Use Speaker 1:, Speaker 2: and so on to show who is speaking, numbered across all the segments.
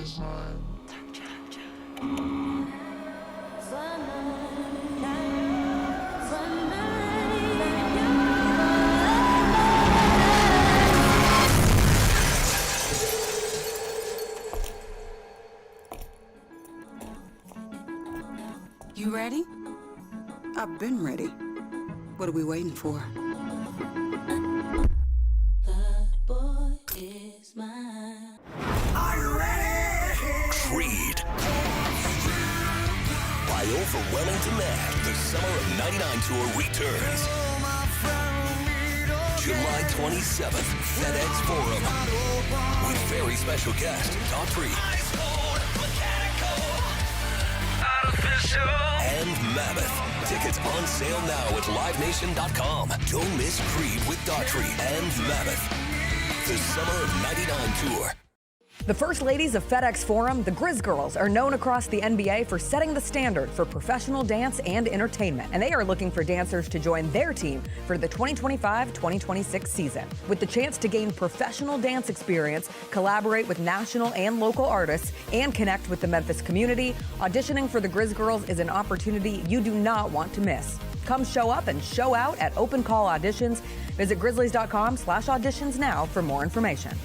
Speaker 1: You ready? I've been ready. What are we waiting for? That boy is mine.
Speaker 2: Are you ready? Creed. By overwhelming demand, the Summer of '99 tour returns. July 27th, FedEx Forum. With very special guest, Daughtry. And Mammoth. Tickets on sale now at livenation.com. Don't miss Creed with Daughtry and Mammoth. The Summer of '99 tour.
Speaker 3: The First Ladies of FedEx Forum, the Grizz Girls, are known across the NBA for setting the standard for professional dance and entertainment, and they are looking for dancers to join their team for the 2025-2026 season. With the chance to gain professional dance experience, collaborate with national and local artists, and connect with the Memphis community, auditioning for the Grizz Girls is an opportunity you do not want to miss. Come show up and show out at Open Call Auditions. Visit grizzlies.com/auditions now for more information.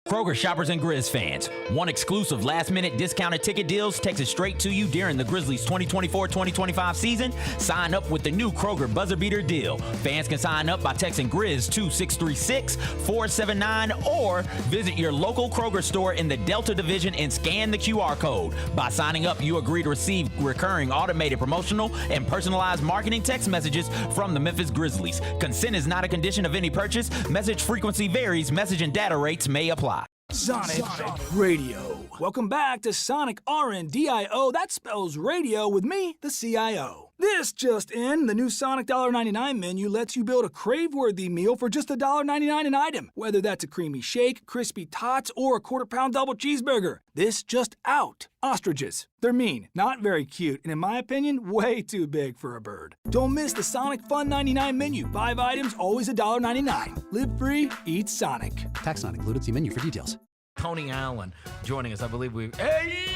Speaker 4: Kroger shoppers and Grizz fans, want exclusive last-minute discounted ticket deals texted straight to you during the Grizzlies 2024-2025 season? Sign up with the new Kroger Buzzer Beater deal. Fans can sign up by texting Grizz to 636-479 or visit your local Kroger store in the Delta Division and scan the QR code. By signing up, you agree to receive recurring automated promotional and personalized marketing text messages from the Memphis Grizzlies. Consent is not a condition of any purchase. Message frequency varies. Message and data rates may apply.
Speaker 5: Sonic Radio. Welcome back to Sonic RNDIO. That spells radio with me, the CIO. This just in, the new Sonic $1.99 menu lets you build a crave-worthy meal for just $1.99 an item. Whether that's a creamy shake, crispy tots, or a quarter-pound double cheeseburger. This just out. Ostriches. They're mean, not very cute, and in my opinion, way too big for a bird. Don't miss the Sonic Fun 99 menu. 5 items, always $1.99. Live free, eat Sonic.
Speaker 6: Tax not included. See menu for details.
Speaker 7: Tony Allen joining us. I believe Hey!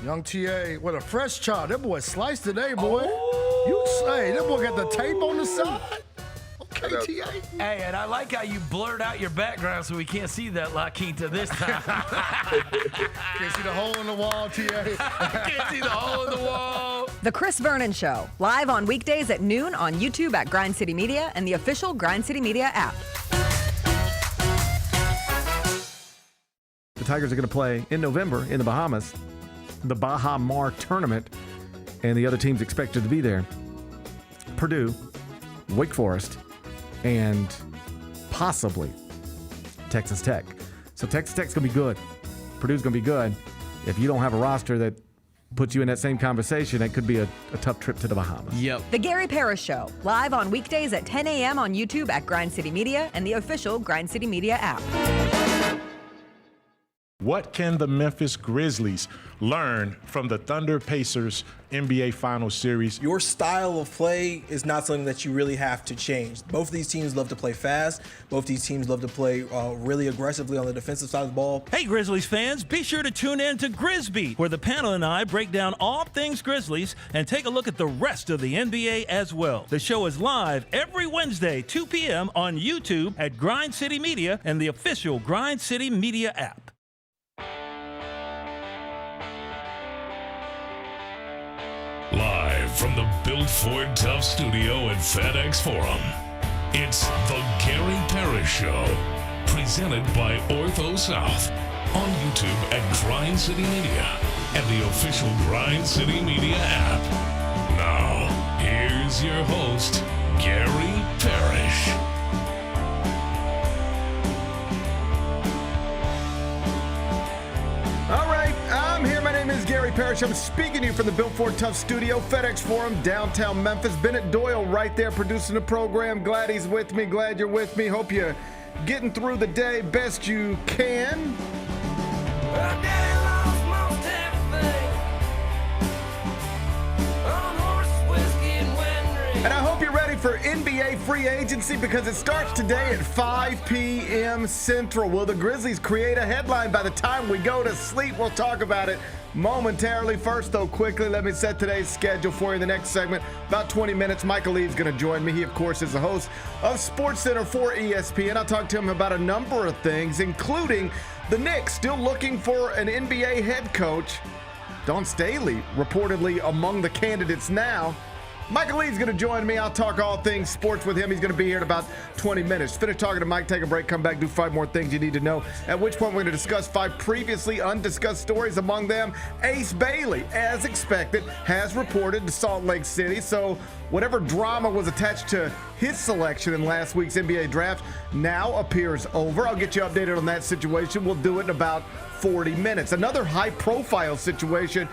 Speaker 8: Young TA with a fresh chop. That boy sliced today, boy. Oh. You say, that boy got the tape on the side? Okay, TA.
Speaker 7: Hey, and I like how you blurred out your background so we can't see that La Quinta this time.
Speaker 8: Can't see the hole in the wall, TA.
Speaker 7: Can't see the hole in the wall.
Speaker 3: The Chris Vernon Show, live on weekdays at noon on YouTube at Grind City Media and the official Grind City Media app.
Speaker 9: The Tigers are going to play in November in the Bahamas, the Baha Mar tournament, and the other teams expected to be there. Purdue, Wake Forest, and possibly Texas Tech. So Texas Tech's going to be good. Purdue's going to be good. If you don't have a roster that puts you in that same conversation, it could be a tough trip to the Bahamas.
Speaker 7: Yep.
Speaker 3: The Gary Parrish Show, live on weekdays at 10 a.m. on YouTube at Grind City Media and the official Grind City Media app.
Speaker 10: What can the Memphis Grizzlies learn from the Thunder Pacers NBA Finals Series?
Speaker 11: Your style of play is not something that you really have to change. Both of these teams love to play fast. Both these teams love to play really aggressively on the defensive side of the ball.
Speaker 12: Hey, Grizzlies fans, be sure to tune in to Grizzbeat, where the panel and I break down all things Grizzlies and take a look at the rest of the NBA as well. The show is live every Wednesday, 2 p.m. on YouTube at Grind City Media and the official Grind City Media app.
Speaker 13: Live from the Built Ford Tough studio at FedEx Forum, it's the Gary Parrish Show, presented by Ortho South, on YouTube at Grind City Media and the official Grind City Media app. Now, here's your host, Gary Parrish.
Speaker 9: All right, I'm here. My name is Gary Parrish. I'm speaking to you from the Built Ford Tough studio, FedEx Forum, downtown Memphis. Bennett Doyle right there producing the program. Glad he's with me. Glad you're with me. Hope you're getting through the day best you can. And I hope you're ready for NBA free agency because it starts today at 5 p.m. Central. Will the Grizzlies create a headline by the time we go to sleep? We'll talk about it momentarily. First, though, quickly, let me set today's schedule for you in the next segment. About 20 minutes, Michael Eaves is going to join me. He, of course, is the host of SportsCenter for ESPN. I'll talk to him about a number of things, including the Knicks still looking for an NBA head coach. Don Staley reportedly among the candidates now. Michael Eaves is going to join me. I'll talk all things sports with him. He's going to be here in about 20 minutes. Finish talking to Mike, take a break, come back, do 5 more things you need to know, at which point we're going to discuss 5 previously undiscussed stories. Among them, Ace Bailey, as expected, has reported to Salt Lake City. So whatever drama was attached to his selection in last week's NBA draft now appears over. I'll get you updated on that situation. We'll do it in about 40 minutes. Another high-profile situation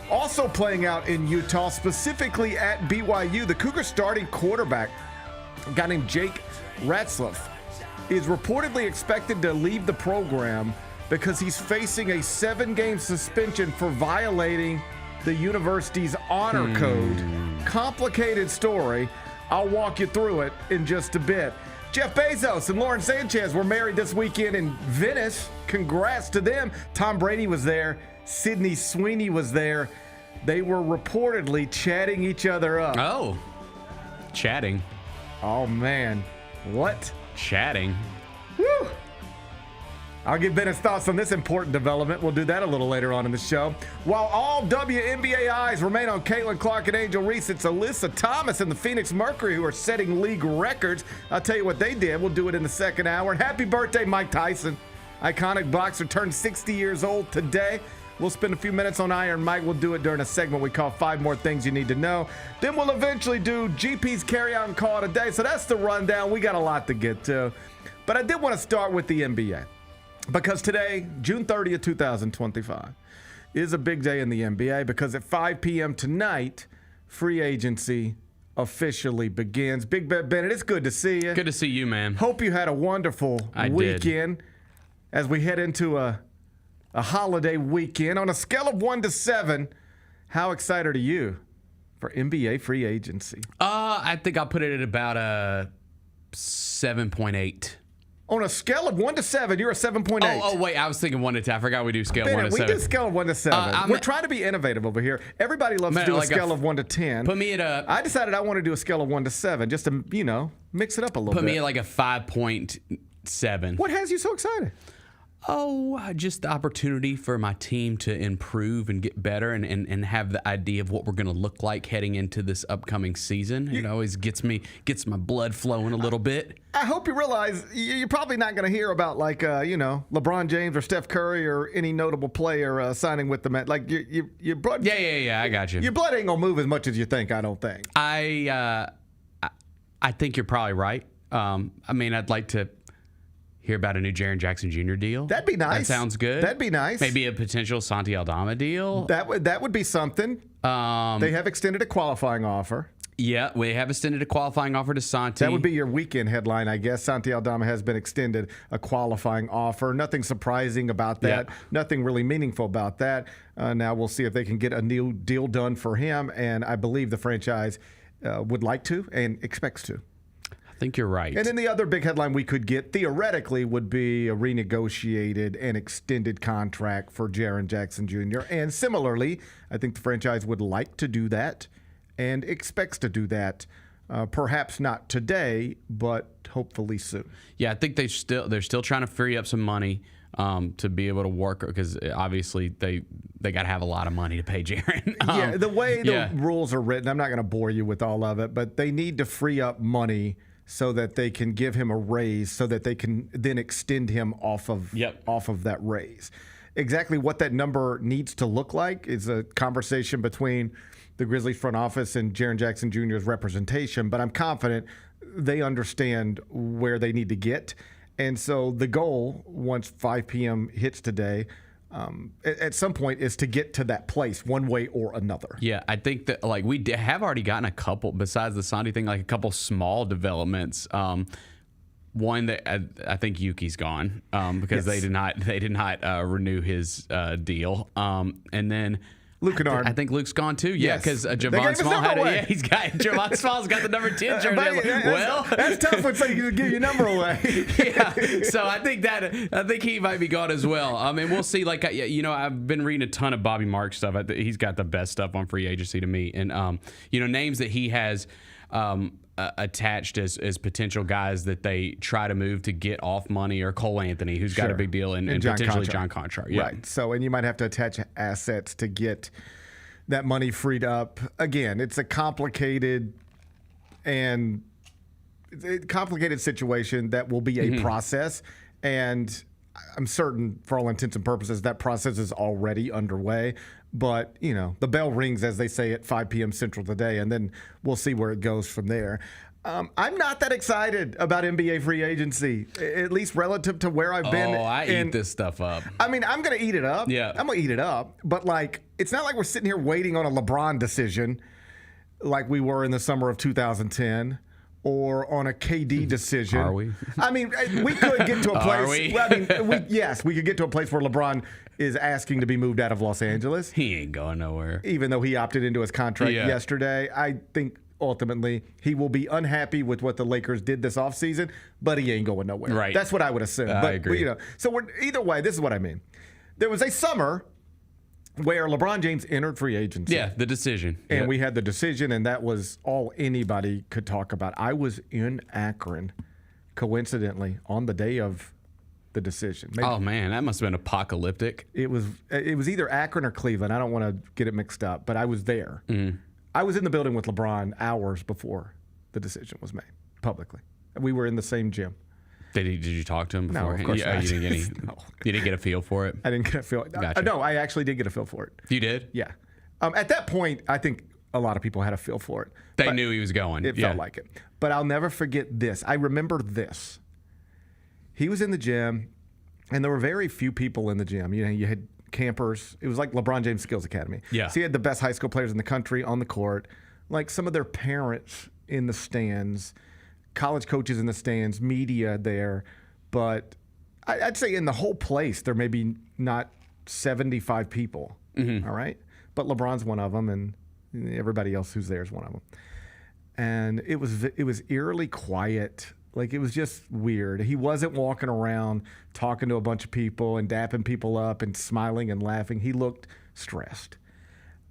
Speaker 9: also playing out in Utah, specifically at BYU. The Cougars starting quarterback, a guy named Jake Ratzlaff, is reportedly expected to leave the program because he's facing a 7-game suspension for violating the university's honor code. Complicated story. I'll walk you through it in just a bit. Jeff Bezos and Lauren Sanchez were married this weekend in Venice. Congrats to them. Tom Brady was there. Sydney Sweeney was there. They were reportedly chatting each other up.
Speaker 14: Oh, chatting.
Speaker 9: Oh, man. What?
Speaker 14: Chatting.
Speaker 9: Woo! I'll give Ben his thoughts on this important development. We'll do that a little later on in the show. While all WNBA eyes remain on Caitlin Clark and Angel Reese, it's Alyssa Thomas and the Phoenix Mercury who are setting league records. I'll tell you what they did. We'll do it in the second hour. And happy birthday, Mike Tyson. Iconic boxer turned 60 years old today. We'll spend a few minutes on Iron Mike. We'll do it during a segment we call 5 More Things You Need to Know. Then we'll eventually do GP's carry-out and call today. So that's the rundown. We got a lot to get to. But I did want to start with the NBA because today, June 30th, 2025, is a big day in the NBA because at 5 p.m. tonight, free agency officially begins. Big Bet Bennett, it's good to see you.
Speaker 14: Good to see you, man.
Speaker 9: Hope you had a wonderful weekend as we head into a holiday weekend. On a scale of 1 to 7, how excited are you for NBA free agency?
Speaker 14: I think I'll put it at about a 7.8.
Speaker 9: On a scale of 1 to 7, you're a 7.8.
Speaker 14: Oh, wait, I was thinking 1 to 10. I forgot we do scale
Speaker 9: Bennett,
Speaker 14: 1 to 7.
Speaker 9: We do scale of 1 to 7. We're trying to be innovative over here. Everybody loves to do a scale of 1 to 10.
Speaker 14: Put me at a...
Speaker 9: I decided I want to do a scale of 1 to 7 just to, mix it up a little bit.
Speaker 14: Put me at like a 5.7.
Speaker 9: What has you so excited?
Speaker 14: Oh, just the opportunity for my team to improve and get better and have the idea of what we're going to look like heading into this upcoming season. It always gets my blood flowing a little bit.
Speaker 9: I hope you realize you're probably not going to hear about LeBron James or Steph Curry or any notable player signing with them. Like your blood.
Speaker 14: Yeah, I got you.
Speaker 9: Your blood ain't going to move as much as you think, I don't think.
Speaker 14: I think you're probably right. I'd like to hear about a new Jaren Jackson Jr. deal.
Speaker 9: That'd be nice.
Speaker 14: That sounds good.
Speaker 9: That'd be nice.
Speaker 14: Maybe a potential Santi Aldama deal.
Speaker 9: That would be something. They have extended a qualifying offer.
Speaker 14: Yeah, we have extended a qualifying offer to Santi.
Speaker 9: That would be your weekend headline, I guess. Santi Aldama has been extended a qualifying offer. Nothing surprising about that. Yeah. Nothing really meaningful about that. Now we'll see if they can get a new deal done for him, and I believe the franchise would like to and expects to.
Speaker 14: I think you're right.
Speaker 9: And then the other big headline we could get, theoretically, would be a renegotiated and extended contract for Jaren Jackson Jr. And similarly, I think the franchise would like to do that and expects to do that. Perhaps not today, but hopefully soon.
Speaker 14: Yeah, I think they're still trying to free up some money to be able to work, because obviously they got to have a lot of money to pay Jaren.
Speaker 9: The way the rules are written, I'm not going to bore you with all of it, but they need to free up money so that they can give him a raise, so that they can then extend him off of that raise. Exactly what that number needs to look like is a conversation between the Grizzlies front office and Jaren Jackson Jr.'s representation, but I'm confident they understand where they need to get. And so the goal, once 5 p.m. hits today, at some point, is to get to that place one way or another.
Speaker 14: Yeah, I think that we have already gotten a couple, besides the Santi thing, a couple small developments. One that I think Yuki's gone because they did not renew his deal. And then
Speaker 9: Luke Kennard.
Speaker 14: I think Luke's gone too. Yeah,
Speaker 9: Yes.
Speaker 14: because
Speaker 9: They gave
Speaker 14: Javon
Speaker 9: his
Speaker 14: Small
Speaker 9: number
Speaker 14: had it.
Speaker 9: away.
Speaker 14: Yeah, Javon Small's got the number 10 jersey.
Speaker 9: That's tough when somebody can give your number away.
Speaker 14: Yeah, so I think he might be gone as well. I mean, we'll see. Like, I've been reading a ton of Bobby Marks stuff. He's got the best stuff on free agency to me, and names that he has attached as potential guys that they try to move to get off money, or Cole Anthony, who's got a big deal, and potentially John Conchar. Yeah.
Speaker 9: Right. So, and you might have to attach assets to get that money freed up. Again, it's a complicated situation that will be a process, and I'm certain, for all intents and purposes, that process is already underway. But, the bell rings, as they say, at 5 p.m. Central today, and then we'll see where it goes from there. I'm not that excited about NBA free agency, at least relative to where I've been.
Speaker 14: Oh, I eat this stuff up.
Speaker 9: I mean, I'm going to eat it up.
Speaker 14: Yeah.
Speaker 9: I'm going to eat it up. But, it's not like we're sitting here waiting on a LeBron decision like we were in the summer of 2010. Or on a KD decision.
Speaker 14: Are we?
Speaker 9: I mean, we could get to a place.
Speaker 14: Are we?
Speaker 9: Well, I mean, yes, we could get to a place where LeBron is asking to be moved out of Los Angeles.
Speaker 14: He ain't going nowhere.
Speaker 9: Even though he opted into his contract yesterday. I think ultimately he will be unhappy with what the Lakers did this offseason, but he ain't going nowhere.
Speaker 14: Right.
Speaker 9: That's what I would assume.
Speaker 14: I agree.
Speaker 9: So either way, this is what I mean. There was a summer where LeBron James entered free agency.
Speaker 14: Yeah, the decision.
Speaker 9: And we had the decision, and that was all anybody could talk about. I was in Akron, coincidentally, on the day of the decision.
Speaker 14: Oh, man, that must have been apocalyptic.
Speaker 9: It was either Akron or Cleveland. I don't want to get it mixed up, but I was there.
Speaker 14: Mm.
Speaker 9: I was in the building with LeBron hours before the decision was made, publicly. We were in the same gym.
Speaker 14: Did you talk to him before?
Speaker 9: No, of course not.
Speaker 14: You didn't get any.
Speaker 9: No.
Speaker 14: You didn't get a feel for it.
Speaker 9: I didn't get a feel.
Speaker 14: Gotcha.
Speaker 9: No, I actually did get a feel for it.
Speaker 14: You did?
Speaker 9: Yeah. At that point, I think a lot of people had a feel for it.
Speaker 14: They knew he was going.
Speaker 9: It felt like it. But I'll never forget this. I remember this. He was in the gym, and there were very few people in the gym. You had campers. It was like LeBron James Skills Academy.
Speaker 14: Yeah.
Speaker 9: So you had the best high school players in the country on the court, like some of their parents in the stands, college coaches in the stands, media there. But I'd say in the whole place, there may be not 75 people, all right? But LeBron's one of them, and everybody else who's there is one of them. And it was eerily quiet. Like, it was just weird. He wasn't walking around talking to a bunch of people and dapping people up and smiling and laughing. He looked stressed.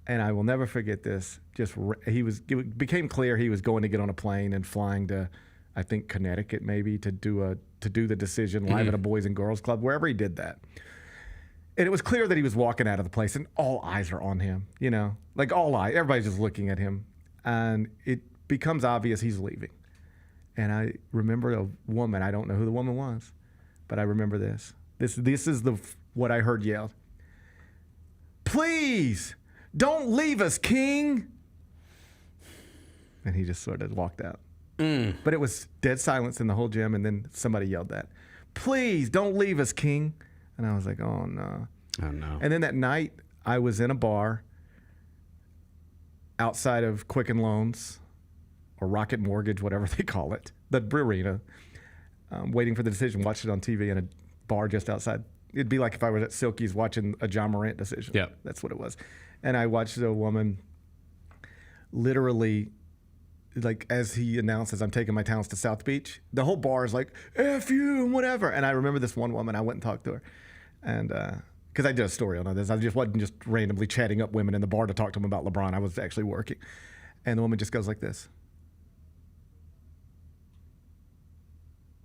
Speaker 9: And I will never forget this. It became clear he was going to get on a plane and flying to, I think, Connecticut maybe, to do the decision live at a Boys and Girls Club, wherever he did that. And it was clear that he was walking out of the place, and all eyes are on him, like all eyes. Everybody's just looking at him. And it becomes obvious he's leaving. And I remember a woman, I don't know who the woman was, but I remember this. This is what I heard yelled. "Please, don't leave us, King." And he just sort of walked out. But it was dead silence in the whole gym, and then somebody yelled that. "Please, don't leave us, King." And I was like, oh, no.
Speaker 14: Oh, no.
Speaker 9: And then that night, I was in a bar outside of Quicken Loans or Rocket Mortgage, whatever they call it, the arena, waiting for the decision, watched it on TV in a bar just outside. It'd be like if I was at Silky's watching a John Morant decision.
Speaker 14: Yeah.
Speaker 9: That's what it was. And I watched a woman literally, like, as he announces, "I'm taking my talents to South Beach," the whole bar is like, "F you," and whatever. And I remember this one woman, I went and talked to her. And because I did a story on this. I just wasn't just randomly chatting up women in the bar to talk to them about LeBron. I was actually working. And the woman just goes like this.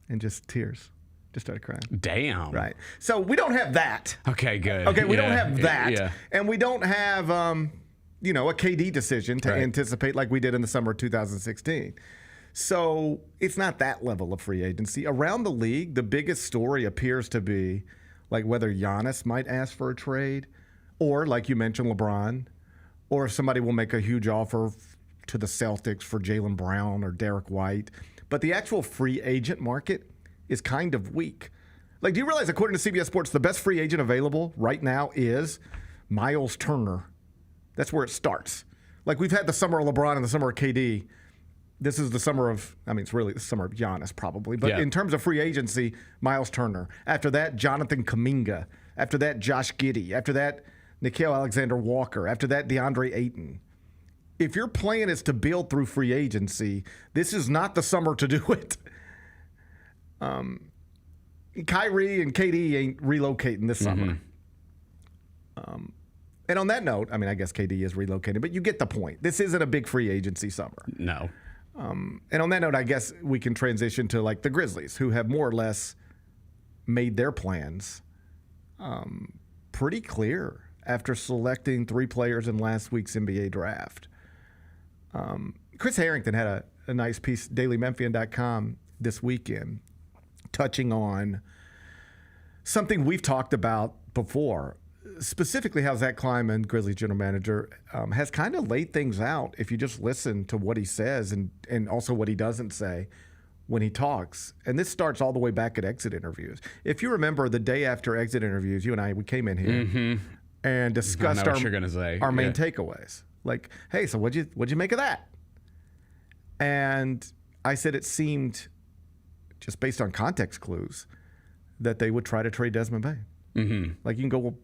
Speaker 9: And just tears. Just started crying.
Speaker 14: Damn.
Speaker 9: Right. So we don't have that.
Speaker 14: Okay, good.
Speaker 9: Okay, we don't have that.
Speaker 14: Yeah.
Speaker 9: And we don't have, a KD decision to anticipate like we did in the summer of 2016. So it's not that level of free agency. Around the league, the biggest story appears to be like whether Giannis might ask for a trade, or like you mentioned, LeBron, or if somebody will make a huge offer to the Celtics for Jaylen Brown or Derek White. But the actual free agent market is kind of weak. Like, do you realize, according to CBS Sports, the best free agent available right now is Miles Turner? That's where it starts. Like, we've had the summer of LeBron and the summer of KD. This is the summer of, it's really the summer of Giannis probably. But in terms of free agency, Miles Turner. After that, Jonathan Kuminga. After that, Josh Giddey. After that, Nickeil Alexander-Walker. After that, DeAndre Ayton. If your plan is to build through free agency, this is not the summer to do it. Kyrie and KD ain't relocating this summer. And on that note, I mean, I guess KD is relocating, but you get the point. This isn't a big free agency summer.
Speaker 14: No.
Speaker 9: And on that note, I guess we can transition to like the Grizzlies, who have more or less made their plans pretty clear after selecting 3 players in last week's NBA draft. Chris Harrington had a nice piece, dailymemphian.com this weekend, touching on something we've talked about before, specifically how Zach Kleiman, Grizzlies general manager, has kind of laid things out if you just listen to what he says and also what he doesn't say when he talks. And this starts all the way back at exit interviews. If you remember the day after exit interviews, you and I, we came in here and discussed our main takeaways. Like, hey, so what'd you make of that? And I said it seemed, just based on context clues, that they would try to trade Desmond Bane. Like, you can go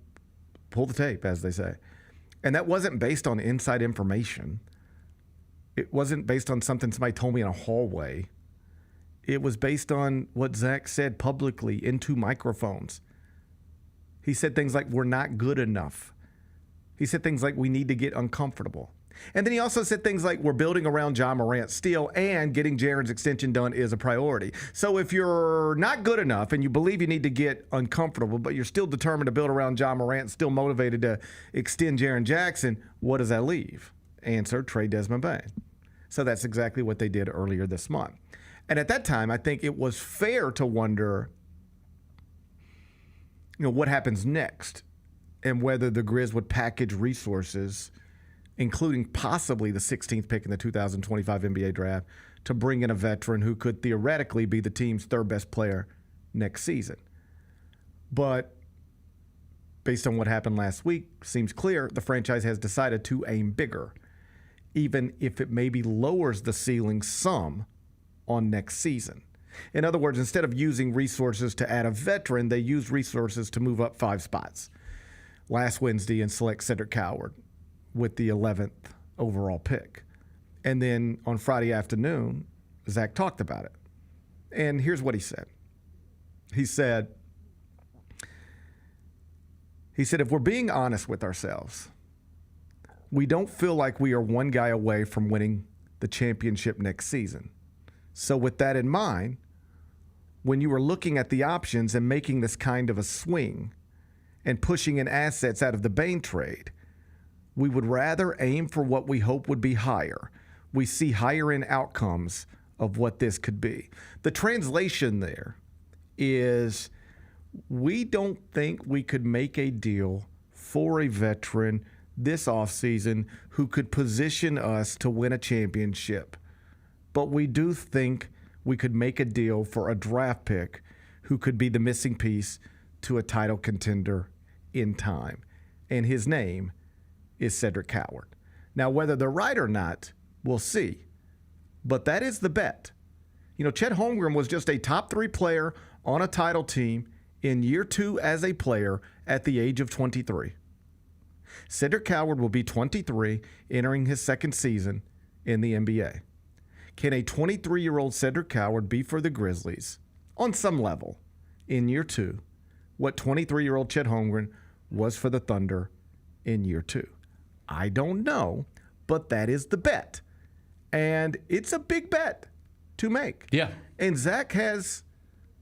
Speaker 9: pull the tape, as they say. And that wasn't based on inside information. It wasn't based on something somebody told me in a hallway. It was based on what Zach said publicly into microphones. He said things like, we're not good enough. He said things like, we need to get uncomfortable. And then he also said things like, we're building around Ja Morant still, and getting Jaren's extension done is a priority. So if you're not good enough and you believe you need to get uncomfortable, but you're still determined to build around Ja Morant, still motivated to extend Jaren Jackson, what does that leave? Answer, trade Desmond Bane. So that's exactly what they did earlier this month. And at that time, I think it was fair to wonder, what happens next, and whether the Grizz would package resources, including possibly the 16th pick in the 2025 NBA draft, to bring in a veteran who could theoretically be the team's third best player next season. But based on what happened last week, seems clear the franchise has decided to aim bigger, even if it maybe lowers the ceiling some on next season. In other words, instead of using resources to add a veteran, they use resources to move up 5 spots last Wednesday and select Cedric Coward with the 11th overall pick. And then on Friday afternoon, Zach talked about it. And here's what he said. He said, if we're being honest with ourselves, we don't feel like we are one guy away from winning the championship next season. So with that in mind, when you were looking at the options and making this kind of a swing and pushing in assets out of the Bane trade, we would rather aim for what we hope would be higher. We see higher end outcomes of what this could be. The translation there is, we don't think we could make a deal for a veteran this offseason who could position us to win a championship. But we do think we could make a deal for a draft pick who could be the missing piece to a title contender in time. And his name is Cedric Coward. Now, whether they're right or not, we'll see. But that is the bet. Chet Holmgren was just a top 3 player on a title team in year 2 as a player at the age of 23. Cedric Coward will be 23, entering his 2nd season in the NBA. Can a 23-year-old Cedric Coward be for the Grizzlies, on some level, in year 2, what 23-year-old Chet Holmgren was for the Thunder in year 2? I don't know, but that is the bet. And it's a big bet to make.
Speaker 14: Yeah.
Speaker 9: And Zach has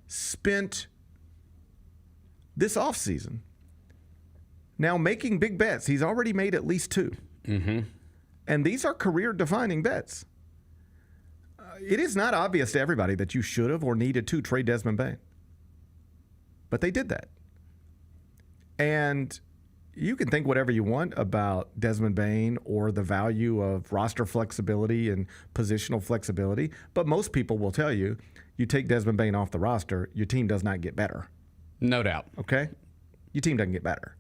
Speaker 9: spent this offseason now making big bets. He's already made at least 2. And these are career-defining bets. It is not obvious to everybody that you should have or needed to trade Desmond Bane. But they did that. And you can think whatever you want about Desmond Bane or the value of roster flexibility and positional flexibility, but most people will tell you, you take Desmond Bane off the roster, your team does not get better.
Speaker 14: No doubt.
Speaker 9: Okay? Your team doesn't get better.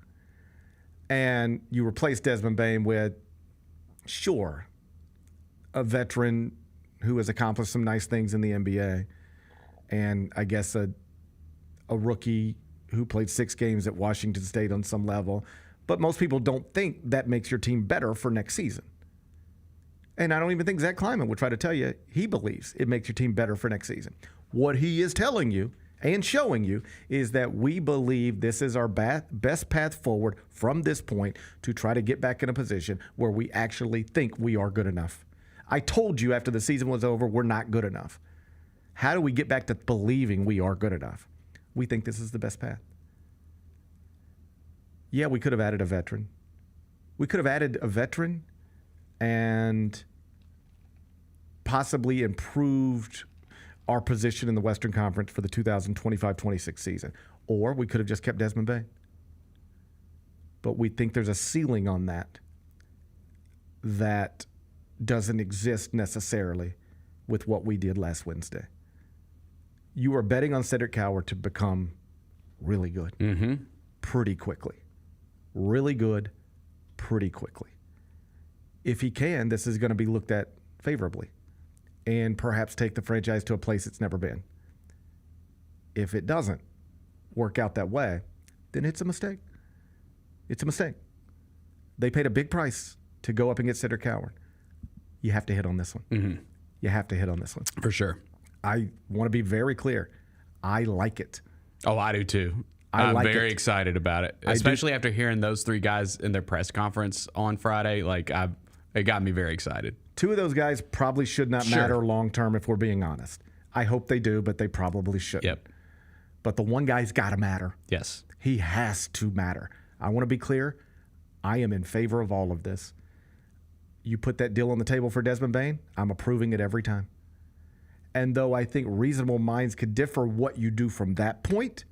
Speaker 9: And you replace Desmond Bane with, sure, a veteran who has accomplished some nice things in the NBA, and I guess a rookie who played 6 games at Washington State on some level, But most people don't think that makes your team better for next season. And I don't even think Zach Kleiman would try to tell you he believes it makes your team better for next season. What he is telling you and showing you is that we believe this is our best path forward from this point to try to get back in a position where we actually think we are good enough. I told you after the season was over, we're not good enough. How do we get back to believing we are good enough? We think this is the best path. Yeah, we could have added a veteran. We could have added a veteran and possibly improved our position in the Western Conference for the 2025-26 season. Or we could have just kept Desmond Bane. But we think there's a ceiling on that doesn't exist necessarily with what we did last Wednesday. You are betting on Cedric Coward to become really good pretty quickly. Really good pretty quickly. If he can, this is going to be looked at favorably and perhaps take the franchise to a place it's never been. If it doesn't work out that way, then it's a mistake. It's a mistake. They paid a big price to go up and get Cedric Coward. You have to hit on this one. You have to hit on this one.
Speaker 14: For sure.
Speaker 9: I want to be very clear. I like it.
Speaker 14: Oh, I do too. I'm very excited about it, especially after hearing those three guys in their press conference on Friday. It got me very excited.
Speaker 9: Two of those guys probably should not matter long term if we're being honest. I hope they do, but they probably shouldn't.
Speaker 14: Yep.
Speaker 9: But the one guy's got to matter.
Speaker 14: Yes.
Speaker 9: He has to matter. I want to be clear. I am in favor of all of this. You put that deal on the table for Desmond Bane, I'm approving it every time. And though I think reasonable minds could differ what you do from that point,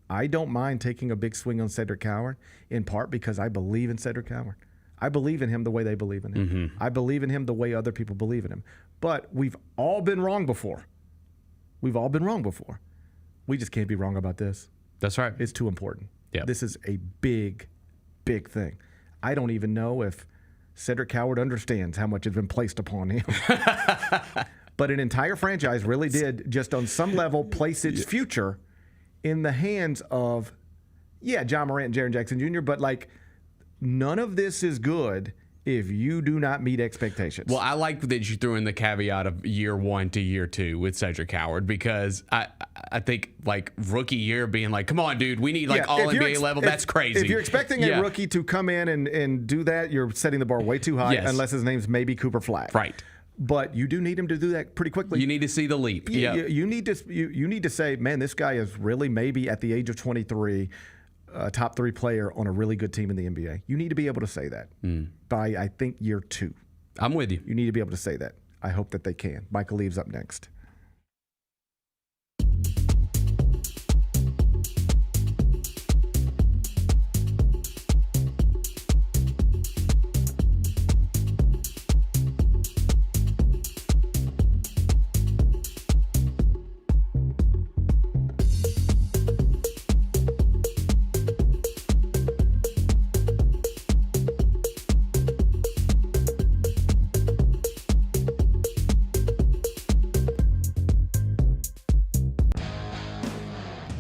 Speaker 9: I don't mind taking a big swing on Cedric Coward, in part because I believe in Cedric Coward. I believe in him the way they believe in him. I believe in him the way other people believe in him. But we've all been wrong before. We've all been wrong before. We just can't be wrong about this.
Speaker 14: That's right.
Speaker 9: It's too important.
Speaker 14: Yep.
Speaker 9: This is a big, big thing. I don't even know if Cedric Coward understands how much has been placed upon him. But an entire franchise really did, just on some level, place its future in the hands of, John Morant and Jaren Jackson Jr., but none of this is good if you do not meet expectations.
Speaker 14: Well, I like that you threw in the caveat of year 1 to year 2 with Cedric Coward, because I think rookie year being come on, dude, we need all NBA level. That's crazy.
Speaker 9: If you're expecting a rookie to come in and do that, you're setting the bar way too high, unless his name's maybe Cooper Flag.
Speaker 14: Right.
Speaker 9: But you do need him to do that pretty quickly.
Speaker 14: You need to see the leap.
Speaker 9: You need to say, man, this guy is really maybe at the age of 23 a top 3 player on a really good team in the NBA. You need to be able to say that by, I think, year 2.
Speaker 14: I'm with you.
Speaker 9: You need to be able to say that. I hope that they can. Michael Eaves up next.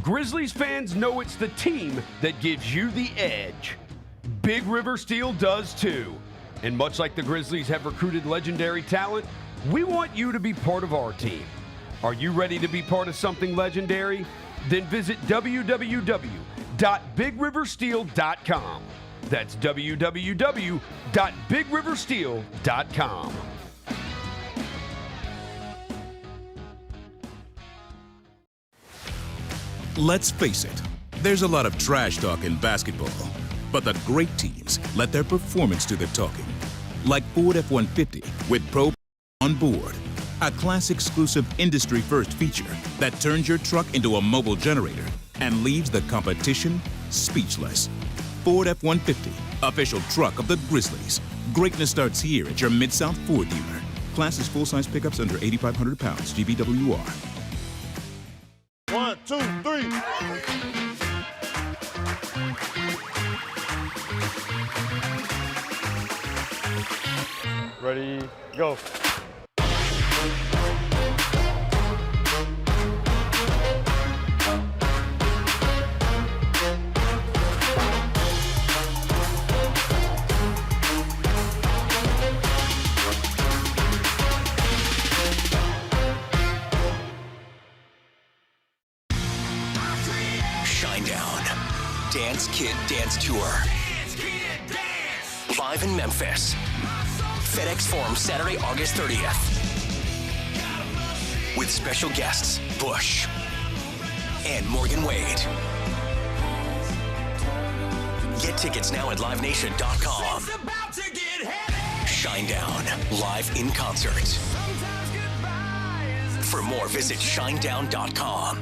Speaker 15: Grizzlies fans know it's the team that gives you the edge. Big River Steel does too. And much like the Grizzlies have recruited legendary talent, we want you to be part of our team. Are you ready to be part of something legendary? Then visit www.bigriversteel.com. That's www.bigriversteel.com.
Speaker 16: Let's face it, there's a lot of trash talk in basketball, but the great teams let their performance do the talking. Like Ford F-150 with Pro on board, a class-exclusive industry-first feature that turns your truck into a mobile generator and leaves the competition speechless. Ford F-150, official truck of the Grizzlies. Greatness starts here at your Mid-South Ford dealer. Class is full-size pickups under 8,500 pounds, GVWR.
Speaker 17: 1, 2, 3. Ready, go.
Speaker 2: Shinedown. Dance Kid Dance Tour. Live in Memphis. FedEx Forum Saturday, August 30th. With special guests, Bush and Morgan Wade. Get tickets now at livenation.com. Shinedown, live in concert. For more, visit shinedown.com.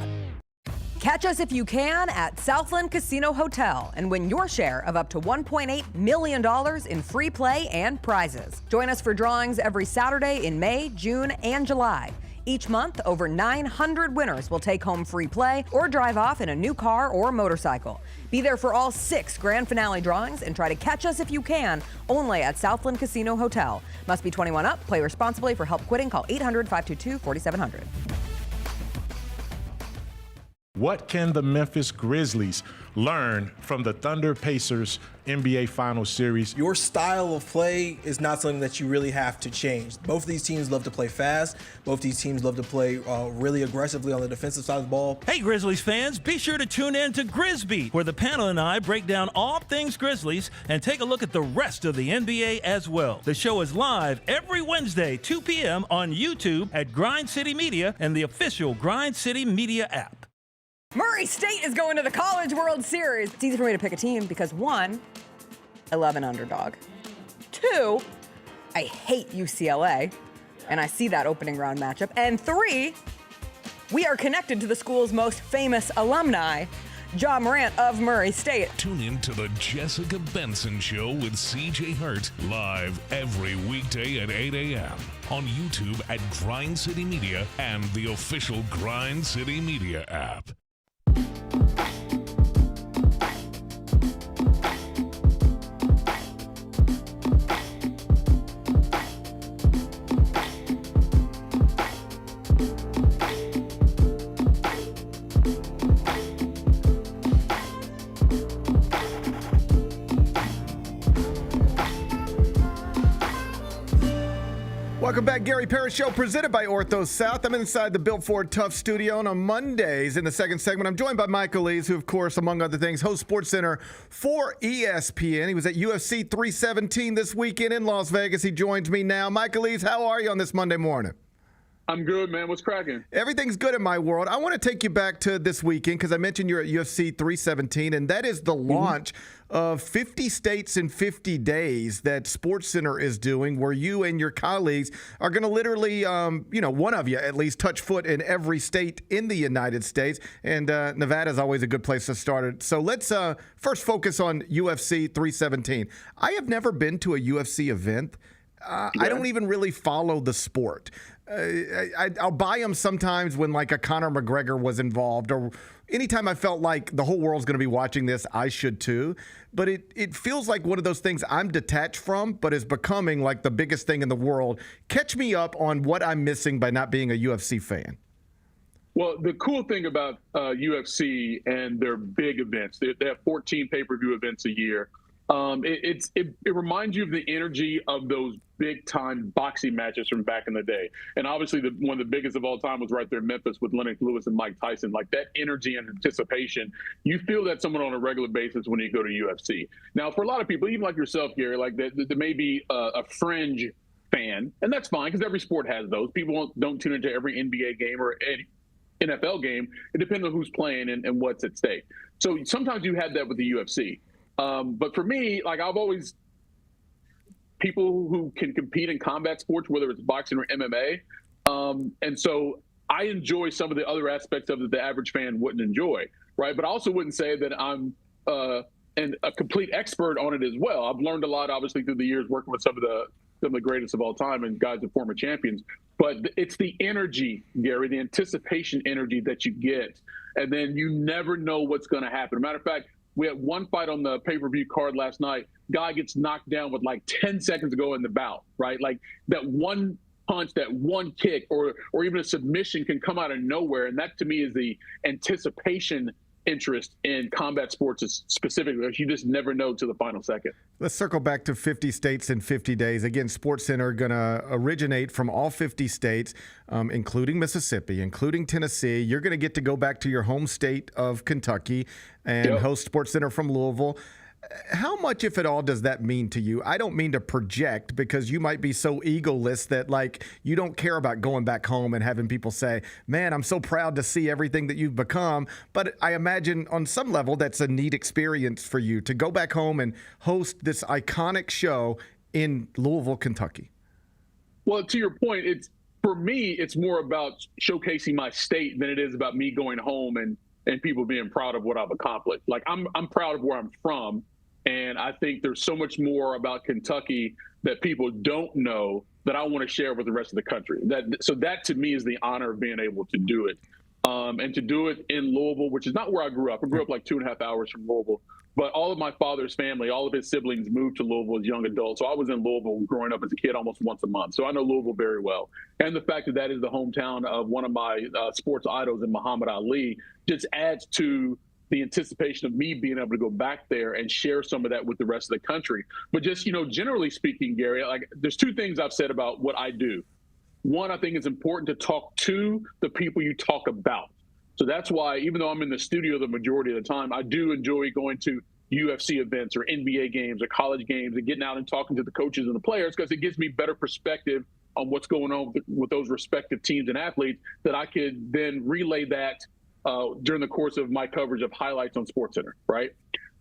Speaker 3: Catch us if you can at Southland Casino Hotel and win your share of up to $1.8 million in free play and prizes. Join us for drawings every Saturday in May, June, and July. Each month, over 900 winners will take home free play or drive off in a new car or motorcycle. Be there for all 6 grand finale drawings and try to catch us if you can, only at Southland Casino Hotel. Must be 21 up. Play responsibly. For help quitting, call 800-522-4700.
Speaker 10: What can the Memphis Grizzlies learn from the Thunder Pacers NBA Finals Series?
Speaker 11: Your style of play is not something that you really have to change. Both of these teams love to play fast. Both these teams love to play really aggressively on the defensive side of the ball.
Speaker 12: Hey, Grizzlies fans, be sure to tune in to Grizzbeat, where the panel and I break down all things Grizzlies and take a look at the rest of the NBA as well. The show is live every Wednesday, 2 p.m. on YouTube at Grind City Media and the official Grind City Media app.
Speaker 3: Murray State is going to the College World Series. It's easy for me to pick a team because 1, I love an underdog. 2, I hate UCLA, and I see that opening round matchup. And 3, we are connected to the school's most famous alumni, Ja Morant of Murray State.
Speaker 13: Tune in to the Jessica Benson Show with CJ Hurt, live every weekday at 8 a.m. on YouTube at Grind City Media and the official Grind City Media app.
Speaker 9: Welcome back, Gary Parrish Show, presented by Ortho South. I'm inside the Built Ford Tough studio, and on Mondays in the second segment, I'm joined by Michael Eaves, who, of course, among other things, hosts SportsCenter for ESPN. He was at UFC 317 this weekend in Las Vegas. He joins me now. Michael Eaves, how are you on this Monday morning?
Speaker 18: I'm good, man. What's cracking?
Speaker 9: Everything's good in my world. I want to take you back to this weekend because I mentioned you're at UFC 317, and that is the launch of 50 States in 50 Days that SportsCenter is doing, where you and your colleagues are going to literally, one of you at least, touch foot in every state in the United States. And Nevada is always a good place to start it. So let's first focus on UFC 317. I have never been to a UFC event. I don't even really follow the sport. I'll buy them sometimes when like a Conor McGregor was involved, or anytime I felt like the whole world's going to be watching this, I should too. But it feels like one of those things I'm detached from, but is becoming like the biggest thing in the world. Catch me up on what I'm missing by not being a UFC fan.
Speaker 18: Well, the cool thing about UFC and their big events, they have 14 pay-per-view events a year. It reminds you of the energy of those big-time boxing matches from back in the day. And obviously, one of the biggest of all time was right there in Memphis with Lennox Lewis and Mike Tyson. Like that energy and anticipation, you feel that someone on a regular basis when you go to UFC. Now, for a lot of people, even like yourself, Gary, like there may be a fringe fan, and that's fine because every sport has those. People don't tune into every NBA game or any NFL game. It depends on who's playing and what's at stake. So sometimes you have that with the UFC. But for me, like I've always, people who can compete in combat sports, whether it's boxing or MMA. And so I enjoy some of the other aspects of it that the average fan wouldn't enjoy, right? But I also wouldn't say that I'm a complete expert on it as well. I've learned a lot, obviously, through the years working with some of the greatest of all time and guys and former champions. But it's the energy, Gary, the anticipation energy that you get. And then you never know what's going to happen. As a matter of fact, we had one fight on the pay-per-view card last night. Guy gets knocked down with like 10 seconds to go in the bout, right? Like that one punch, that one kick, or even a submission can come out of nowhere. And that to me is the anticipation interest in combat sports specifically. You just never know to the final second.
Speaker 9: Let's circle back to 50 states in 50 days. Again, SportsCenter going to originate from all 50 states, including Mississippi, including Tennessee. You're going to get to go back to your home state of Kentucky and host SportsCenter from Louisville. How much, if at all, does that mean to you? I don't mean to project, because you might be so egoless that, like, you don't care about going back home and having people say, man, I'm so proud to see everything that you've become. But I imagine on some level that's a neat experience for you to go back home and host this iconic show in Louisville, Kentucky.
Speaker 18: Well, to your point, for me, it's more about showcasing my state than it is about me going home and people being proud of what I've accomplished. Like, I'm proud of where I'm from. And I think there's so much more about Kentucky that people don't know that I want to share with the rest of the country. So that to me is the honor of being able to do it. And to do it in Louisville, which is not where I grew up. I grew up like 2.5 hours from Louisville. But all of my father's family, all of his siblings moved to Louisville as young adults. So I was in Louisville growing up as a kid almost once a month. So I know Louisville very well. And the fact that that is the hometown of one of my sports idols in Muhammad Ali just adds to the anticipation of me being able to go back there and share some of that with the rest of the country. But just, generally speaking, Gary, like, there's two things I've said about what I do. One, I think it's important to talk to the people you talk about. So that's why, even though I'm in the studio the majority of the time, I do enjoy going to UFC events or NBA games or college games and getting out and talking to the coaches and the players, because it gives me better perspective on what's going on with those respective teams and athletes, that I could then relay that during the course of my coverage of highlights on SportsCenter, right?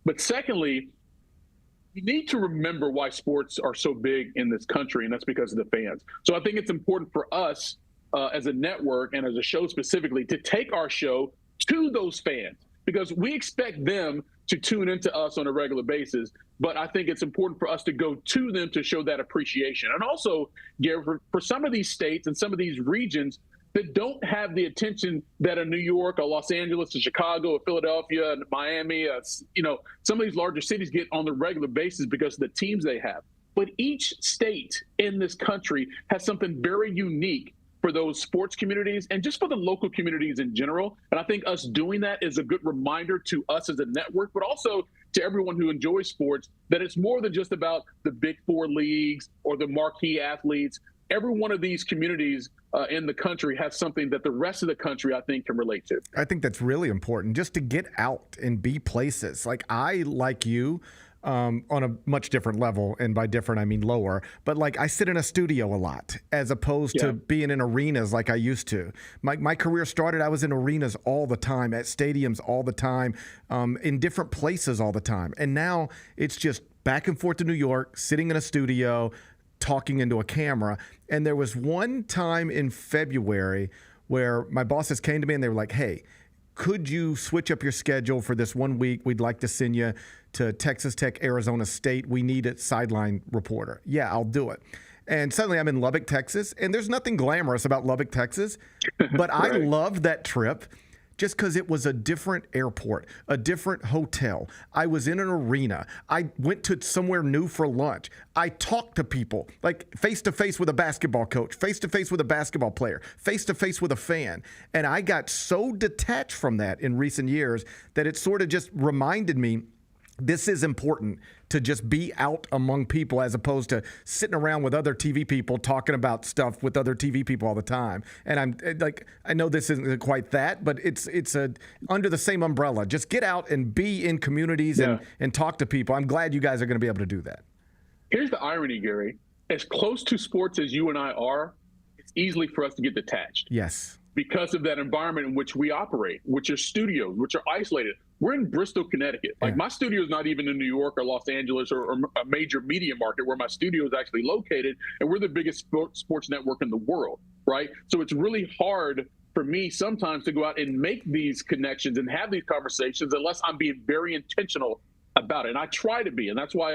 Speaker 18: But secondly, you need to remember why sports are so big in this country, and that's because of the fans. So I think it's important for us as a network and as a show specifically to take our show to those fans, because we expect them to tune into us on a regular basis. But I think it's important for us to go to them to show that appreciation. And also, Gary, for some of these states and some of these regions that don't have the attention that a New York, a Los Angeles, a Chicago, a Philadelphia, and Miami, some of these larger cities get on the regular basis because of the teams they have. But each state in this country has something very unique for those sports communities and just for the local communities in general. And I think us doing that is a good reminder to us as a network, but also to everyone who enjoys sports, that it's more than just about the big four leagues or the marquee athletes. Every one of these communities in the country has something that the rest of the country, I think, can relate to.
Speaker 9: I think that's really important, just to get out and be places. Like, I, like you, on a much different level, and by different I mean lower, but like, I sit in a studio a lot as opposed to being in arenas like I used to. My career started, I was in arenas all the time, at stadiums all the time, in different places all the time. And now it's just back and forth to New York, sitting in a studio, talking into a camera. And there was one time in February where my bosses came to me and they were like, hey, could you switch up your schedule for this 1 week? We'd like to send you to Texas Tech, Arizona State. We need a sideline reporter. Yeah, I'll do it. And suddenly I'm in Lubbock, Texas, and there's nothing glamorous about Lubbock, Texas, but I loved that trip just because it was a different airport, a different hotel. I was in an arena. I went to somewhere new for lunch. I talked to people, like face-to-face with a basketball coach, face-to-face with a basketball player, face-to-face with a fan. And I got so detached from that in recent years that it sort of just reminded me, this is important, to just be out among people as opposed to sitting around with other TV people talking about stuff with other TV people all the time. And I'm like, I know this isn't quite that, but it's under the same umbrella. Just get out and be in communities and talk to people. I'm glad you guys are going to be able to do that.
Speaker 18: Here's the irony, Gary. As close to sports as you and I are, it's easily for us to get detached.
Speaker 9: Yes.
Speaker 18: Because of that environment in which we operate, which are studios, which are isolated. We're in Bristol, Connecticut. Like, my studio is not even in New York or Los Angeles or a major media market where my studio is actually located. And we're the biggest sports network in the world, right? So it's really hard for me sometimes to go out and make these connections and have these conversations unless I'm being very intentional about it. And I try to be. And that's why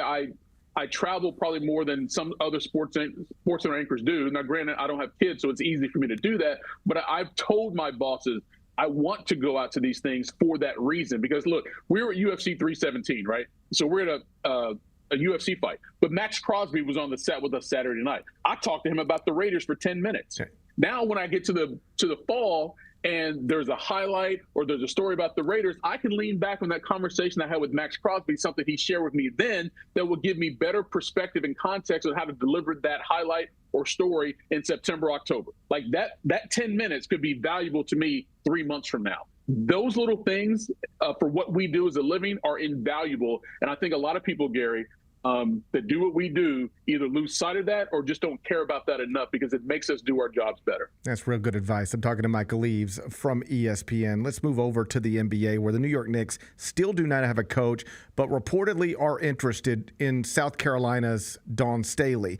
Speaker 18: I travel probably more than some other sports center anchors do. Now, granted, I don't have kids, so it's easy for me to do that. But I've told my bosses, I want to go out to these things for that reason. Because, look, we were at UFC 317, right? So we're at a UFC fight. But Max Crosby was on the set with us Saturday night. I talked to him about the Raiders for 10 minutes. Okay. Now, when I get to the fall and there's a highlight or there's a story about the Raiders, I can lean back on that conversation I had with Max Crosby, something he shared with me then that will give me better perspective and context on how to deliver that highlight or story in September, October. Like that 10 minutes could be valuable to me 3 months from now. Those little things for what we do as a living are invaluable. And I think a lot of people, Gary, that do what we do either lose sight of that or just don't care about that enough because it makes us do our jobs better.
Speaker 9: That's real good advice. I'm talking to Michael Eaves from ESPN. Let's move over to the NBA, where the New York Knicks still do not have a coach, but reportedly are interested in South Carolina's Dawn Staley.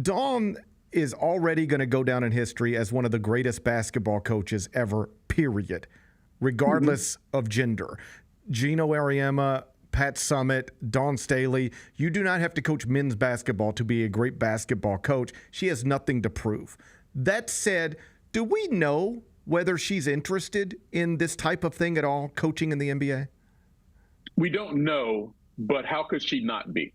Speaker 9: Dawn is already going to go down in history as one of the greatest basketball coaches ever, period, regardless of gender. Gino Auriemma, Pat Summitt, Dawn Staley, you do not have to coach men's basketball to be a great basketball coach. She has nothing to prove. That said, do we know whether she's interested in this type of thing at all, coaching in the NBA?
Speaker 18: We don't know, but how could she not be?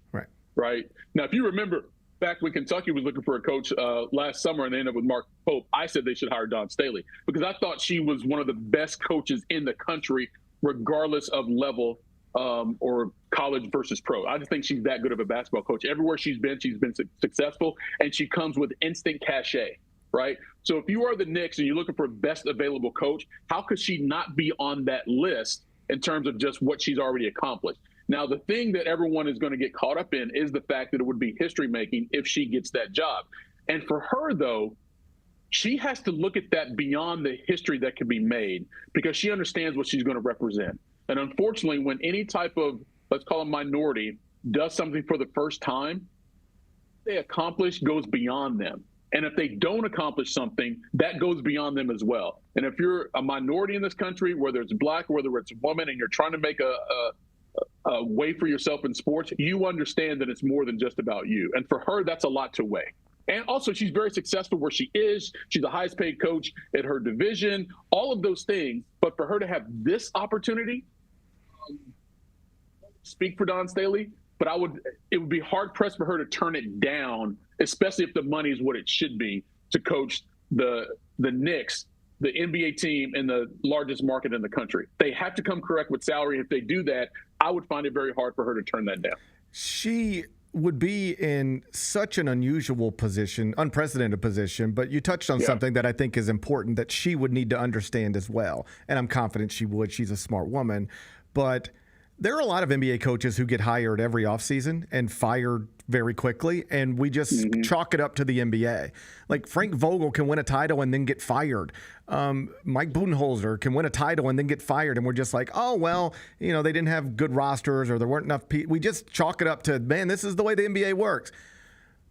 Speaker 18: Right. Now, if you remember back when Kentucky was looking for a coach last summer and they ended up with Mark Pope, I said they should hire Dawn Staley because I thought she was one of the best coaches in the country, regardless of level or college versus pro. I just think she's that good of a basketball coach. Everywhere she's been successful, and she comes with instant cachet, right? So if you are the Knicks and you're looking for best available coach, how could she not be on that list in terms of just what she's already accomplished? Now, the thing that everyone is going to get caught up in is the fact that it would be history-making if she gets that job. And for her, though, she has to look at that beyond the history that can be made because she understands what she's going to represent. And unfortunately, when any type of, let's call it minority, does something for the first time, they accomplish goes beyond them. And if they don't accomplish something, that goes beyond them as well. And if you're a minority in this country, whether it's black or whether it's a woman, and you're trying to make a way for yourself in sports, you understand that it's more than just about you. And for her, that's a lot to weigh. And also, she's very successful where she is. She's the highest paid coach at her division, all of those things. But for her to have this opportunity, speak for Dawn Staley, but it would be hard pressed for her to turn it down, especially if the money is what it should be to coach the Knicks, the NBA team in the largest market in the country. They have to come correct with salary. If they do that, I would find it very hard for her to turn that down.
Speaker 9: She would be in such an unusual position, unprecedented position, but you touched on something that I think is important that she would need to understand as well. And I'm confident she would. She's a smart woman. But there are a lot of NBA coaches who get hired every offseason and fired very quickly, and we just chalk it up to the NBA. Like Frank Vogel can win a title and then get fired. Mike Budenholzer can win a title and then get fired, and we're just like, oh, well, they didn't have good rosters or there weren't enough people. We just chalk it up to, man, this is the way the NBA works.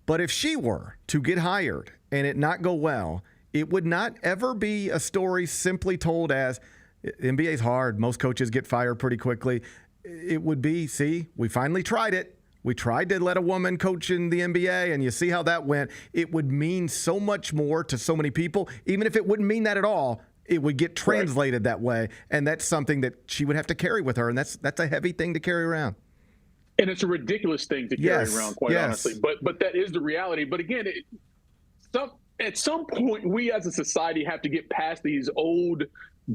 Speaker 9: But if she were to get hired and it not go well, it would not ever be a story simply told as, NBA is hard. Most coaches get fired pretty quickly. It would be, see, we finally tried it. We tried to let a woman coach in the NBA, and you see how that went. It would mean so much more to so many people. Even if it wouldn't mean that at all, it would get translated that way. And that's something that she would have to carry with her, and that's a heavy thing to carry around.
Speaker 18: And it's a ridiculous thing to carry around, quite honestly. But that is the reality. But again, at some point, we as a society have to get past these old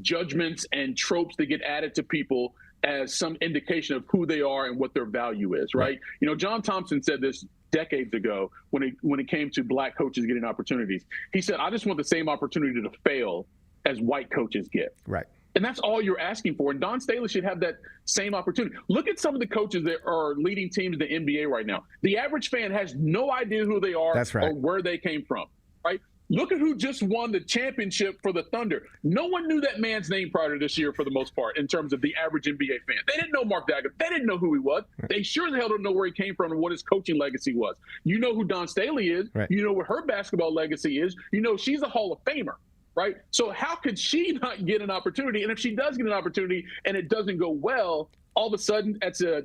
Speaker 18: judgments and tropes that get added to people as some indication of who they are and what their value is, right? John Thompson said this decades ago when it came to black coaches getting opportunities. He said, I just want the same opportunity to fail as white coaches get.
Speaker 9: Right.
Speaker 18: And that's all you're asking for. And Dawn Staley should have that same opportunity. Look at some of the coaches that are leading teams in the NBA right now. The average fan has no idea who they are or where they came from, right? Look at who just won the championship for the Thunder. No one knew that man's name prior to this year for the most part in terms of the average NBA fan. They didn't know Mark Daggett. They didn't know who he was. They sure as hell don't know where he came from and what his coaching legacy was. You know who Dawn Staley is. You know what her basketball legacy is. You know she's a Hall of Famer, right? So how could she not get an opportunity? And if she does get an opportunity and it doesn't go well, all of a sudden that's a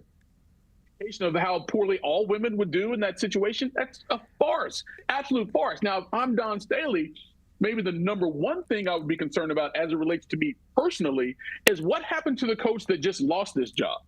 Speaker 18: of how poorly all women would do in that situation. That's a farce, absolute farce. Now, if I'm Dawn Staley, maybe the number one thing I would be concerned about as it relates to me personally is what happened to the coach that just lost this job,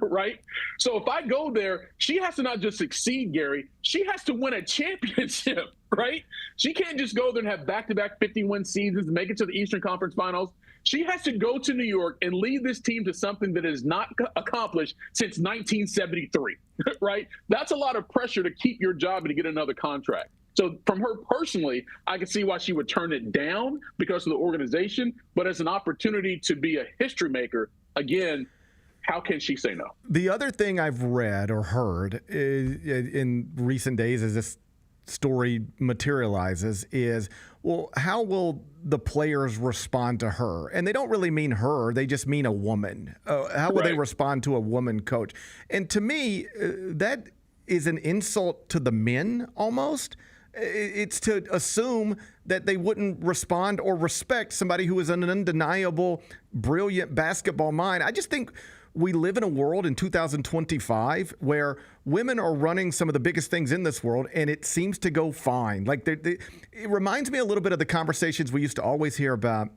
Speaker 18: right? So if I go there, she has to not just succeed, Gary, she has to win a championship, right? She can't just go there and have back-to-back 50-win seasons and make it to the Eastern Conference Finals. She has to go to New York and lead this team to something that is not accomplished since 1973, right? That's a lot of pressure to keep your job and to get another contract. So from her personally, I can see why she would turn it down because of the organization, but as an opportunity to be a history maker, again, how can she say no?
Speaker 9: The other thing I've read or heard in recent days as this story materializes is, well, how will the players respond to her? And they don't really mean her. They just mean a woman. How will they respond to a woman coach? And to me, that is an insult to the men almost. It's to assume that they wouldn't respond or respect somebody who is an undeniable, brilliant basketball mind. I just think we live in a world in 2025 where women are running some of the biggest things in this world, and it seems to go fine. Like it reminds me a little bit of the conversations we used to always hear about.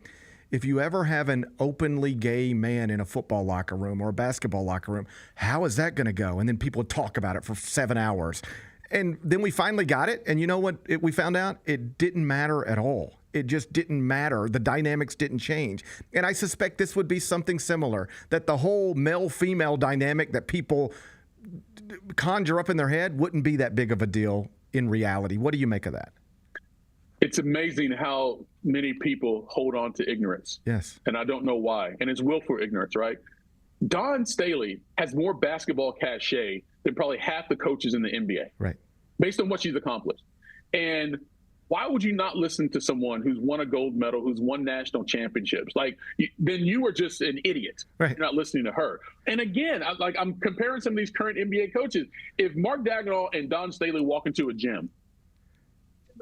Speaker 9: If you ever have an openly gay man in a football locker room or a basketball locker room, how is that going to go? And then people would talk about it for 7 hours. And then we finally got it. And you know what we found out? It didn't matter at all. It just didn't matter. The dynamics didn't change. And I suspect this would be something similar, that the whole male-female dynamic that people conjure up in their head wouldn't be that big of a deal in reality. What do you make of that?
Speaker 18: It's amazing how many people hold on to ignorance.
Speaker 9: Yes.
Speaker 18: And I don't know why. And it's willful ignorance, right? Dawn Staley has more basketball cachet than probably half the coaches in the NBA.
Speaker 9: Right.
Speaker 18: Based on what she's accomplished. And why would you not listen to someone who's won a gold medal, who's won national championships? Then you are just an idiot.
Speaker 9: Right.
Speaker 18: You're not listening to her. And again, I'm comparing some of these current NBA coaches. If Mark Daigneault and Dawn Staley walk into a gym,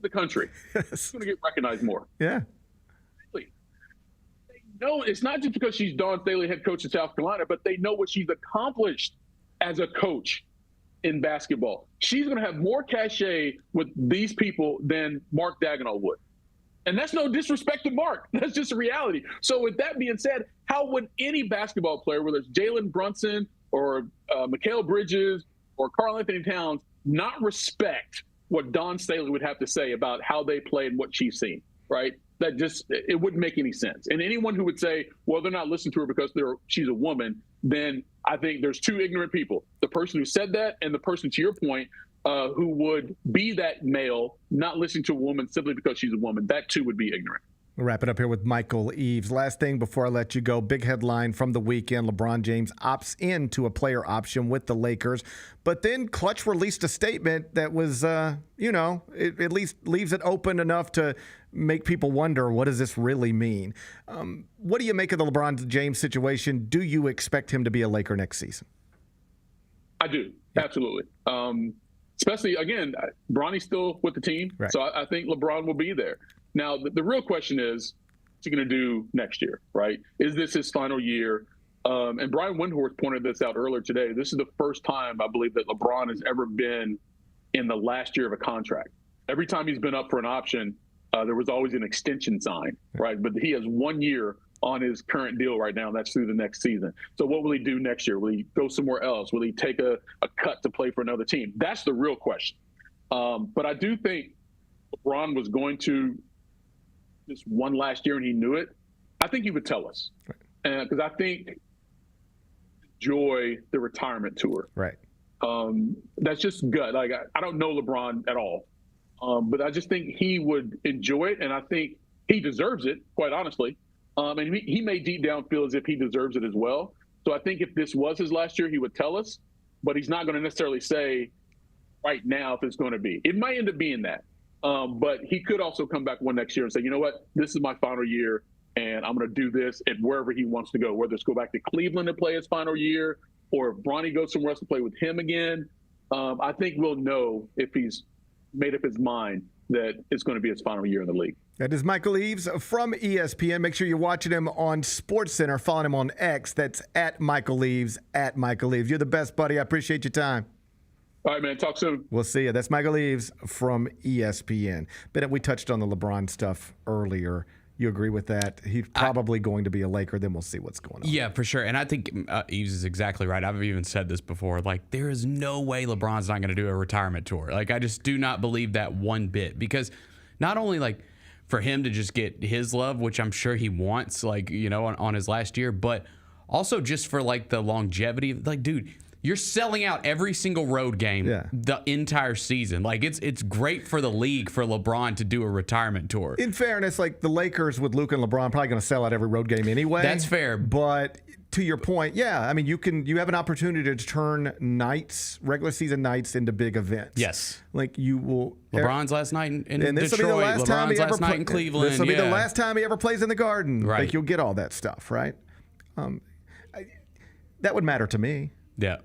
Speaker 18: the country, it's going to get recognized more.
Speaker 9: Yeah.
Speaker 18: No, it's not just because she's Dawn Staley, head coach of South Carolina, but they know what she's accomplished as a coach in basketball. She's going to have more cachet with these people than Mark Daigneault would. And that's no disrespect to Mark. That's just a reality. So with that being said, how would any basketball player, whether it's Jalen Brunson or Mikal Bridges or Karl Anthony Towns, not respect what Dawn Staley would have to say about how they play and what she's seen, right? It wouldn't make any sense. And anyone who would say, well, they're not listening to her because she's a woman, then I think there's two ignorant people. The person who said that and the person, to your point, who would be that male, not listening to a woman simply because she's a woman. That too would be ignorant.
Speaker 9: We'll wrap it up here with Michael Eaves. Last thing before I let you go, big headline from the weekend. LeBron James opts into a player option with the Lakers. But then Clutch released a statement that was, it at least leaves it open enough to make people wonder, what does this really mean? What do you make of the LeBron James situation? Do you expect him to be a Laker next season?
Speaker 18: I do. Yeah. Absolutely. Especially, again, Bronny's still with the team. Right. So I think LeBron will be there. Now, the real question is, what's he going to do next year, right? Is this his final year? And Brian Windhorst pointed this out earlier today. This is the first time, I believe, that LeBron has ever been in the last year of a contract. Every time he's been up for an option, there was always an extension signed, right? But he has 1 year on his current deal right now, and that's through the next season. So what will he do next year? Will he go somewhere else? Will he take a cut to play for another team? That's the real question. But I do think LeBron was going to just one last year and he knew it. I think he would tell us. Because I think enjoy the retirement tour.
Speaker 9: Right.
Speaker 18: That's just good. Like, I don't know LeBron at all. But I just think he would enjoy it, and I think he deserves it, quite honestly. And he may deep down feel as if he deserves it as well. So I think if this was his last year, he would tell us, but he's not going to necessarily say right now if it's going to be. It might end up being that. But he could also come back one next year and say, you know what, this is my final year, and I'm going to do this at wherever he wants to go, whether it's go back to Cleveland to play his final year or if Bronny goes somewhere else to play with him again. I think we'll know if he's made up his mind that it's going to be his final year in the league.
Speaker 9: That is Michael Eaves from ESPN. Make sure you're watching him on SportsCenter, following him on X. That's at Michael Eaves, at Michael Eaves. You're the best, buddy. I appreciate your time.
Speaker 18: All right, man. Talk soon.
Speaker 9: We'll see you. That's Michael Eaves from ESPN. Bennett, we touched on the LeBron stuff earlier. You agree with that? He's probably going to be a Laker. Then we'll see what's going on.
Speaker 14: Yeah, for sure. And I think Eaves is exactly right. I've even said this before. Like, there is no way LeBron's not going to do a retirement tour. Like, I just do not believe that one bit. Because not only, like, for him to just get his love, which I'm sure he wants, like, you know, on his last year, but also just for, like, the longevity. Like, dude, you're selling out every single road game the entire season. Like, it's great for the league for LeBron to do a retirement tour.
Speaker 9: In fairness, like, the Lakers with Luka and LeBron probably going to sell out every road game anyway.
Speaker 14: That's fair.
Speaker 9: But to your point, yeah, I mean, you have an opportunity to turn regular season nights into big events.
Speaker 14: Yes.
Speaker 9: Like, you will.
Speaker 14: LeBron's last night in
Speaker 9: and this
Speaker 14: Detroit.
Speaker 9: Will be the last time
Speaker 14: LeBron's
Speaker 9: he ever
Speaker 14: last night in Cleveland.
Speaker 9: This will be the last time he ever plays in the Garden.
Speaker 14: Right.
Speaker 9: Like, you'll get all that stuff, right? That would matter to me.
Speaker 14: Yeah.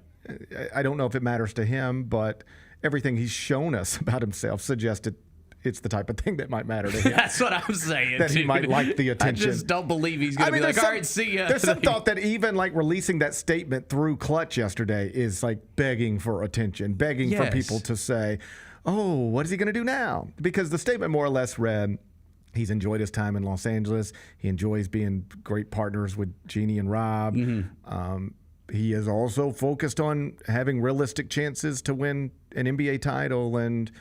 Speaker 9: I don't know if it matters to him, but everything he's shown us about himself suggested it's the type of thing that might matter to him.
Speaker 14: That's what I'm saying.
Speaker 9: That he might like the attention.
Speaker 14: I just don't believe he's going to be like, all right, see ya.
Speaker 9: There's some thought that even like releasing that statement through Clutch yesterday is like begging for attention, begging for people to say, oh, what is he going to do now? Because the statement more or less read, he's enjoyed his time in Los Angeles. He enjoys being great partners with Jeannie and Rob.
Speaker 14: Mm-hmm.
Speaker 9: He is also focused on having realistic chances to win an NBA title, and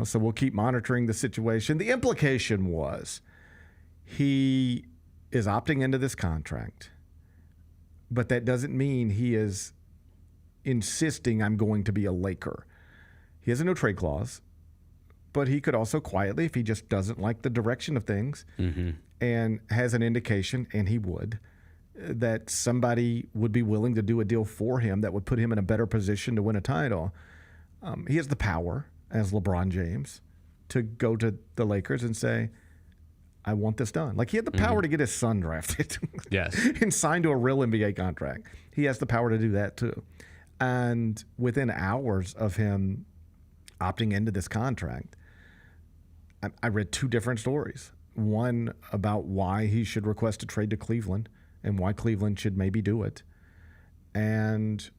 Speaker 9: so we'll keep monitoring the situation. The implication was he is opting into this contract, but that doesn't mean he is insisting I'm going to be a Laker. He has a no trade clause, but he could also quietly, if he just doesn't like the direction of things and has an indication, and he would, that somebody would be willing to do a deal for him that would put him in a better position to win a title. He has the power, as LeBron James, to go to the Lakers and say, I want this done. Like, he had the power to get his son drafted and signed to a real NBA contract. He has the power to do that too. And within hours of him opting into this contract, I read two different stories. One about why he should request a trade to Cleveland and why Cleveland should maybe do it. And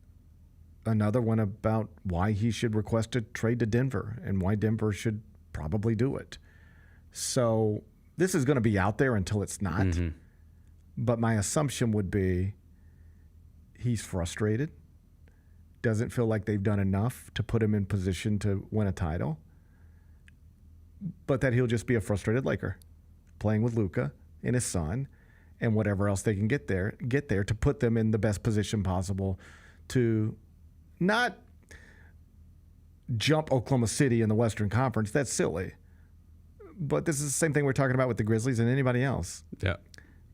Speaker 9: another one about why he should request a trade to Denver and why Denver should probably do it. So this is going to be out there until it's not. But my assumption would be he's frustrated, doesn't feel like they've done enough to put him in position to win a title, but that he'll just be a frustrated Laker playing with Luka and his son and whatever else they can get there to put them in the best position possible to not jump Oklahoma City in the Western Conference. That's silly. But this is the same thing we're talking about with the Grizzlies and anybody else.
Speaker 14: Yeah.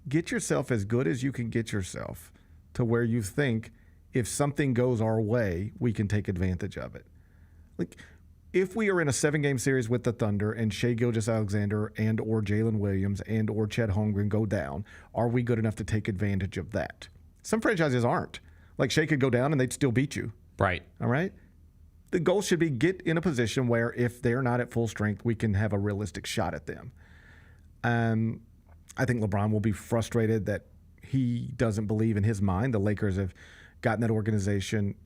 Speaker 9: Get yourself as good as you can get yourself to where you think if something goes our way, we can take advantage of it. Like, if we are in a 7-game series with the Thunder and Shai Gilgeous-Alexander and or Jalen Williams and or Chet Holmgren go down, are we good enough to take advantage of that? Some franchises aren't. Like, Shai could go down and they'd still beat you.
Speaker 14: Right.
Speaker 9: All right? The goal should be get in a position where if they're not at full strength, we can have a realistic shot at them. I think LeBron will be frustrated that he doesn't believe in his mind the Lakers have gotten that organization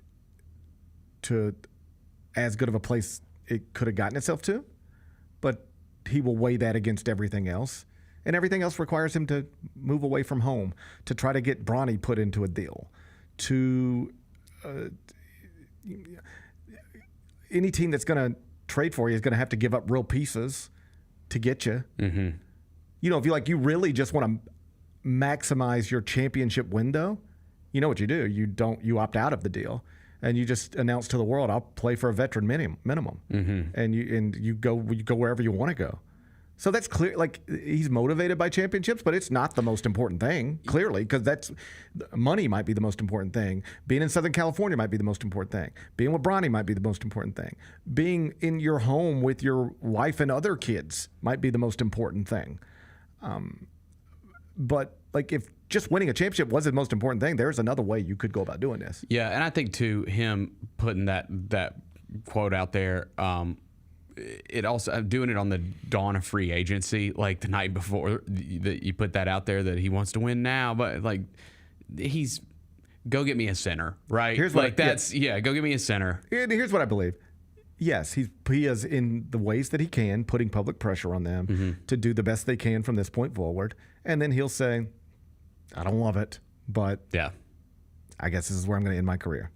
Speaker 9: to as good of a place it could have gotten itself to, but he will weigh that against everything else. And everything else requires him to move away from home, to try to get Bronny put into a deal, to any team that's going to trade for you is going to have to give up real pieces to get you. If you really just want to maximize your championship window, you know what you do. You opt out of the deal. And you just announce to the world, I'll play for a veteran minimum. And you go wherever you want to go. So that's clear. Like, he's motivated by championships, but it's not the most important thing, clearly, because money might be the most important thing. Being in Southern California might be the most important thing. Being with Bronny might be the most important thing. Being in your home with your wife and other kids might be the most important thing. But like, if just winning a championship was the most important thing, there's another way you could go about doing this.
Speaker 14: Yeah, and I think too, him putting that quote out there, it also doing it on the dawn of free agency, like the night before that you put that out there that he wants to win now, but like go get me a center, right?
Speaker 9: Here's
Speaker 14: go get me a center.
Speaker 9: And here's what I believe. Yes, he is in the ways that he can, putting public pressure on them to do the best they can from this point forward. And then he'll say, I don't love it, but I guess this is where I'm going to end my career.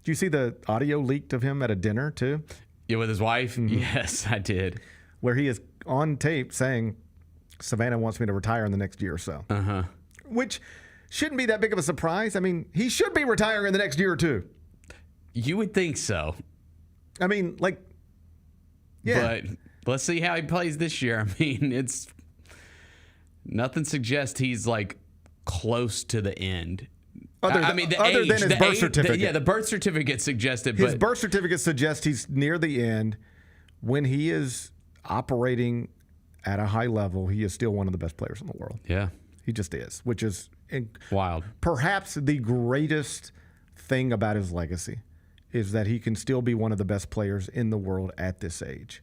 Speaker 9: Do you see the audio leaked of him at a dinner too?
Speaker 14: Yeah, with his wife? Yes, I did.
Speaker 9: Where he is on tape saying, Savannah wants me to retire in the next year or so. Which shouldn't be that big of a surprise. I mean, he should be retiring in the next year or two.
Speaker 14: You would think so.
Speaker 9: I mean, like, yeah.
Speaker 14: But let's see how he plays this year. I mean, it's nothing suggests he's like close to the end.
Speaker 9: Other than his birth certificate.
Speaker 14: The birth certificate suggested.
Speaker 9: His birth certificate suggests he's near the end. When he is operating at a high level, he is still one of the best players in the world.
Speaker 14: Yeah.
Speaker 9: He just is, which is
Speaker 14: wild.
Speaker 9: Perhaps the greatest thing about his legacy is that he can still be one of the best players in the world at this age.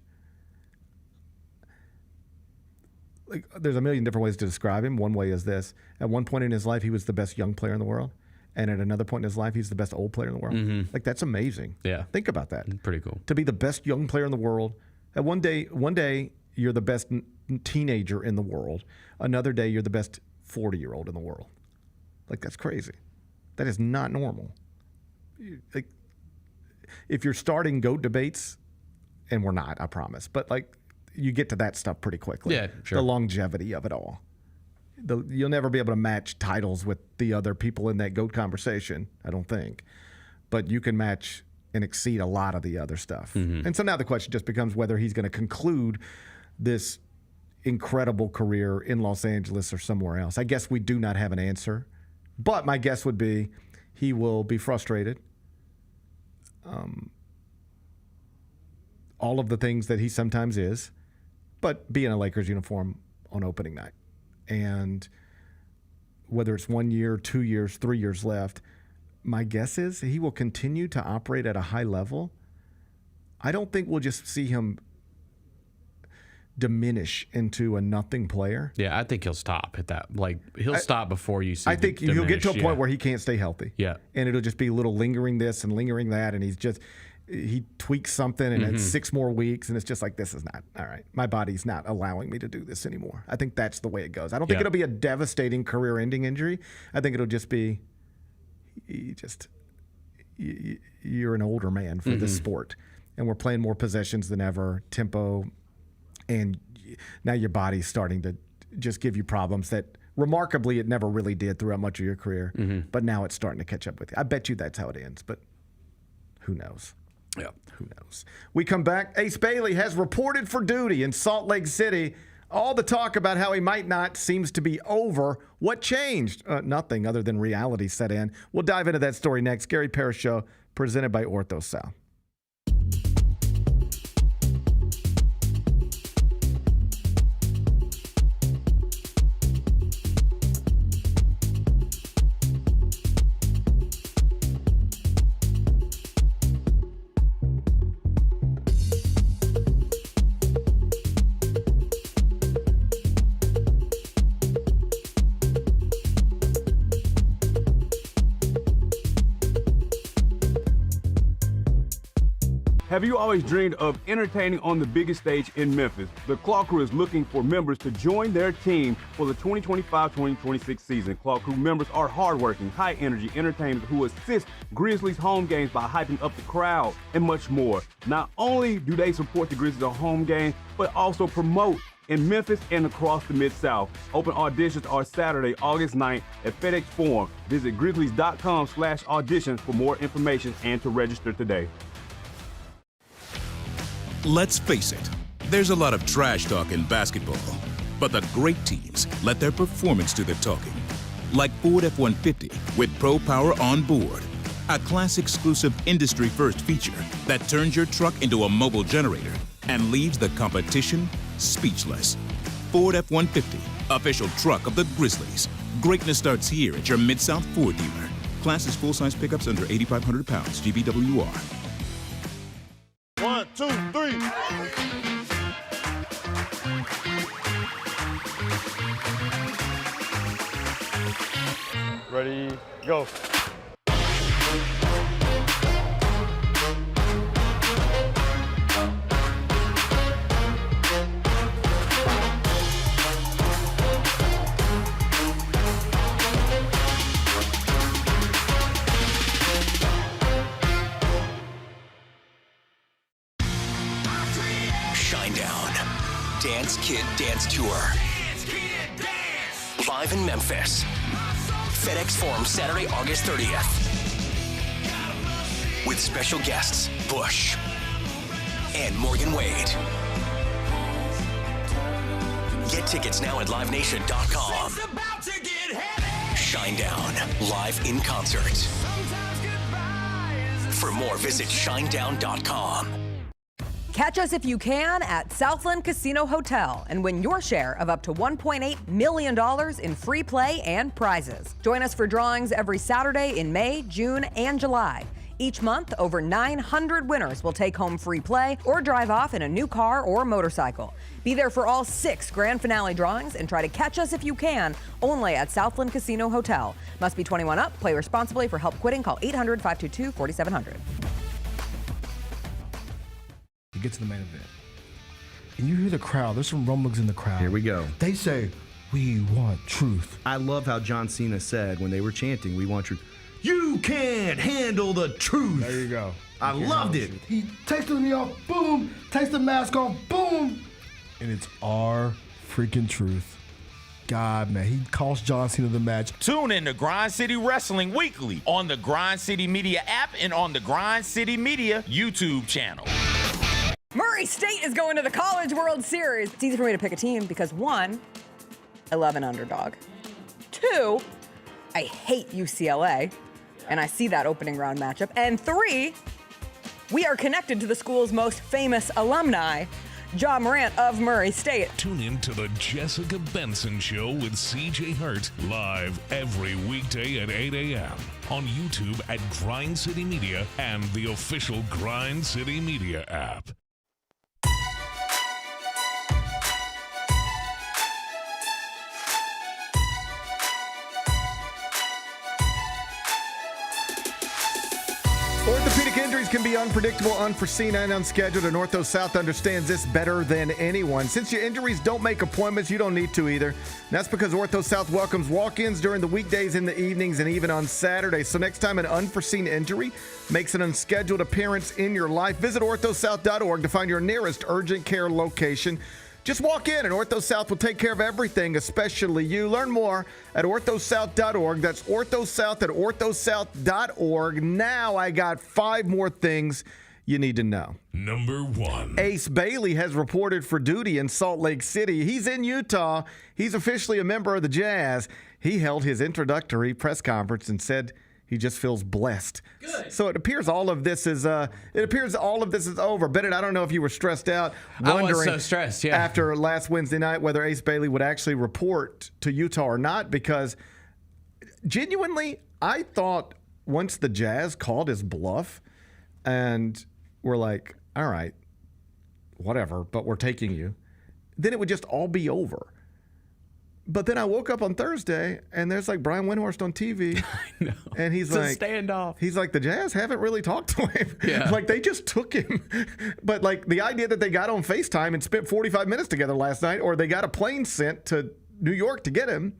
Speaker 9: Like, there's a million different ways to describe him. One way is this. At one point in his life, he was the best young player in the world. And at another point in his life, he's the best old player in the world. Like, that's amazing.
Speaker 14: Yeah.
Speaker 9: Think about that.
Speaker 14: Pretty cool.
Speaker 9: To be the best young player in the world. And one day you're the best teenager in the world. Another day, you're the best 40-year-old in the world. Like, that's crazy. That is not normal. Like, if you're starting GOAT debates, and we're not, I promise, but like, you get to that stuff pretty quickly.
Speaker 14: Yeah, sure.
Speaker 9: The longevity of it all. You'll never be able to match titles with the other people in that GOAT conversation, I don't think. But you can match and exceed a lot of the other stuff. And so now the question just becomes whether he's going to conclude this incredible career in Los Angeles or somewhere else. I guess we do not have an answer. But my guess would be he will be frustrated. All of the things that he sometimes is, but be in a Lakers uniform on opening night. And whether it's 1 year, 2 years, 3 years left, my guess is he will continue to operate at a high level. I don't think we'll just see him diminish into a nothing player.
Speaker 14: Yeah, I think he'll stop at that. Like, he'll stop before you see
Speaker 9: I think he'll get to a point where he can't stay healthy.
Speaker 14: Yeah.
Speaker 9: And it'll just be a little lingering this and lingering that, and he tweaks something, and it's 6 more weeks, and it's just like, this is not, all right, my body's not allowing me to do this anymore. I think that's the way it goes. I don't think it'll be a devastating career-ending injury. I think it'll just be, you're an older man for this sport, and we're playing more possessions than ever, tempo, and now your body's starting to just give you problems that remarkably it never really did throughout much of your career, but now it's starting to catch up with you. I bet you that's how it ends, but who knows?
Speaker 14: Yeah.
Speaker 9: Who knows? We come back. Ace Bailey has reported for duty in Salt Lake City. All the talk about how he might not seems to be over. What changed? Nothing other than reality set in. We'll dive into that story next. Gary Parrish Show, presented by Ortho South.
Speaker 17: Have you always dreamed of entertaining on the biggest stage in Memphis? The Claw Crew is looking for members to join their team for the 2025-2026 season. Claw Crew members are hardworking, high-energy entertainers who assist Grizzlies home games by hyping up the crowd and much more. Not only do they support the Grizzlies on home games, but also promote in Memphis and across the Mid-South. Open auditions are Saturday, August 9th at FedEx Forum. Visit grizzlies.com/auditions for more information and to register today.
Speaker 16: Let's face it, there's a lot of trash talk in basketball, but the great teams let their performance do the talking. Like Ford F-150 with Pro Power on board, a class-exclusive industry-first feature that turns your truck into a mobile generator and leaves the competition speechless. Ford F-150, official truck of the Grizzlies. Greatness starts here at your Mid-South Ford dealer. Class is full-size pickups under 8,500 pounds, GVWR.
Speaker 17: 1, 2, 3. Ready, go.
Speaker 2: Dance Kid Dance Tour. Live in Memphis. FedEx Forum, Saturday, August 30th. With special guests, Bush and Morgan Wade. Get tickets now at livenation.com. Shinedown, live in concert. For more, visit shinedown.com.
Speaker 3: Catch us if you can at Southland Casino Hotel and win your share of up to $1.8 million in free play and prizes. Join us for drawings every Saturday in May, June, and July. Each month, over 900 winners will take home free play or drive off in a new car or motorcycle. Be there for all 6 grand finale drawings and try to catch us if you can, only at Southland Casino Hotel. Must be 21 up. Play responsibly. For help quitting, call 800-522-4700.
Speaker 8: You get to the main event, and you hear the crowd. There's some rumblings in the crowd.
Speaker 19: Here we go.
Speaker 8: They say, "We want truth."
Speaker 19: I love how John Cena said when they were chanting, "We want truth." You can't handle the truth.
Speaker 8: There you go.
Speaker 19: I loved it.
Speaker 8: He takes the knee off, boom. Takes the mask off, boom. And it's our freaking truth. God, man, he cost John Cena the match.
Speaker 4: Tune in to Grind City Wrestling weekly on the Grind City Media app and on the Grind City Media YouTube channel.
Speaker 3: Murray State is going to the College World Series. It's easy for me to pick a team because 1, I love an underdog. 2, I hate UCLA, and I see that opening round matchup. And 3, we are connected to the school's most famous alumni, John Morant of Murray State.
Speaker 13: Tune in to the Jessica Benson Show with CJ Hurt, live every weekday at 8 a.m. on YouTube at Grind City Media and the official Grind City Media app.
Speaker 9: Orthopedic injuries can be unpredictable, unforeseen, and unscheduled, and Ortho South understands this better than anyone. Since your injuries don't make appointments, you don't need to either. And that's because Ortho South welcomes walk-ins during the weekdays, in the evenings, and even on Saturdays. So next time an unforeseen injury makes an unscheduled appearance in your life, visit orthosouth.org to find your nearest urgent care location. Just walk in and Ortho South will take care of everything, especially you. Learn more at orthosouth.org. That's OrthoSouth at orthosouth.org. Now I got 5 more things you need to know.
Speaker 13: Number 1.
Speaker 9: Ace Bailey has reported for duty in Salt Lake City. He's in Utah. He's officially a member of the Jazz. He held his introductory press conference and said he just feels blessed. Good. So it appears all of this is over. Bennett, I don't know if you were stressed out, wondering
Speaker 14: I was so stressed, yeah.
Speaker 9: after last Wednesday night whether Ace Bailey would actually report to Utah or not, because genuinely, I thought once the Jazz called his bluff and were like, all right, whatever, but we're taking you, then it would just all be over. But then I woke up on Thursday, and there's like Brian Windhorst on TV,
Speaker 14: I know.
Speaker 9: and he's
Speaker 14: It's
Speaker 9: like,
Speaker 14: a standoff.
Speaker 9: He's like, the Jazz haven't really talked to him.
Speaker 14: Yeah.
Speaker 9: Like they just took him. But like the idea that they got on FaceTime and spent 45 minutes together last night, or they got a plane sent to New York to get him,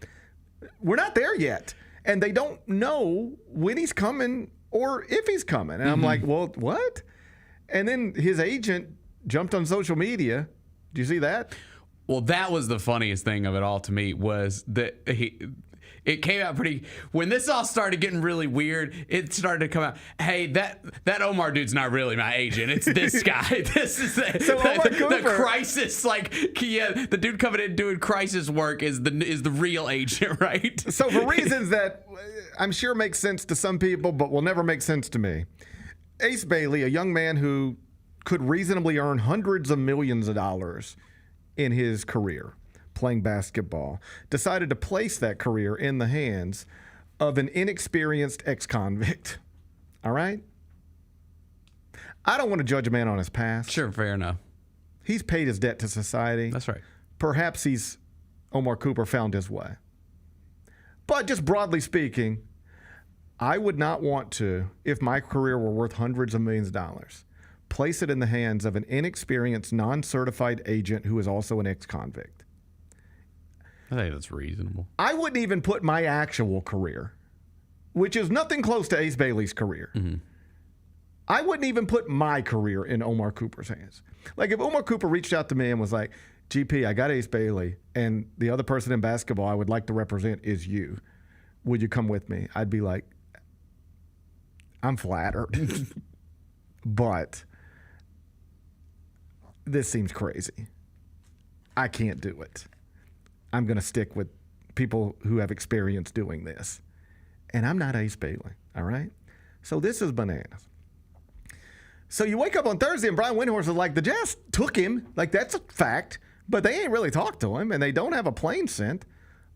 Speaker 9: we're not there yet. And they don't know when he's coming or if he's coming. And I'm like, well, what? And then his agent jumped on social media. Do you see that?
Speaker 14: Well, that was the funniest thing of it all to me, was that it came out pretty. When this all started getting really weird, it started to come out. Hey, that Omar dude's not really my agent. It's this guy. This is the crisis. Like, yeah, the dude coming in doing crisis work is the real agent, right?
Speaker 9: So for reasons that I'm sure make sense to some people, but will never make sense to me, Ace Bailey, a young man who could reasonably earn hundreds of millions of dollars in his career playing basketball, decided to place that career in the hands of an inexperienced ex-convict. All right? I don't want to judge a man on his past.
Speaker 14: Sure, fair enough.
Speaker 9: He's paid his debt to society.
Speaker 14: That's right.
Speaker 9: Perhaps Omar Cooper found his way. But just broadly speaking, I would not want to, if my career were worth hundreds of millions of dollars, place it in the hands of an inexperienced, non-certified agent who is also an ex-convict.
Speaker 14: I think that's reasonable.
Speaker 9: I wouldn't even put my actual career, which is nothing close to Ace Bailey's career.
Speaker 14: Mm-hmm.
Speaker 9: I wouldn't even put my career in Omar Cooper's hands. Like if Omar Cooper reached out to me and was like, GP, I got Ace Bailey, and the other person in basketball I would like to represent is you. Would you come with me? I'd be like, I'm flattered, but this seems crazy. I can't do it. I'm going to stick with people who have experience doing this. And I'm not Ace Bailey, all right? So this is bananas. So you wake up on Thursday and Brian Windhorst is like, the Jazz took him. Like, that's a fact. But they ain't really talked to him, and they don't have a plane sent.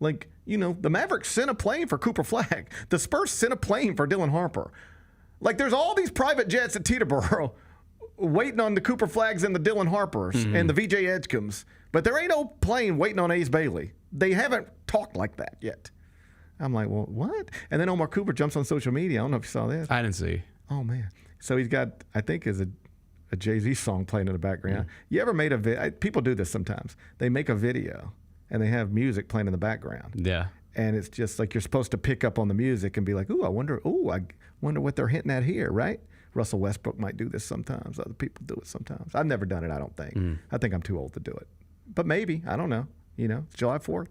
Speaker 9: Like, you know, the Mavericks sent a plane for Cooper Flagg. The Spurs sent a plane for Dylan Harper. Like, there's all these private jets at Teterboro waiting on the Cooper Flaggs and the Dylan Harpers and the VJ Edgecombe. But there ain't no plane waiting on Ace Bailey. They haven't talked like that yet. I'm like, well, what? And then Omar Cooper jumps on social media. I don't know if you saw this.
Speaker 14: I didn't see.
Speaker 9: Oh, man. So he's got, I think, is a Jay-Z song playing in the background. You ever made a video? People do this sometimes. They make a video, and they have music playing in the background.
Speaker 14: Yeah.
Speaker 9: And it's just like you're supposed to pick up on the music and be like, I wonder what they're hinting at here, right? Russell Westbrook might do this sometimes. Other people do it sometimes. I've never done it, I don't think. I think I'm too old to do it. But maybe. I don't know. You know, it's July 4th.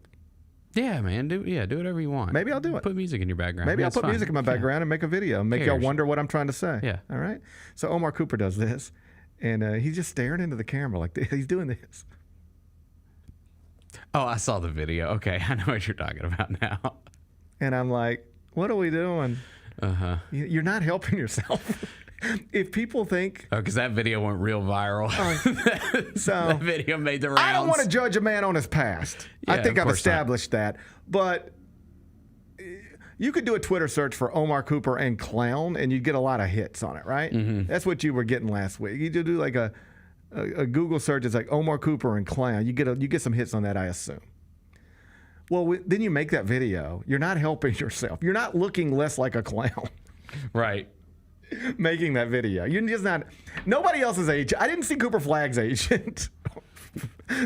Speaker 14: Yeah, man. Do whatever you want.
Speaker 9: Maybe I'll do it.
Speaker 14: Put music in your background.
Speaker 9: Maybe I'll put music in my background and make a video. Make y'all wonder what I'm trying to say.
Speaker 14: Yeah.
Speaker 9: All right? So Omar Cooper does this, and he's just staring into the camera like this. He's doing this.
Speaker 14: Oh, I saw the video. Okay, I know what you're talking about now.
Speaker 9: And I'm like, what are we doing?
Speaker 14: Uh-huh.
Speaker 9: You're not helping yourself. If people think...
Speaker 14: Oh, because that video went real viral.
Speaker 9: So
Speaker 14: that video made the rounds.
Speaker 9: I don't want to judge a man on his past. I think I've established that. But you could do a Twitter search for Omar Cooper and clown, and you'd get a lot of hits on it, right? That's what you were getting last week. You do like a Google search. It's like Omar Cooper and clown. You get some hits on that, I assume. Well, then you make that video. You're not helping yourself. You're not looking less like a clown.
Speaker 14: Right.
Speaker 9: Making that video. You're just not. Nobody else's agent. I didn't see Cooper Flagg's agent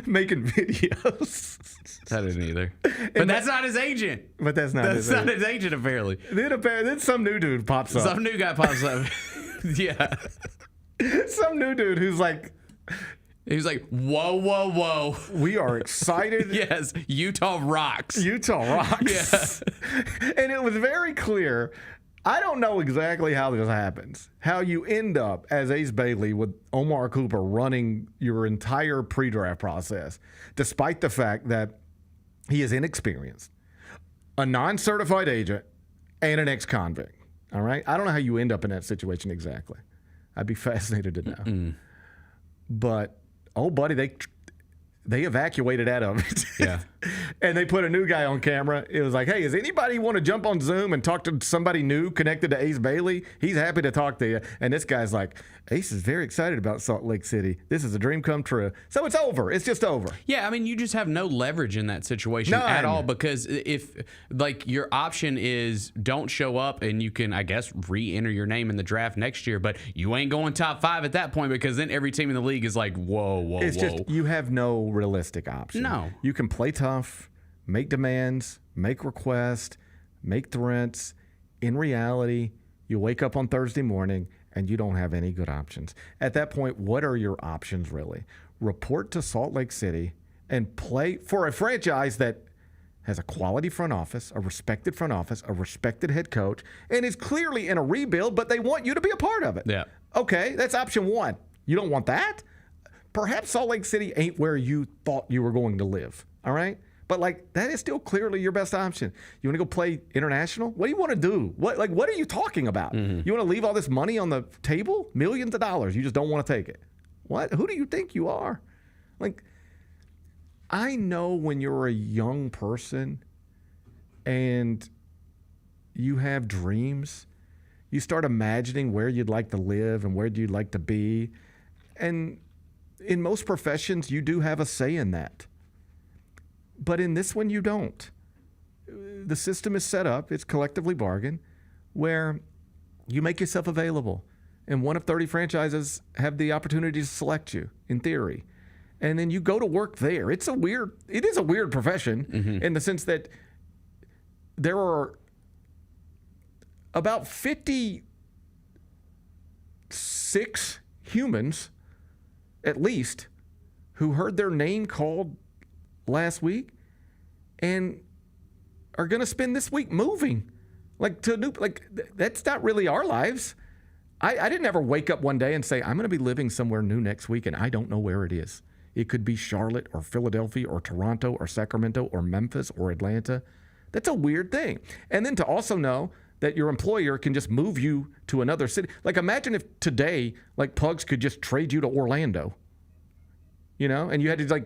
Speaker 9: making videos.
Speaker 14: I didn't either. But that's not his agent.
Speaker 9: But that's not his agent.
Speaker 14: That's not his agent, apparently.
Speaker 9: Then some new dude pops up.
Speaker 14: Some new guy pops up. Yeah.
Speaker 9: Some new dude who's like...
Speaker 14: He was like, whoa, whoa, whoa.
Speaker 9: We are excited.
Speaker 14: Yes, Utah rocks.
Speaker 9: Utah rocks. Yeah. And it was very clear. I don't know exactly how this happens. How you end up as Ace Bailey with Omar Cooper running your entire pre-draft process, despite the fact that he is inexperienced, a non-certified agent, and an ex-convict. All right? I don't know how you end up in that situation exactly. I'd be fascinated to know. But, oh, buddy, they evacuated out of it.
Speaker 14: Yeah.
Speaker 9: And they put a new guy on camera. It was like, hey, does anybody want to jump on Zoom and talk to somebody new connected to Ace Bailey? He's happy to talk to you. And this guy's like, Ace is very excited about Salt Lake City. This is a dream come true. So it's over. It's just over.
Speaker 14: Yeah, I mean, you just have no leverage in that situation at all, because if, like, your option is don't show up and you can, I guess, re-enter your name in the draft next year, but you ain't going top 5 at that point, because then every team in the league is like, whoa.
Speaker 9: It's just, you have no realistic option.
Speaker 14: No.
Speaker 9: You can play tough, make demands, make requests, make threats. In reality, you wake up on Thursday morning and you don't have any good options. At that point, what are your options really? Report to Salt Lake City and play for a franchise that has a quality front office, a respected head coach, and is clearly in a rebuild, but they want you to be a part of it.
Speaker 14: Yeah.
Speaker 9: Okay, that's option one. You don't want that? Perhaps Salt Lake City ain't where you thought you were going to live, all right? But, like, that is still clearly your best option. You want to go play international? What do you want to do? What are you talking about? You want to leave all this money on the table? Millions of dollars. You just don't want to take it. What? Who do you think you are? Like, I know when you're a young person and you have dreams, you start imagining where you'd like to live and where you'd like to be. And in most professions, you do have a say in that. But in this one, you don't. The system is set up, it's collectively bargained, where you make yourself available. And one of 30 franchises have the opportunity to select you, in theory. And then you go to work there. It is a weird profession in the sense that there are about 56 humans, at least, who heard their name called last week and are going to spend this week moving. That's not really our lives. I didn't ever wake up one day and say, I'm going to be living somewhere new next week, and I don't know where it is. It could be Charlotte or Philadelphia or Toronto or Sacramento or Memphis or Atlanta. That's a weird thing. And then to also know that your employer can just move you to another city. Like, imagine if today, like, Pugs could just trade you to Orlando, and you had to,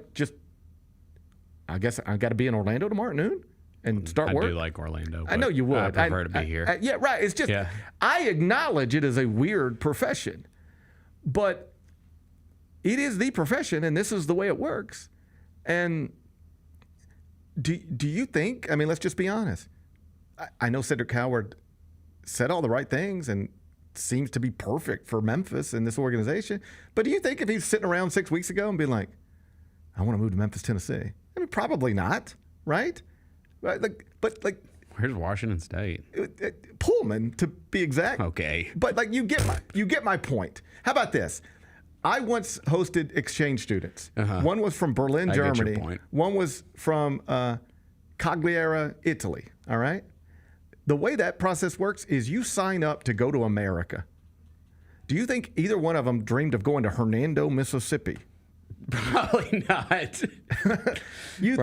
Speaker 9: I guess I got to be in Orlando tomorrow at noon and start work.
Speaker 14: I do like Orlando.
Speaker 9: I know you would.
Speaker 14: I prefer to be here.
Speaker 9: Yeah, right. It's just, I acknowledge it is a weird profession, but it is the profession, and this is the way it works. And do you think, let's just be honest. I know Cedric Howard said all the right things and seems to be perfect for Memphis and this organization. But do you think if he's sitting around 6 weeks ago and being like, I want to move to Memphis, Tennessee? Probably not, right?
Speaker 14: Where's Washington State?
Speaker 9: Pullman, to be exact.
Speaker 14: Okay.
Speaker 9: But you get my point. How about this? I once hosted exchange students. One was from Berlin, Germany.
Speaker 14: Get your point.
Speaker 9: One was from Cagliari, Italy. All right? The way that process works is you sign up to go to America. Do you think either one of them dreamed of going to Hernando, Mississippi?
Speaker 14: Probably not.
Speaker 9: You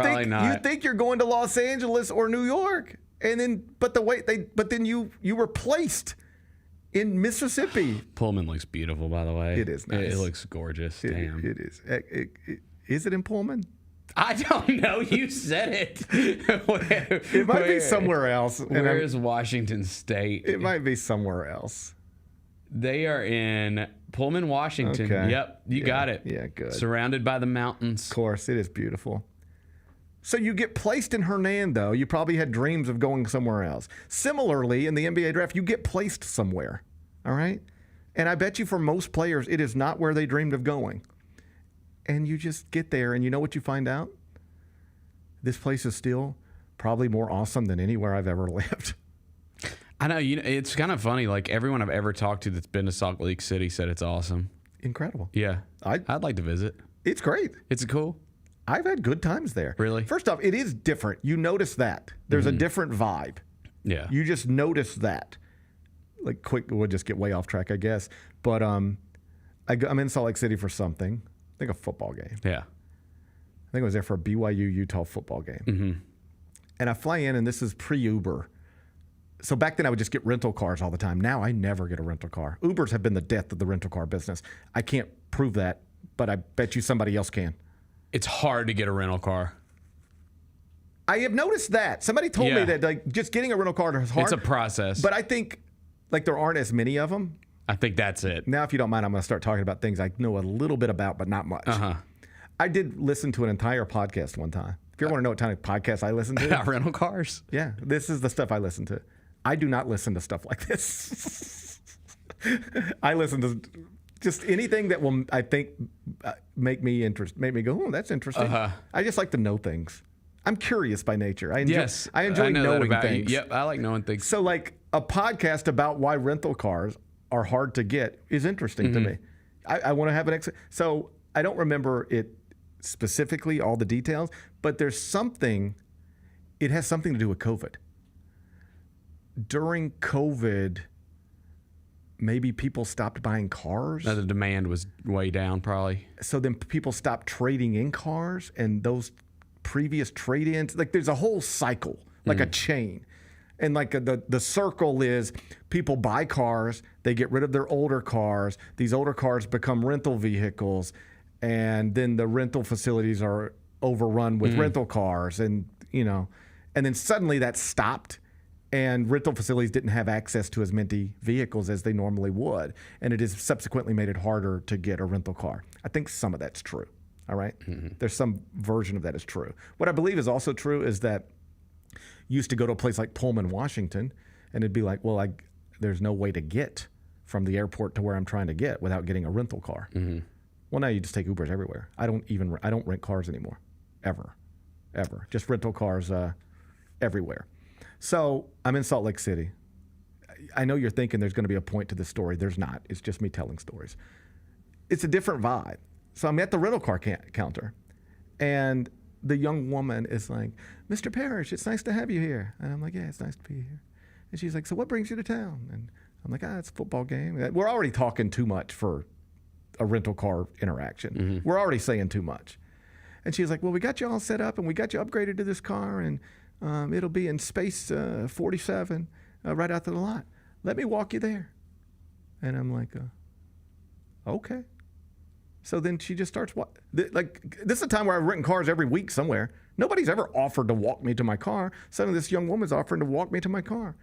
Speaker 9: think you're going to Los Angeles or New York, and then then you were placed in Mississippi.
Speaker 14: Pullman looks beautiful, by the way.
Speaker 9: It is nice.
Speaker 14: It looks gorgeous. Damn.
Speaker 9: It is. Is it in Pullman?
Speaker 14: I don't know. You said it.
Speaker 9: It might be somewhere else.
Speaker 14: Where is Washington State?
Speaker 9: It might be somewhere else.
Speaker 14: They are in Pullman, Washington.
Speaker 9: Okay.
Speaker 14: Yep, you got it.
Speaker 9: Yeah, good.
Speaker 14: Surrounded by the mountains.
Speaker 9: Of course, it is beautiful. So you get placed in Hernando. You probably had dreams of going somewhere else. Similarly, in the NBA draft, you get placed somewhere, all right? And I bet you for most players, it is not where they dreamed of going. And you just get there, and you know what you find out? This place is still probably more awesome than anywhere I've ever lived.
Speaker 14: I know. It's kind of funny. Like, everyone I've ever talked to that's been to Salt Lake City said it's awesome.
Speaker 9: Incredible.
Speaker 14: Yeah. I'd like to visit.
Speaker 9: It's great.
Speaker 14: It's cool.
Speaker 9: I've had good times there.
Speaker 14: Really?
Speaker 9: First off, it is different. You notice that. There's a different vibe.
Speaker 14: Yeah.
Speaker 9: You just notice that. We'll just get way off track, I guess. But I'm in Salt Lake City for something. I think a football game.
Speaker 14: Yeah.
Speaker 9: I think I was there for a BYU-Utah football game.
Speaker 14: Mm-hmm.
Speaker 9: And I fly in, and this is pre-Uber. So back then, I would just get rental cars all the time. Now I never get a rental car. Ubers have been the death of the rental car business. I can't prove that, but I bet you somebody else can.
Speaker 14: It's hard to get a rental car.
Speaker 9: I have noticed that. Somebody told me that just getting a rental car is hard.
Speaker 14: It's a process.
Speaker 9: But I think there aren't as many of them.
Speaker 14: I think that's it.
Speaker 9: Now, if you don't mind, I'm going to start talking about things I know a little bit about, but not much. I did listen to an entire podcast one time. If you want to know what kind of podcast I listen to.
Speaker 14: Rental cars?
Speaker 9: Yeah. This is the stuff I listen to. I do not listen to stuff like this. I listen to just anything that will, I think, make me go, oh, that's interesting. I just like to know things. I'm curious by nature. I enjoy knowing things.
Speaker 14: Yep, I like knowing things.
Speaker 9: So, a podcast about why rental cars are hard to get is interesting to me. I want to have an so I don't remember it specifically, all the details, but there's something, it has something to do with COVID. During COVID, maybe people stopped buying cars.
Speaker 14: The demand was way down, probably.
Speaker 9: So then people stopped trading in cars, and those previous trade-ins, there's a whole cycle, a chain. And the circle is people buy cars, they get rid of their older cars, these older cars become rental vehicles, and then the rental facilities are overrun with rental cars, and then suddenly that stopped. And rental facilities didn't have access to as many vehicles as they normally would. And it has subsequently made it harder to get a rental car. I think some of that's true, all right? There's some version of that is true. What I believe is also true is that you used to go to a place like Pullman, Washington, and it'd be like, well, there's no way to get from the airport to where I'm trying to get without getting a rental car. Well, now you just take Ubers everywhere. I don't rent cars anymore, ever. Just rental cars everywhere. So I'm in Salt Lake City. I know you're thinking there's going to be a point to this story. There's not. It's just me telling stories. It's a different vibe. So I'm at the rental car counter, and the young woman is like, Mr. Parrish, it's nice to have you here. And I'm like, yeah, it's nice to be here. And she's like, so what brings you to town? And I'm like, it's a football game. We're already talking too much for a rental car interaction. We're already saying too much. And she's like, well, we got you all set up, and we got you upgraded to this car, and it'll be in space 47 right out to the lot. Let me walk you there. And I'm like, okay. So then she just starts, like, this is a time where I've rented cars every week somewhere. Nobody's ever offered to walk me to my car. Suddenly this young woman's offering to walk me to my car.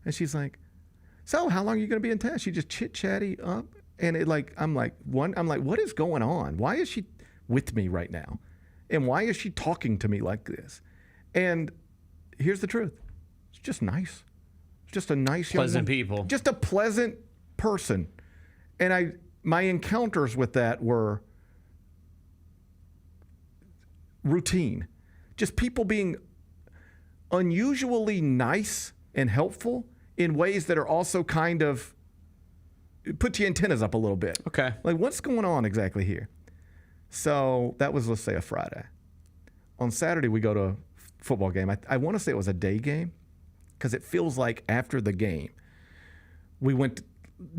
Speaker 9: And she's like, so how long are you going to be in town? She just chit-chatty up. And I'm like, what is going on? Why is she with me right now? And why is she talking to me like this? And here's the truth. It's just nice. It's just a nice young
Speaker 14: Pleasant
Speaker 9: woman.
Speaker 14: people.
Speaker 9: Just a pleasant person. And my encounters with that were routine. Just people being unusually nice and helpful in ways that are also kind of put your antennas up a little bit.
Speaker 14: Okay.
Speaker 9: Like, what's going on exactly here? So that was, let's say, a Friday. On Saturday, we go to a football game. I want to say it was a day game because it feels like after the game, we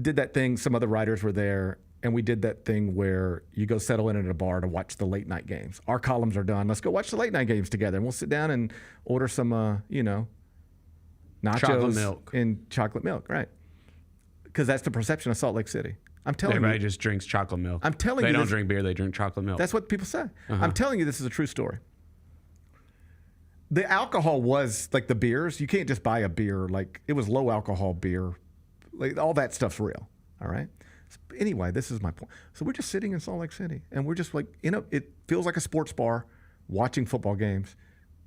Speaker 9: did that thing. Some other writers were there, and we did that thing where you go settle in at a bar to watch the late night games. Our columns are done. Let's go watch the late night games together, and we'll sit down and order some, nachos
Speaker 14: Chocolate milk.
Speaker 9: and chocolate milk, right? Because that's the perception of Salt Lake City. I'm telling
Speaker 14: Everybody
Speaker 9: you.
Speaker 14: just drinks chocolate milk.
Speaker 9: I'm telling you.
Speaker 14: They don't
Speaker 9: this-
Speaker 14: drink beer, they drink chocolate milk.
Speaker 9: That's what people say.
Speaker 14: Uh-huh.
Speaker 9: I'm telling you, this is a true story. The alcohol was like the beers. You can't just buy a beer. Like, it was low alcohol beer. Like, all that stuff's real. All right. So anyway, this is my point. So we're just sitting in Salt Lake City, and we're just like, it feels like a sports bar, watching football games,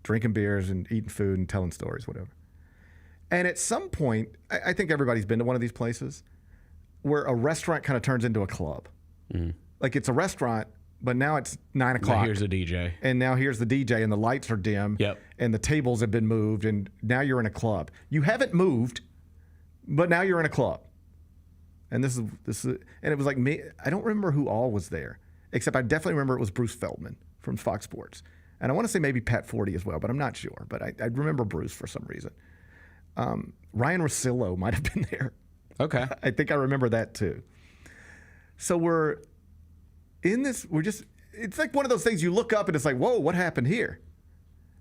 Speaker 9: drinking beers and eating food and telling stories, whatever. And at some point, I think everybody's been to one of these places where a restaurant kind of turns into a club. Like, it's a restaurant, but now it's 9 o'clock.
Speaker 14: Now here's a DJ.
Speaker 9: And now here's the DJ, and the lights are dim.
Speaker 14: Yep.
Speaker 9: And the tables have been moved, and now you're in a club. You haven't moved, but now you're in a club. And this is, and it was like me. I don't remember who all was there, except I definitely remember it was Bruce Feldman from Fox Sports. And I want to say maybe Pat Forty as well, but I'm not sure. But I remember Bruce for some reason. Ryan Russillo might have been there.
Speaker 14: Okay.
Speaker 9: I think I remember that too. So we're in this, it's like one of those things you look up and it's like, whoa, what happened here?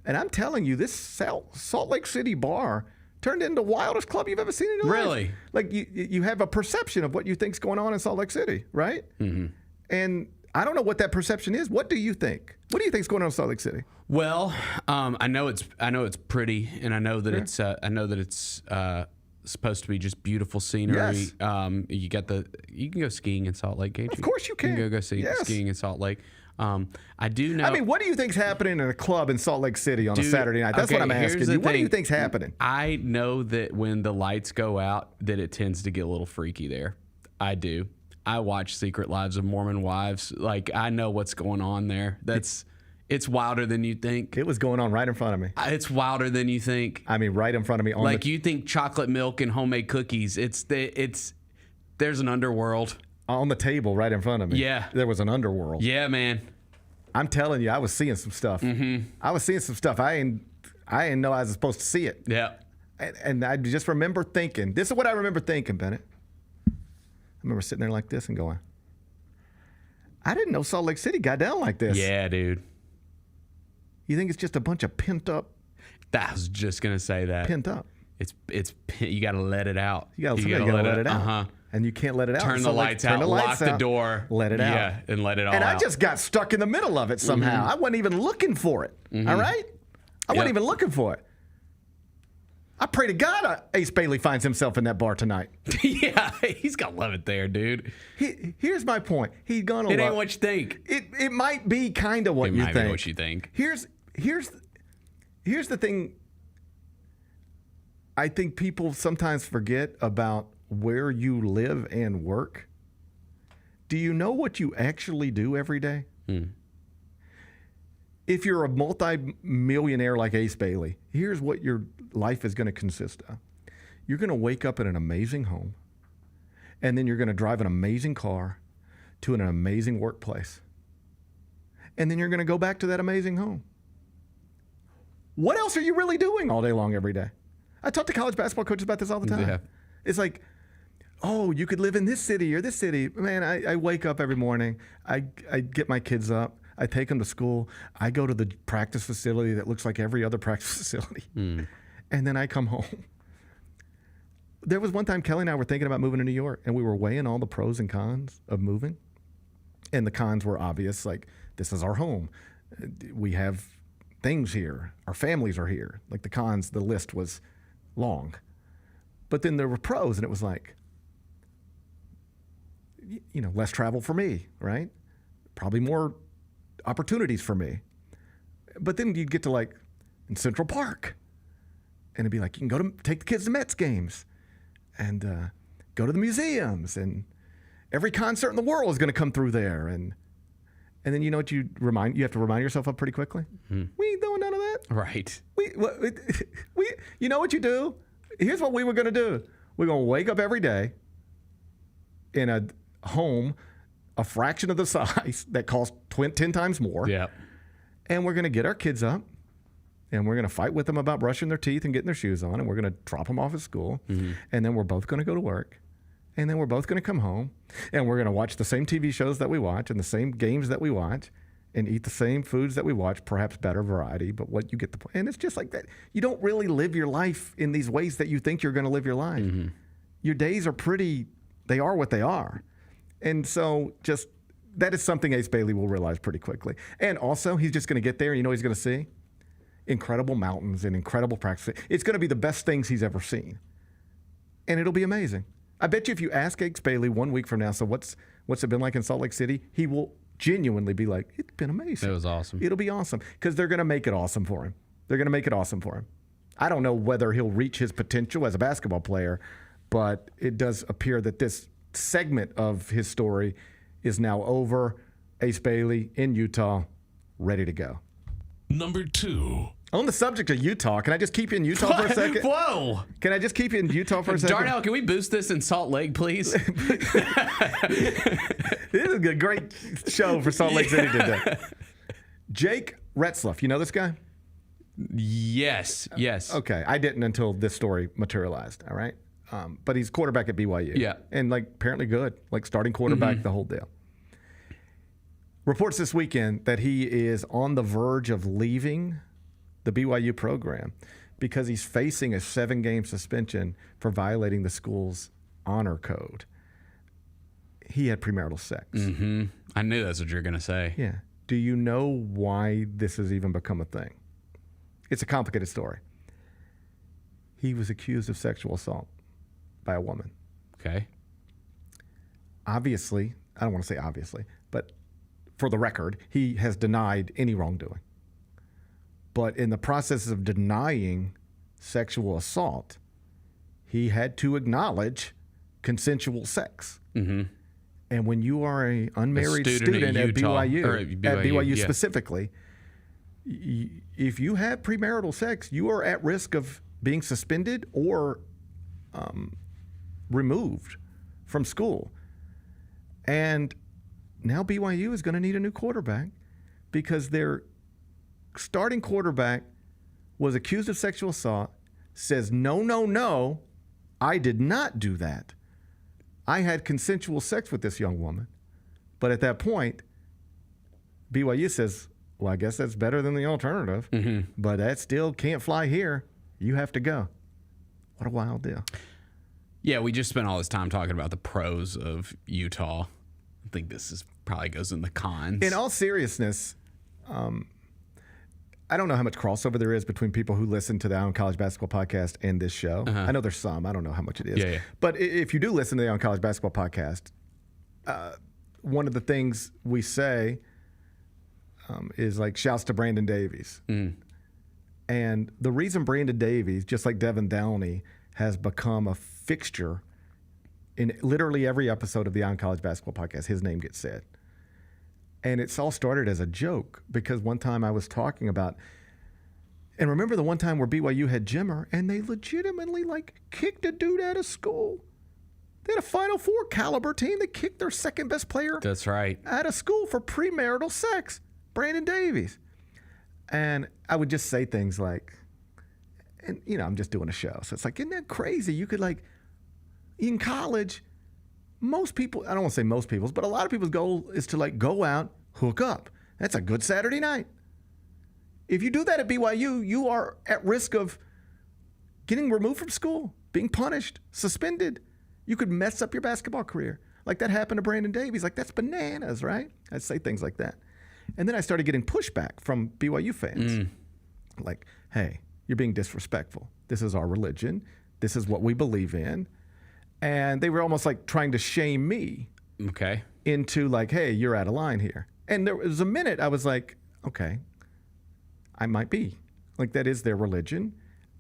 Speaker 9: And I'm telling you, this Salt Lake City bar turned into the wildest club you've ever seen in your life.
Speaker 14: Really?
Speaker 9: Like, you have a perception of what you think's going on in Salt Lake City, right? Mm-hmm. And I don't know what that perception is. What do you think? What do you think's going on in Salt Lake City?
Speaker 14: Well, I know it's pretty, and I know that it's supposed to be just beautiful scenery.
Speaker 9: Yes.
Speaker 14: You can go skiing in Salt Lake, can't you?
Speaker 9: Of course you can.
Speaker 14: You can go skiing in Salt Lake. I do know.
Speaker 9: I mean, what do you think's happening in a club in Salt Lake City on a Saturday night? That's what I'm asking you. What do you think's happening?
Speaker 14: I know that when the lights go out, that it tends to get a little freaky there. I do. I watch Secret Lives of Mormon Wives. Like, I know what's going on there. It's wilder than you think.
Speaker 9: It was going on right in front of me.
Speaker 14: It's wilder than you think.
Speaker 9: I mean, right in front of me.
Speaker 14: You think chocolate milk and homemade cookies. There's an underworld.
Speaker 9: On the table right in front of me.
Speaker 14: Yeah.
Speaker 9: There was an underworld.
Speaker 14: Yeah, man.
Speaker 9: I'm telling you, I was seeing some stuff.
Speaker 14: Mm-hmm.
Speaker 9: I was seeing some stuff. I didn't know I was supposed to see it.
Speaker 14: Yeah.
Speaker 9: And I just remember thinking, this is what I remember thinking, Bennett. I remember sitting there like this and going, I didn't know Salt Lake City got down like this.
Speaker 14: Yeah, dude.
Speaker 9: You think it's just a bunch of pent up?
Speaker 14: I was just going to say that.
Speaker 9: Pent up.
Speaker 14: You got to let it out.
Speaker 9: You got to let it out. Uh-huh. And you can't let it out.
Speaker 14: Turn the lights out, lock the door.
Speaker 9: Let it out.
Speaker 14: Yeah, and let it all out.
Speaker 9: And I just got stuck in the middle of it somehow. I wasn't even looking for it. All right? I wasn't even looking for it. I pray to God Ace Bailey finds himself in that bar tonight.
Speaker 14: Yeah, he's going to love it there, dude.
Speaker 9: Here's my point. He's going to love it.
Speaker 14: It ain't what you think.
Speaker 9: It might be kind of what you think.
Speaker 14: It might be what you think.
Speaker 9: Here's the thing I think people sometimes forget about where you live and work. Do you know what you actually do every day? If you're a multi-millionaire like Ace Bailey, here's what your life is going to consist of. You're going to wake up in an amazing home, and then you're going to drive an amazing car to an amazing workplace. and then you're going to go back to that amazing home. What else are you really doing all day long every day? I talk to college basketball coaches about this all the time.
Speaker 14: Yeah.
Speaker 9: It's like, oh, you could live in this city or this city. Man, I wake up every morning. I get my kids up. I take them to school. I go to the practice facility that looks like every other practice facility. And then I come home. There was one time Kelly and I were thinking about moving to New York, and we were weighing all the pros and cons of moving. And the cons were obvious, like, this is our home. We have things here. Our families are here. Like, the cons, the list was long. But then there were pros, and it was like, you know, less travel for me, right? Probably more opportunities for me. But then you'd get to, like, in Central Park, and it'd be like, you can go to take the kids to Mets games and go to the museums, and every concert in the world is going to come through there. And then you know what you have to remind yourself of pretty quickly? We ain't doing none of that.
Speaker 14: Right.
Speaker 9: We you know what you do? Here's what we were going to do. We're going to wake up every day in a home a fraction of the size that costs 10 times more.
Speaker 14: Yeah.
Speaker 9: And we're going to get our kids up, and we're going to fight with them about brushing their teeth and getting their shoes on, and we're going to drop them off at school, and then we're both going to go to work, and then we're both going to come home, and we're going to watch the same TV shows that we watch and the same games that we watch and eat the same foods that we watch, perhaps better variety, but what you get the point. And it's just like that. You don't really live your life in these ways that you think you're going to live your life. Your days are they are what they are. And so just that is something Ace Bailey will realize pretty quickly. And also, he's just going to get there, and you know what he's going to see? Incredible mountains and incredible practice. It's going to be the best things he's ever seen. And it'll be amazing. I bet you if you ask Ace Bailey 1 week from now, so what's it been like in Salt Lake City? He will genuinely be like, it's been amazing.
Speaker 14: It was awesome.
Speaker 9: It'll be awesome because they're going to make it awesome for him. They're going to make it awesome for him. I don't know whether he'll reach his potential as a basketball player, but it does appear that this segment of his story is now over. Ace Bailey in Utah, ready to go.
Speaker 13: Number 2.
Speaker 9: On the subject of Utah, can I just keep you in Utah for a second?
Speaker 14: Whoa!
Speaker 9: Can I just keep you in Utah for a second?
Speaker 14: Darnell, can we boost this in Salt Lake, please?
Speaker 9: This is a great show for Salt Lake City today. Jake Retzlaff, you know this guy?
Speaker 14: Yes.
Speaker 9: Okay, I didn't until this story materialized, all right? But he's quarterback at BYU.
Speaker 14: Yeah.
Speaker 9: And, like, apparently good, like starting quarterback, the whole deal. Reports this weekend that he is on the verge of leaving the BYU program because he's facing a 7-game suspension for violating the school's honor code. He had premarital sex.
Speaker 14: I knew that's what you were going to say.
Speaker 9: Yeah. Do you know why this has even become a thing? It's a complicated story. He was accused of sexual assault by a woman.
Speaker 14: Okay.
Speaker 9: Obviously, I don't want to say obviously, but for the record, he has denied any wrongdoing. But in the process of denying sexual assault, he had to acknowledge consensual sex. And when you are an unmarried student at BYU specifically, if you have premarital sex, you are at risk of being suspended or removed from school. And now BYU is going to need a new quarterback because their starting quarterback was accused of sexual assault, says, no, I did not do that. I had consensual sex with this young woman. But at that point, BYU says, well, I guess that's better than the alternative, but that still can't fly here. You have to go. What a wild deal.
Speaker 14: Yeah, we just spent all this time talking about the pros of Utah. I think this probably goes in the cons.
Speaker 9: In all seriousness, I don't know how much crossover there is between people who listen to the On College Basketball podcast and this show. I know there's some. I don't know how much it is.
Speaker 14: Yeah.
Speaker 9: But if you do listen to the On College Basketball podcast, one of the things we say is like shouts to Brandon Davies. And the reason Brandon Davies, just like Devin Downey, has become a fixture in literally every episode of the On College Basketball podcast, his name gets said. And it's all started as a joke because one time I was talking about, and remember the one time where BYU had Jimmer and they legitimately kicked a dude out of school. They had a Final Four caliber team that kicked their second best player.
Speaker 14: That's right.
Speaker 9: Out of school for premarital sex. Brandon Davies. And I would just say things like, and I'm just doing a show. So it's like, isn't that crazy? You could in college, most people, I don't want to say most people's, but a lot of people's goal is to go out, hook up. That's a good Saturday night. If you do that at BYU, you are at risk of getting removed from school, being punished, suspended. You could mess up your basketball career. Like that happened to Brandon Davies. That's bananas, right? I'd say things like that. And then I started getting pushback from BYU fans. Like, hey, you're being disrespectful. This is our religion. This is what we believe in. And they were almost trying to shame me into hey, you're out of line here. And there was a minute I was like, okay, I might be. That is their religion.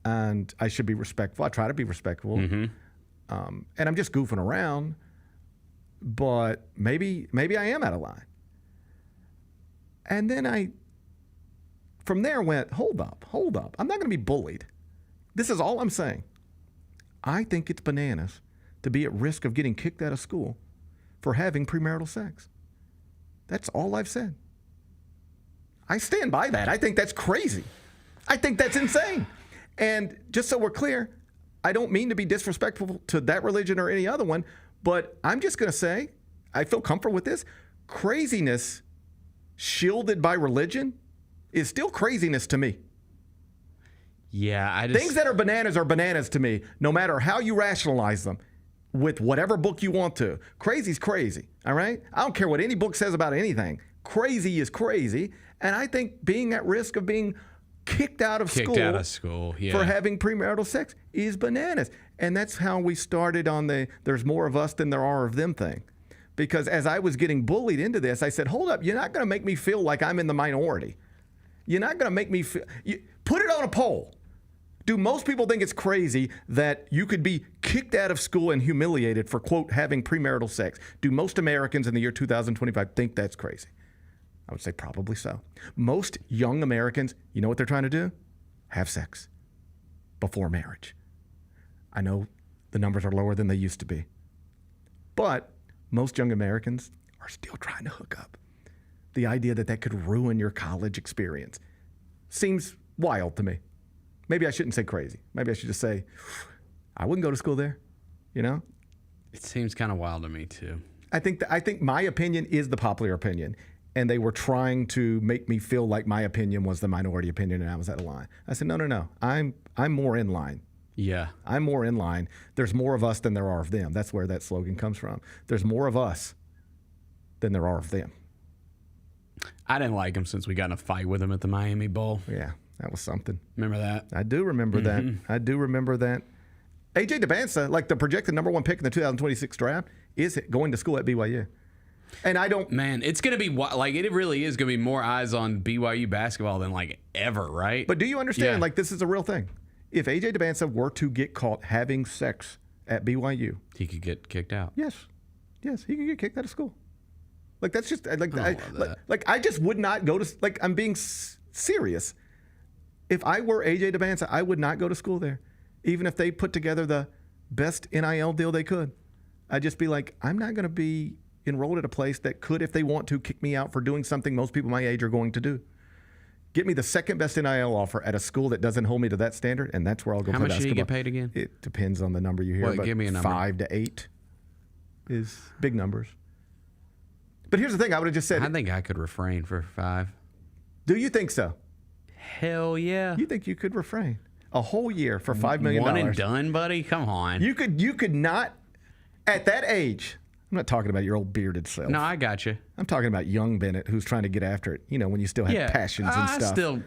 Speaker 9: And I should be respectful. I try to be respectful. And I'm just goofing around. But maybe I am out of line. And then from there went, hold up. I'm not going to be bullied. This is all I'm saying. I think it's bananas to be at risk of getting kicked out of school for having premarital sex. That's all I've said. I stand by that. I think that's crazy. I think that's insane. And just so we're clear, I don't mean to be disrespectful to that religion or any other one, but I'm just going to say, I feel comfortable with this. Craziness shielded by religion is still craziness to me.
Speaker 14: Yeah,
Speaker 9: things that are bananas to me, no matter how you rationalize them, with whatever book you want to. Crazy's crazy, all right? I don't care what any book says about anything. Crazy is crazy, and I think being at risk of being kicked out of school for having premarital sex is bananas. And that's how we started on there's more of us than there are of them thing. Because as I was getting bullied into this, I said, hold up, you're not going to make me feel like I'm in the minority. You're not going to make me feel... Put it on a poll. Do most people think it's crazy that you could be kicked out of school and humiliated for, quote, having premarital sex? Do most Americans in the year 2025 think that's crazy? I would say probably so. Most young Americans, you know what they're trying to do? Have sex before marriage. I know the numbers are lower than they used to be. But most young Americans are still trying to hook up. The idea that could ruin your college experience seems wild to me. Maybe I shouldn't say crazy. Maybe I should just say, I wouldn't go to school there,
Speaker 14: It seems kind of wild to me, too.
Speaker 9: I think my opinion is the popular opinion, and they were trying to make me feel like my opinion was the minority opinion and I was out of line. I said, no. I'm more in line.
Speaker 14: Yeah.
Speaker 9: I'm more in line. There's more of us than there are of them. That's where that slogan comes from. There's more of us than there are of them.
Speaker 14: I didn't like him since we got in a fight with him at the Miami Bowl.
Speaker 9: Yeah. That was something.
Speaker 14: Remember that?
Speaker 9: I do remember that. I do remember that. AJ DeBansa, the projected number 1 pick in the 2026 draft, is going to school at BYU. And I don't...
Speaker 14: Man, it's going to be... it really is going to be more eyes on BYU basketball than, ever, right?
Speaker 9: But do you understand, this is a real thing. If AJ DeBansa were to get caught having sex at BYU...
Speaker 14: He could get kicked out.
Speaker 9: Yes, he could get kicked out of school. That's just... I just would not go to... I'm being serious. If I were AJ DeBansa, I would not go to school there, even if they put together the best NIL deal they could. I'd just be like, I'm not going to be enrolled at a place that could, if they want to, kick me out for doing something most people my age are going to do. Get me the second best NIL offer at a school that doesn't hold me to that standard, and that's where I'll go play basketball.
Speaker 14: How much do you get paid again?
Speaker 9: It depends on the number you hear.
Speaker 14: Well, give me a number.
Speaker 9: 5 to 8 is big numbers. But here's the thing, I would have just said...
Speaker 14: I think I could refrain for 5.
Speaker 9: Do you think so?
Speaker 14: Hell yeah.
Speaker 9: You think you could refrain a whole year for $5 million?
Speaker 14: One and done, buddy? Come on.
Speaker 9: You could not, at that age. I'm not talking about your old bearded self.
Speaker 14: No, I got you.
Speaker 9: I'm talking about young Bennett who's trying to get after it, when you still have passions and stuff.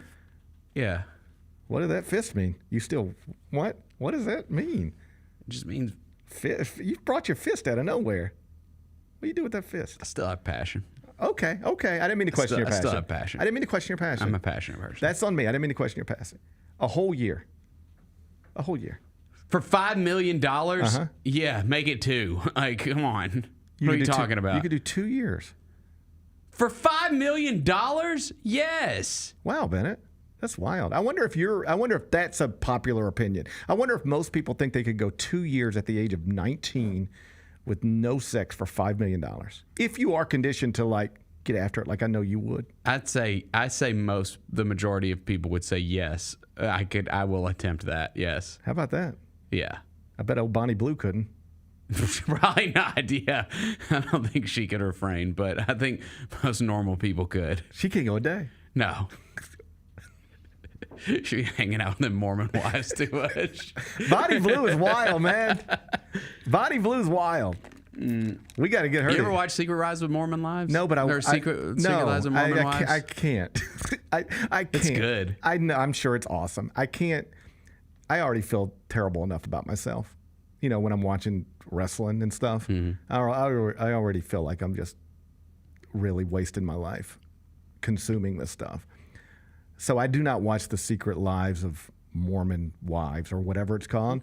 Speaker 9: What did that fist mean? You still, what? What does that mean?
Speaker 14: It just means...
Speaker 9: You brought your fist out of nowhere. What do you do with that fist?
Speaker 14: I still have passion.
Speaker 9: Okay. I didn't mean to question your passion.
Speaker 14: I still have passion.
Speaker 9: I didn't mean to question your passion.
Speaker 14: I'm a passionate person.
Speaker 9: That's on me. I didn't mean to question your passion. A whole year.
Speaker 14: For $5 million? Yeah, make it 2. Come on. What are you talking about?
Speaker 9: You could do 2 years.
Speaker 14: For $5 million? Yes.
Speaker 9: Wow, Bennett. That's wild. I wonder if that's a popular opinion. I wonder if most people think they could go 2 years at the age of 19 with no sex for $5 million. If you are conditioned to get after it like I know you would?
Speaker 14: I say the majority of people would say yes. I will attempt that. Yes.
Speaker 9: How about that?
Speaker 14: Yeah.
Speaker 9: I bet old Bonnie Blue couldn't.
Speaker 14: Probably not. Yeah. I don't think she could refrain, but I think most normal people could.
Speaker 9: She can't go a day.
Speaker 14: No. She'd be hanging out with them Mormon wives too much.
Speaker 9: Bonnie Blue is wild, man. Bonnie Blue's wild. We got to get her.
Speaker 14: You ever watch Secret Lives of Mormon Wives?
Speaker 9: No, but
Speaker 14: Secret Lives of Mormon Wives?
Speaker 9: I can't. I can't.
Speaker 14: It's good.
Speaker 9: I know. I'm sure it's awesome. I can't. I already feel terrible enough about myself. You know, when I'm watching wrestling and stuff, I already feel like I'm just really wasting my life consuming this stuff. So I do not watch the Secret Lives of Mormon Wives or whatever it's called.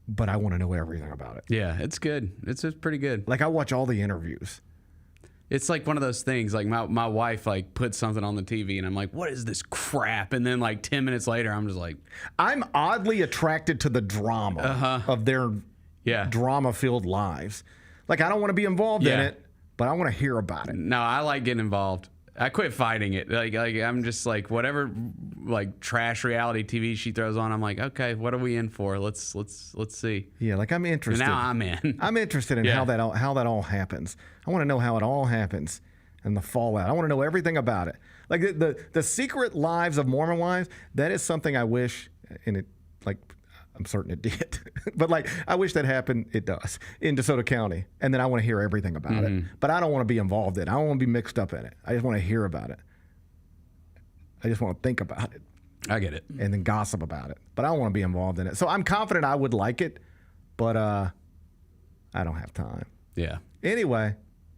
Speaker 9: But I want to know everything about it.
Speaker 14: Yeah, it's good. It's pretty good.
Speaker 9: Like I watch all the interviews.
Speaker 14: It's like one of those things. Like my wife like puts something on the TV, and I'm like, "What is this crap?" And then like 10 minutes later, I'm just like,
Speaker 9: I'm oddly attracted to the drama of their drama-filled lives. Like I don't want to be involved in it, but I want to hear about it.
Speaker 14: No, I like getting involved. I quit fighting it. Like I'm just like whatever like trash reality TV she throws on. I'm like, okay, what are we in for? Let's see.
Speaker 9: Yeah, like I'm interested.
Speaker 14: And now I'm in.
Speaker 9: I'm interested in how that all happens. I want to know how it all happens and the fallout. I want to know everything about it. Like the Secret Lives of Mormon Wives. That is something I wish, and it like I'm certain it did, but like I wish that happened. It does in DeSoto County, and then I want to hear everything about it. But I don't want to be involved in it. I don't want to be mixed up in it. I just want to hear about it. I just want to think about it.
Speaker 14: I get it,
Speaker 9: and then gossip about it. But I don't want to be involved in it. So I'm confident I would like it, but I don't have time.
Speaker 14: Yeah.
Speaker 9: Anyway.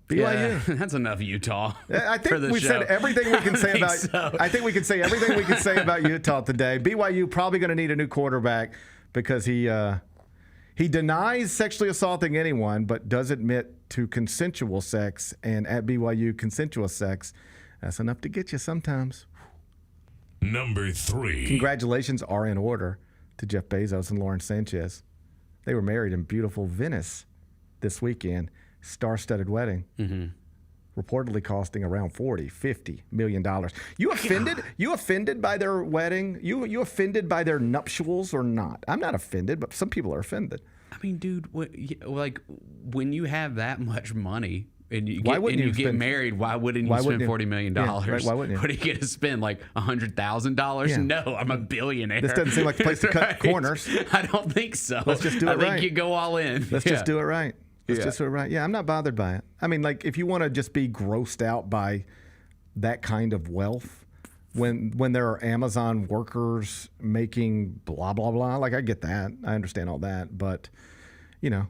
Speaker 9: BYU.
Speaker 14: Yeah, that's enough Utah.
Speaker 9: I think we said everything we can say about. So. I think we can say everything we can say about Utah today. BYU probably going to need a new quarterback because he denies sexually assaulting anyone, but does admit to consensual sex. And at BYU, consensual sex, that's enough to get you sometimes.
Speaker 13: Number 3.
Speaker 9: Congratulations are in order to Jeff Bezos and Lauren Sanchez. They were married in beautiful Venice this weekend. Star-studded wedding, reportedly costing around $40-50 million. You offended? You offended by their wedding? You offended by their nuptials or not? I'm not offended, but some people are offended.
Speaker 14: I mean, dude, like when you have that much money and you get married, why wouldn't you spend $40 million?
Speaker 9: Yeah, right, why wouldn't you?
Speaker 14: What are you going to spend, like $100,000?
Speaker 9: Yeah.
Speaker 14: No, I'm a billionaire.
Speaker 9: This doesn't seem like the place to cut corners.
Speaker 14: I don't think so.
Speaker 9: Let's just do it right.
Speaker 14: I think you go all in.
Speaker 9: Let's just do it right. Let's just do it right. Yeah, I'm not bothered by it. I mean, like, if you want to just be grossed out by that kind of wealth, when there are Amazon workers making blah, blah, blah, like, I get that. I understand all that. But, you know,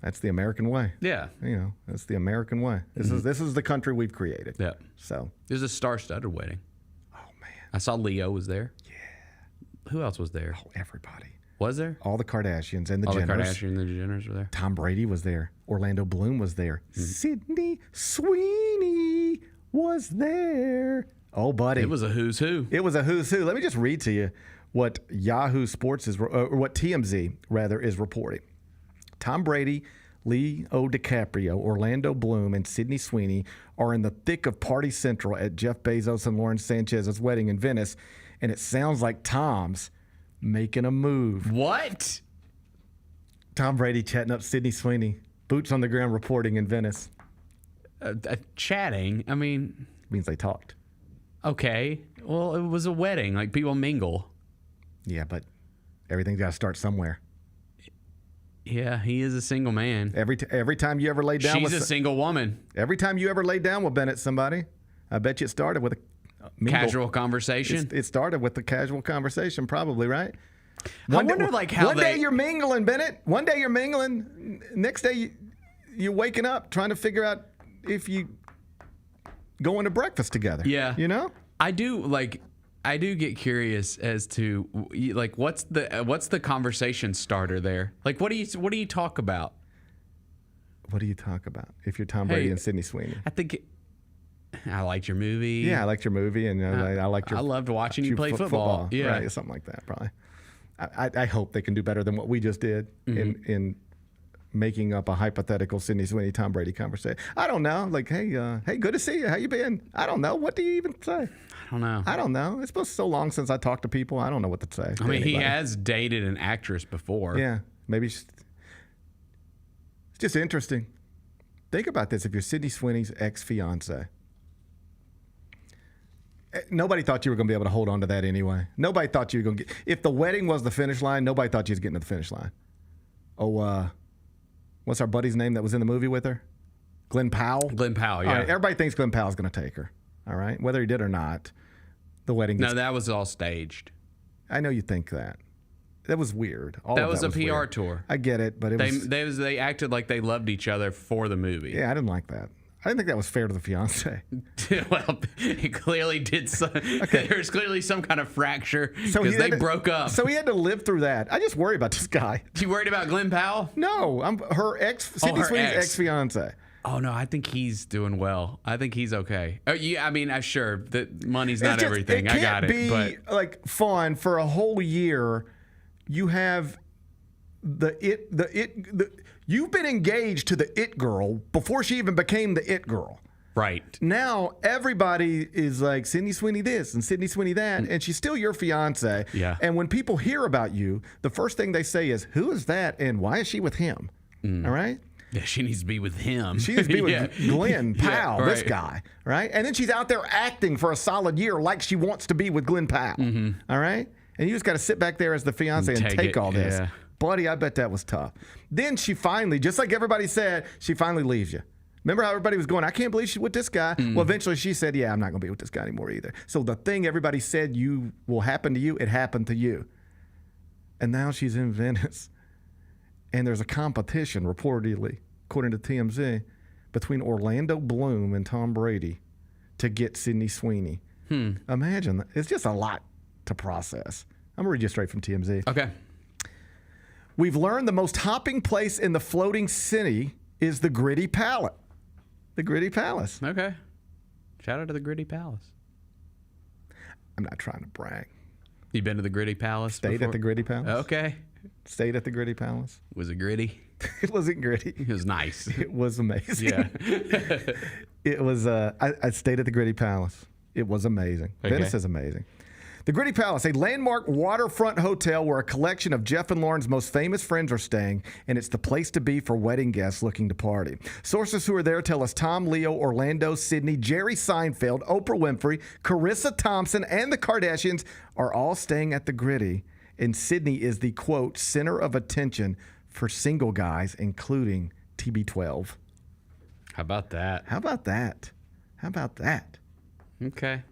Speaker 9: that's the American way.
Speaker 14: Yeah.
Speaker 9: You know, that's the American way. This is the country we've created.
Speaker 14: Yeah.
Speaker 9: So.
Speaker 14: There's a star-studded wedding.
Speaker 9: Oh, man.
Speaker 14: I saw Leo was there.
Speaker 9: Yeah.
Speaker 14: Who else was there?
Speaker 9: Oh, everybody.
Speaker 14: Was there?
Speaker 9: All the Kardashians and the
Speaker 14: All
Speaker 9: Jenners.
Speaker 14: the Kardashians and the Jenners were there.
Speaker 9: Tom Brady was there. Orlando Bloom was there. Sydney Sweeney was there. Oh, buddy.
Speaker 14: It was a who's who.
Speaker 9: It was a who's who. Let me just read to you what Yahoo Sports is, or what TMZ, rather, is reporting. Tom Brady, Leo DiCaprio, Orlando Bloom, and Sydney Sweeney are in the thick of Party Central at Jeff Bezos and Lauren Sanchez's wedding in Venice, and it sounds like Tom's making a move.
Speaker 14: What?
Speaker 9: Tom Brady chatting up Sydney Sweeney. Boots on the ground reporting in Venice.
Speaker 14: Chatting? I mean...
Speaker 9: means they talked.
Speaker 14: Okay. Well, it was a wedding. Like, people mingle.
Speaker 9: Yeah, but everything's got to start somewhere.
Speaker 14: Yeah, he is a single man.
Speaker 9: Every time you ever laid down
Speaker 14: She's a single woman.
Speaker 9: Every time you ever laid down with Bennett, somebody, I bet you it started with a mingle.
Speaker 14: Casual conversation?
Speaker 9: It started with a casual conversation, probably, right?
Speaker 14: I wonder, like, how
Speaker 9: One day you're mingling, Bennett. One day you're mingling. Next day you're waking up trying to figure out if you going to breakfast together.
Speaker 14: Yeah.
Speaker 9: You know?
Speaker 14: I do get curious as to, like, what's the conversation starter there? Like, what do you talk about?
Speaker 9: What do you talk about if you're Tom Brady and Sydney Sweeney?
Speaker 14: I think I liked your movie.
Speaker 9: Yeah, I liked your movie, and I liked your.
Speaker 14: I loved watching you play football. Yeah,
Speaker 9: right, something like that. Probably. I hope they can do better than what we just did in making up a hypothetical Sydney Sweeney, Tom Brady conversation. I don't know. Like, hey, good to see you. How you been? I don't know. What do you even say? I don't know. It's been so long since I talked to people. I don't know what to say.
Speaker 14: I mean, he has dated an actress before.
Speaker 9: Yeah, maybe. It's just interesting. Think about this. If you're Sydney Sweeney's ex-fiance, nobody thought you were going to be able to hold on to that anyway. Nobody thought you were going to get. If the wedding was the finish line, nobody thought you was getting to the finish line. Oh, what's our buddy's name that was in the movie with her? Glenn Powell?
Speaker 14: Glenn Powell, yeah.
Speaker 9: All right, everybody thinks Glenn Powell's going to take her. All right? Whether he did or not, the wedding.
Speaker 14: No, that was all staged.
Speaker 9: I know you think that. That was weird.
Speaker 14: That was a PR tour.
Speaker 9: I get it, but
Speaker 14: they acted like they loved each other for the movie.
Speaker 9: Yeah, I didn't like that. I didn't think that was fair to the fiance.
Speaker 14: Well, he clearly did. There's clearly some kind of fracture because they broke up.
Speaker 9: So he had to live through that. I just worry about this guy.
Speaker 14: You worried about Glenn Powell?
Speaker 9: No, I'm her Sydney Sweeney's ex-fiance.
Speaker 14: Oh no, I think he's doing well. I think he's okay. Oh yeah, I mean, sure, that money's not everything. I got it.
Speaker 9: It can't be like fun for a whole year. You have you've been engaged to the it girl before she even became the it girl.
Speaker 14: Right.
Speaker 9: Now everybody is like Sydney Sweeney this and Sydney Sweeney that, and she's still your fiance.
Speaker 14: Yeah.
Speaker 9: And when people hear about you, the first thing they say is, "Who is that? And why is she with him?" All right.
Speaker 14: Yeah, she needs to be with him.
Speaker 9: She needs to be with Glenn Powell, this guy, right? And then she's out there acting for a solid year like she wants to be with Glenn Powell. All right. And you just got to sit back there as the fiance and take all this.
Speaker 14: Yeah.
Speaker 9: Buddy, I bet that was tough. Then she finally, just like everybody said, she finally leaves you. Remember how everybody was going, I can't believe she's with this guy? Well, eventually she said, yeah, I'm not going to be with this guy anymore either. So the thing everybody said will happen to you, it happened to you. And now she's in Venice. And there's a competition, reportedly, according to TMZ, between Orlando Bloom and Tom Brady to get Sydney Sweeney. Imagine that. It's just a lot to process. I'm going to read you straight from TMZ.
Speaker 14: Okay.
Speaker 9: We've learned the most hopping place in the floating city is the Gritty Palace. The Gritty Palace.
Speaker 14: Okay. Shout out to the Gritty Palace.
Speaker 9: I'm not trying to brag.
Speaker 14: You been to the Gritty Palace
Speaker 9: Stayed
Speaker 14: before?
Speaker 9: at the Gritty Palace.
Speaker 14: Okay.
Speaker 9: Stayed at the Gritty Palace.
Speaker 14: Was it gritty?
Speaker 9: It wasn't gritty.
Speaker 14: It was nice.
Speaker 9: It was amazing.
Speaker 14: Yeah.
Speaker 9: It was, I stayed at the Gritty Palace. It was amazing.
Speaker 14: Okay.
Speaker 9: Venice is amazing. The Gritty Palace, a landmark waterfront hotel where a collection of Jeff and Lauren's most famous friends are staying, and it's the place to be for wedding guests looking to party. Sources who are there tell us Tom, Leo, Orlando, Sydney, Jerry Seinfeld, Oprah Winfrey, Carissa Thompson, and the Kardashians are all staying at the Gritty, and Sydney is the, quote, center of attention for single guys, including TB12.
Speaker 14: How about that?
Speaker 9: How about that? How about that?
Speaker 14: Okay.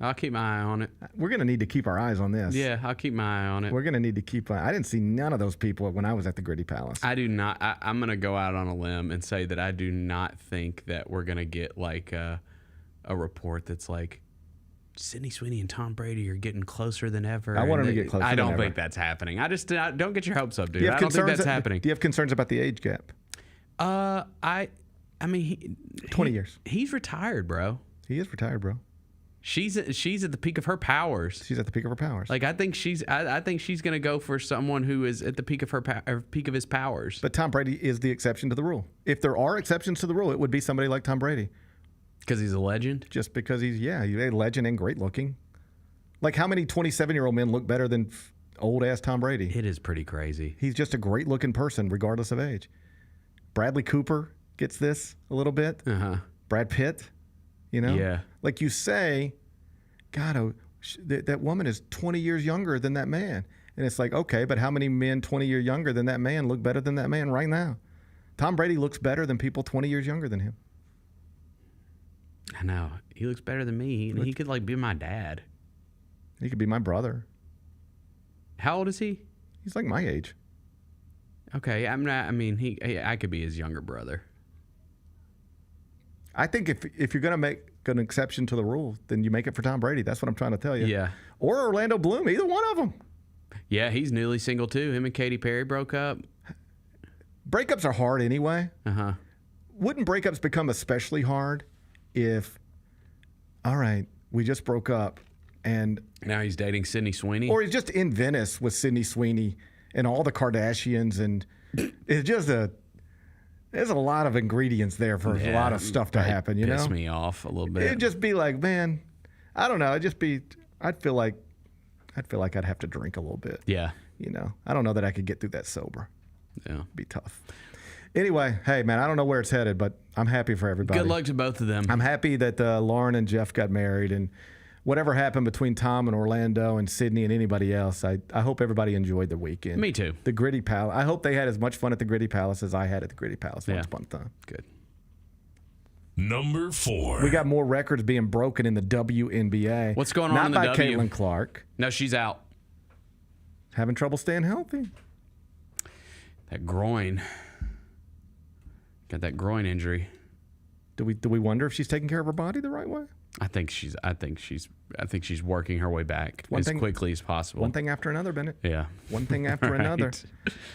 Speaker 14: I'll keep my eye on it.
Speaker 9: We're going to need to keep our eyes on this.
Speaker 14: Yeah, I'll keep my eye on it.
Speaker 9: We're going to need to keep. I didn't see none of those people when I was at the Gritty Palace.
Speaker 14: I do not. I'm going to go out on a limb and say that I do not think that we're going to get like a report that's like Sydney Sweeney and Tom Brady are getting closer than ever.
Speaker 9: I want them to get closer.
Speaker 14: I don't
Speaker 9: than
Speaker 14: think
Speaker 9: ever.
Speaker 14: that's happening. I just don't get your hopes up, dude.
Speaker 9: Do you have
Speaker 14: I don't think
Speaker 9: concerns
Speaker 14: that's happening.
Speaker 9: Do you have concerns about the age gap?
Speaker 14: I mean,
Speaker 9: 20 years.
Speaker 14: He's retired, bro.
Speaker 9: He is retired, bro.
Speaker 14: She's at the peak of her powers.
Speaker 9: She's at the peak of her powers.
Speaker 14: Like I think she's gonna go for someone who is at the peak of her peak of his powers.
Speaker 9: But Tom Brady is the exception to the rule. If there are exceptions to the rule, it would be somebody like Tom Brady.
Speaker 14: Because he's a legend.
Speaker 9: Just because he's a legend and great looking. Like how many 27-year-old men look better than old ass Tom Brady?
Speaker 14: It is pretty crazy.
Speaker 9: He's just a great looking person, regardless of age. Bradley Cooper gets this a little bit. Brad Pitt. You know?
Speaker 14: Yeah.
Speaker 9: Like you say, God, that woman is 20 years younger than that man. And it's like, okay, but how many men 20 years younger than that man look better than that man right now? Tom Brady looks better than people 20 years younger than him.
Speaker 14: I know. He looks better than me. He could like be my dad.
Speaker 9: He could be my brother.
Speaker 14: How old is he?
Speaker 9: He's like my age.
Speaker 14: Okay. I'm not, I mean, I could be his younger brother.
Speaker 9: I think if you're going to make an exception to the rule, then you make it for Tom Brady. That's what I'm trying to tell you.
Speaker 14: Yeah.
Speaker 9: Or Orlando Bloom, either one of them.
Speaker 14: Yeah, he's newly single too. Him and Katy Perry broke up.
Speaker 9: Breakups are hard anyway.
Speaker 14: Uh-huh.
Speaker 9: Wouldn't breakups become especially hard if, all right, we just broke up and
Speaker 14: now he's dating Sydney Sweeney?
Speaker 9: Or he's just in Venice with Sydney Sweeney and all the Kardashians, and it's just There's a lot of ingredients there for a lot of stuff to happen, you know?
Speaker 14: Piss me off a little bit.
Speaker 9: It'd just be like, man, I don't know. I'd feel like I'd have to drink a little bit.
Speaker 14: Yeah.
Speaker 9: You know, I don't know that I could get through that sober.
Speaker 14: Yeah.
Speaker 9: It'd be tough. Anyway, hey, man, I don't know where it's headed, but I'm happy for everybody.
Speaker 14: Good luck to both of them.
Speaker 9: I'm happy that Lauren and Jeff got married, and whatever happened between Tom and Orlando and Sydney and anybody else, I hope everybody enjoyed the weekend.
Speaker 14: Me too.
Speaker 9: The Gritty Palace. I hope they had as much fun at the Gritty Palace as I had at the Gritty Palace once upon a time.
Speaker 14: Good.
Speaker 13: Number 4.
Speaker 9: We got more records being broken in the WNBA.
Speaker 14: What's going on
Speaker 9: Not
Speaker 14: in the
Speaker 9: by
Speaker 14: W?
Speaker 9: Caitlin Clark.
Speaker 14: No, she's out.
Speaker 9: Having trouble staying healthy.
Speaker 14: That groin. Got that groin injury.
Speaker 9: Do we wonder if she's taking care of her body the right way?
Speaker 14: I think she's working her way back quickly as possible.
Speaker 9: One thing after another, Bennett.
Speaker 14: Yeah.
Speaker 9: One thing after another.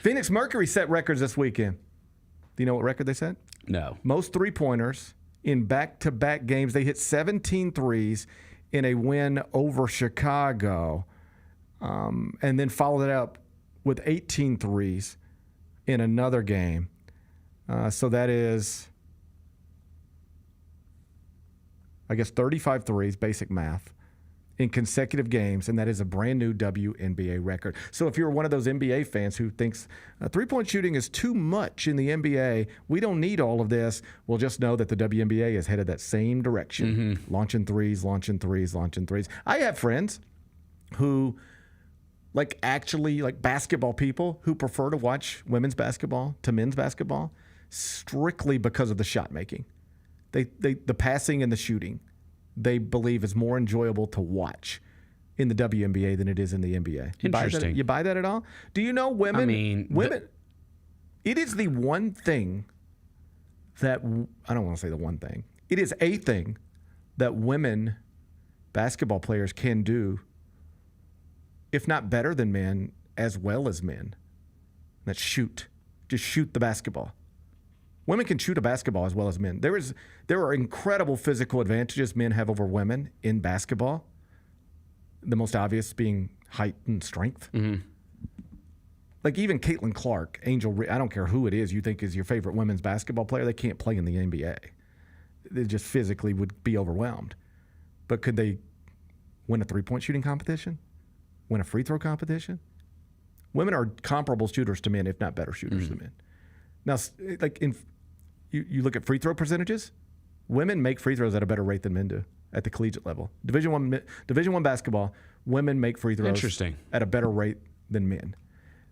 Speaker 9: Phoenix Mercury set records this weekend. Do you know what record they set?
Speaker 14: No.
Speaker 9: Most three-pointers in back-to-back games. They hit 17 threes in a win over Chicago, and then followed it up with 18 threes in another game. So that is, I guess, 35 threes, basic math, in consecutive games, and that is a brand new WNBA record. So if you're one of those NBA fans who thinks three-point shooting is too much in the NBA, we don't need all of this, well, just know that the WNBA is headed that same direction, launching threes. I have friends who, like basketball people, who prefer to watch women's basketball to men's basketball strictly because of the shot making. The passing and the shooting, they believe is more enjoyable to watch in the WNBA than it is in the NBA.
Speaker 14: Interesting.
Speaker 9: You buy that at all? Do you know women?
Speaker 14: I mean,
Speaker 9: it is the one thing that, I don't want to say the one thing. It is a thing that women basketball players can do, if not better than men, as well as men. That's shoot. Just shoot the basketball. Women can shoot a basketball as well as men. There are incredible physical advantages men have over women in basketball. The most obvious being height and strength.
Speaker 14: Mm-hmm.
Speaker 9: Like even Caitlin Clark, I don't care who it is you think is your favorite women's basketball player, they can't play in the NBA. They just physically would be overwhelmed. But could they win a three-point shooting competition? Win a free throw competition? Women are comparable shooters to men, if not better shooters than men. Now, you look at free throw percentages, women make free throws at a better rate than men do at the collegiate level. Division I basketball, women make free throws at a better rate than men.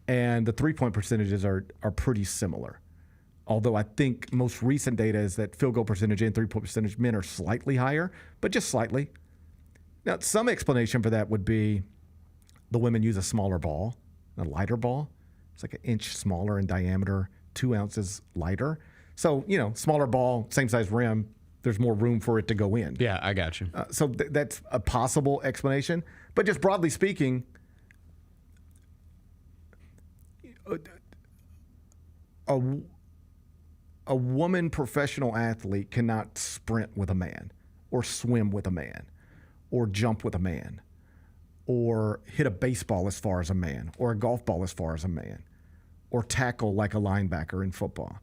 Speaker 9: And the three-point percentages are pretty similar. Although I think most recent data is that field goal percentage and three-point percentage, men are slightly higher, but just slightly. Now, some explanation for that would be the women use a smaller ball, a lighter ball. It's like an inch smaller in diameter, 2 ounces lighter. So, smaller ball, same size rim, there's more room for it to go in.
Speaker 14: Yeah, I got you.
Speaker 9: So that's a possible explanation. But just broadly speaking, a woman professional athlete cannot sprint with a man or swim with a man or jump with a man or hit a baseball as far as a man or a golf ball as far as a man or tackle like a linebacker in football.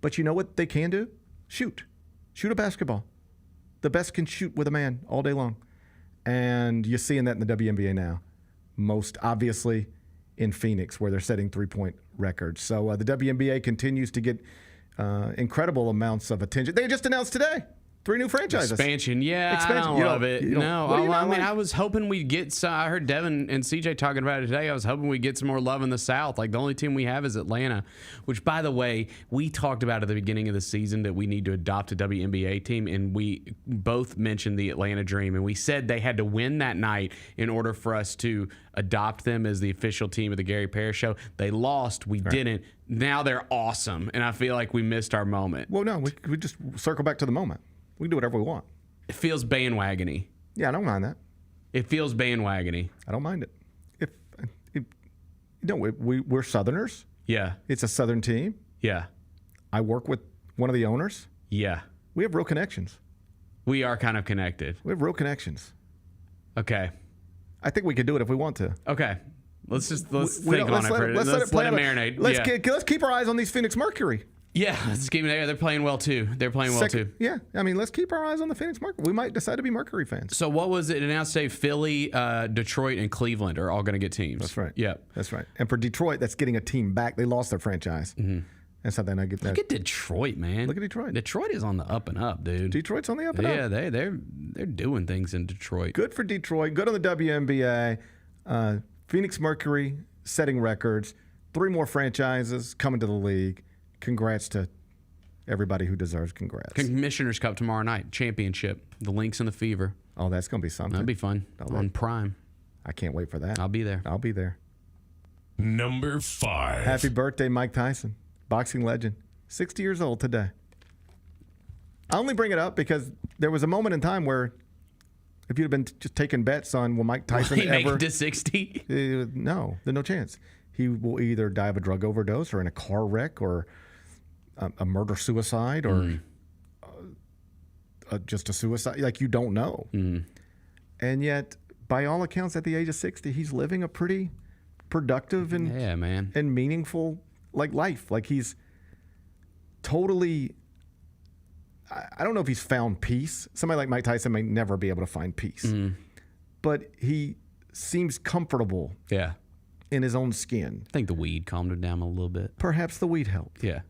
Speaker 9: But you know what they can do? Shoot a basketball. The best can shoot with a man all day long. And you're seeing that in the WNBA now. Most obviously in Phoenix, where they're setting three-point records. So the WNBA continues to get incredible amounts of attention. They just announced today 3 new franchises.
Speaker 14: Expansion. I don't love it. No, I was hoping we'd get some. I heard Devin and CJ talking about it today. I was hoping we'd get some more love in the South. Like, the only team we have is Atlanta, which, by the way, we talked about at the beginning of the season that we need to adopt a WNBA team, and we both mentioned the Atlanta Dream, and we said they had to win that night in order for us to adopt them as the official team of the Gary Parrish Show. They lost. We didn't. Now they're awesome, and I feel like we missed our moment.
Speaker 9: Well, no, we just circle back to the moment. We can do whatever we want.
Speaker 14: It feels bandwagon-y.
Speaker 9: Yeah, I don't mind that.
Speaker 14: It feels bandwagon-y.
Speaker 9: I don't mind it. We're Southerners.
Speaker 14: Yeah.
Speaker 9: It's a Southern team.
Speaker 14: Yeah.
Speaker 9: I work with one of the owners.
Speaker 14: Yeah.
Speaker 9: We have real connections.
Speaker 14: We are kind of connected.
Speaker 9: We have real connections.
Speaker 14: Okay.
Speaker 9: I think we could do it if we want to.
Speaker 14: Okay. Let's think on it. Let's let it marinate.
Speaker 9: Let's keep our eyes on these Phoenix Mercury.
Speaker 14: Yeah, they're playing well too.
Speaker 9: Yeah, I mean, let's keep our eyes on the Phoenix Mercury. We might decide to be Mercury fans.
Speaker 14: So what was it announced today? Philly, Detroit, and Cleveland are all going to get teams.
Speaker 9: That's right.
Speaker 14: Yeah,
Speaker 9: that's right. And for Detroit, that's getting a team back. They lost their franchise.
Speaker 14: Mm-hmm.
Speaker 9: That's something I get.
Speaker 14: Look at Detroit, man.
Speaker 9: Look at Detroit.
Speaker 14: Detroit is on the up and up, dude.
Speaker 9: Detroit's on the up and up.
Speaker 14: Yeah, they're doing things in Detroit.
Speaker 9: Good for Detroit. Good on the WNBA. Phoenix Mercury setting records. 3 more franchises coming to the league. Congrats to everybody who deserves congrats.
Speaker 14: Commissioner's Cup tomorrow night. Championship. The Lynx and the Fever.
Speaker 9: Oh, that's going to be something.
Speaker 14: That'll be fun. On Prime.
Speaker 9: I can't wait for that.
Speaker 14: I'll be there.
Speaker 13: Number 5.
Speaker 9: Happy birthday, Mike Tyson. Boxing legend. 60 years old today. I only bring it up because there was a moment in time where if you'd have been just taking bets on will Mike Tyson
Speaker 14: Will he make it to 60?
Speaker 9: No, there's no chance. He will either die of a drug overdose or in a car wreck or a murder-suicide or just a suicide. Like, you don't know. And yet, by all accounts, at the age of 60, he's living a pretty productive and meaningful life. Like, he's totally... I don't know if he's found peace. Somebody like Mike Tyson may never be able to find peace. But he seems comfortable in his own skin.
Speaker 14: I think the weed calmed him down a little bit.
Speaker 9: Perhaps the weed helped.
Speaker 14: Yeah.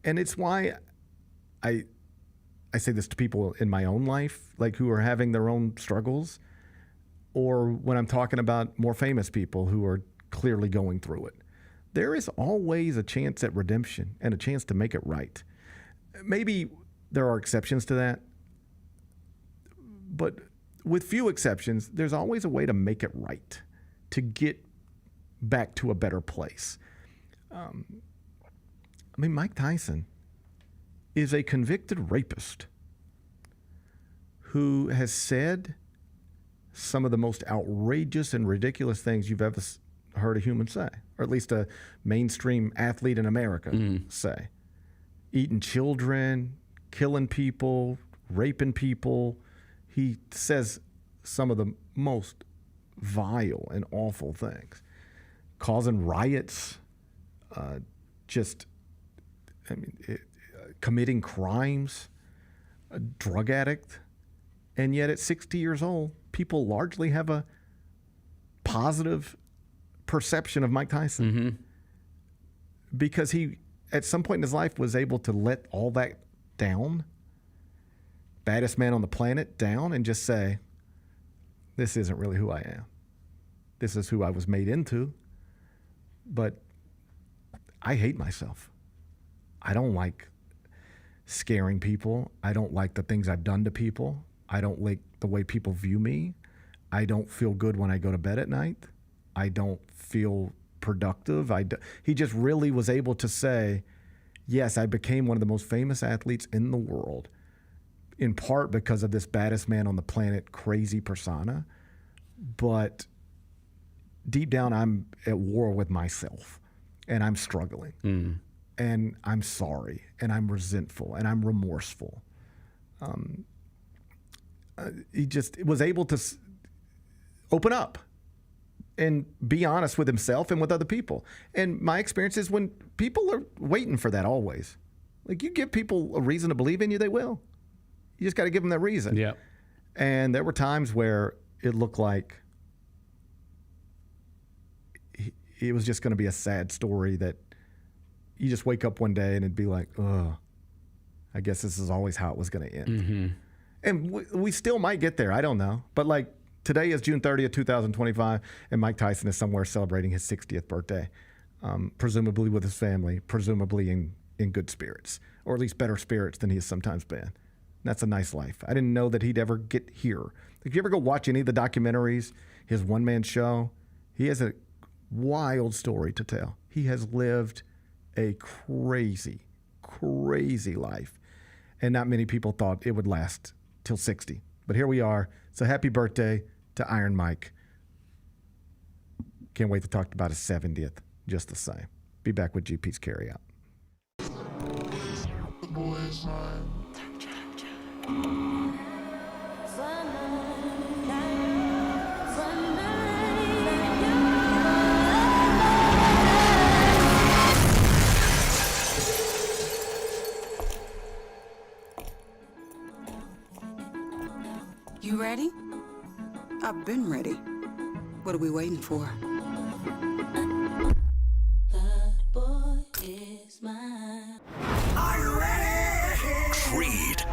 Speaker 9: And it's why I say this to people in my own life, like who are having their own struggles, or when I'm talking about more famous people who are clearly going through it. There is always a chance at redemption and a chance to make it right. Maybe there are exceptions to that, but with few exceptions, there's always a way to make it right, to get back to a better place. Mike Tyson is a convicted rapist who has said some of the most outrageous and ridiculous things you've ever heard a human say, or at least a mainstream athlete in America say. Eating children, killing people, raping people. He says some of the most vile and awful things. Causing riots, committing crimes, a drug addict. And yet at 60 years old, people largely have a positive perception of Mike Tyson. Because he, at some point in his life, was able to let all that down, baddest man on the planet, down, and just say, this isn't really who I am. This is who I was made into. But I hate myself. I don't like scaring people. I don't like the things I've done to people. I don't like the way people view me. I don't feel good when I go to bed at night. I don't feel productive. He just really was able to say, yes, I became one of the most famous athletes in the world, in part because of this baddest man on the planet crazy persona. But deep down, I'm at war with myself, and I'm struggling. And I'm sorry, and I'm resentful, and I'm remorseful. He just was able to open up and be honest with himself and with other people. And my experience is when people are waiting for that always. Like, you give people a reason to believe in you, they will. You just got to give them that reason.
Speaker 14: Yeah.
Speaker 9: And there were times where it looked like it was just going to be a sad story that you just wake up one day and it'd be like, oh, I guess this is always how it was going to end. And we still might get there. I don't know. But like, today is June 30th, 2025, and Mike Tyson is somewhere celebrating his 60th birthday, presumably with his family, presumably in good spirits, or at least better spirits than he has sometimes been. That's a nice life. I didn't know that he'd ever get here. If you ever go watch any of the documentaries, his one-man show, he has a wild story to tell. He has lived a crazy, crazy life, and not many people thought it would last till 60. But here we are. So happy birthday to Iron Mike. Can't wait to talk about his 70th just the same. Be back with GP's Carryout.
Speaker 20: The boy is mine.
Speaker 1: Ready? I've been ready. What are we waiting for?
Speaker 2: Are you ready? Creed.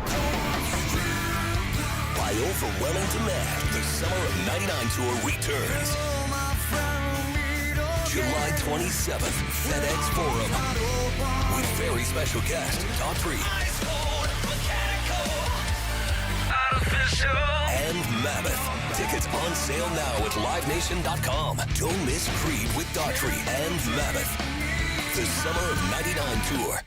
Speaker 2: By overwhelming demand, the Summer of '99 tour returns. July 27th, FedEx Forum. With very special guest, Daughtry. And Mammoth. Tickets on sale now at livenation.com. Don't miss Creed with Daughtry and Mammoth. The Summer of '99 tour.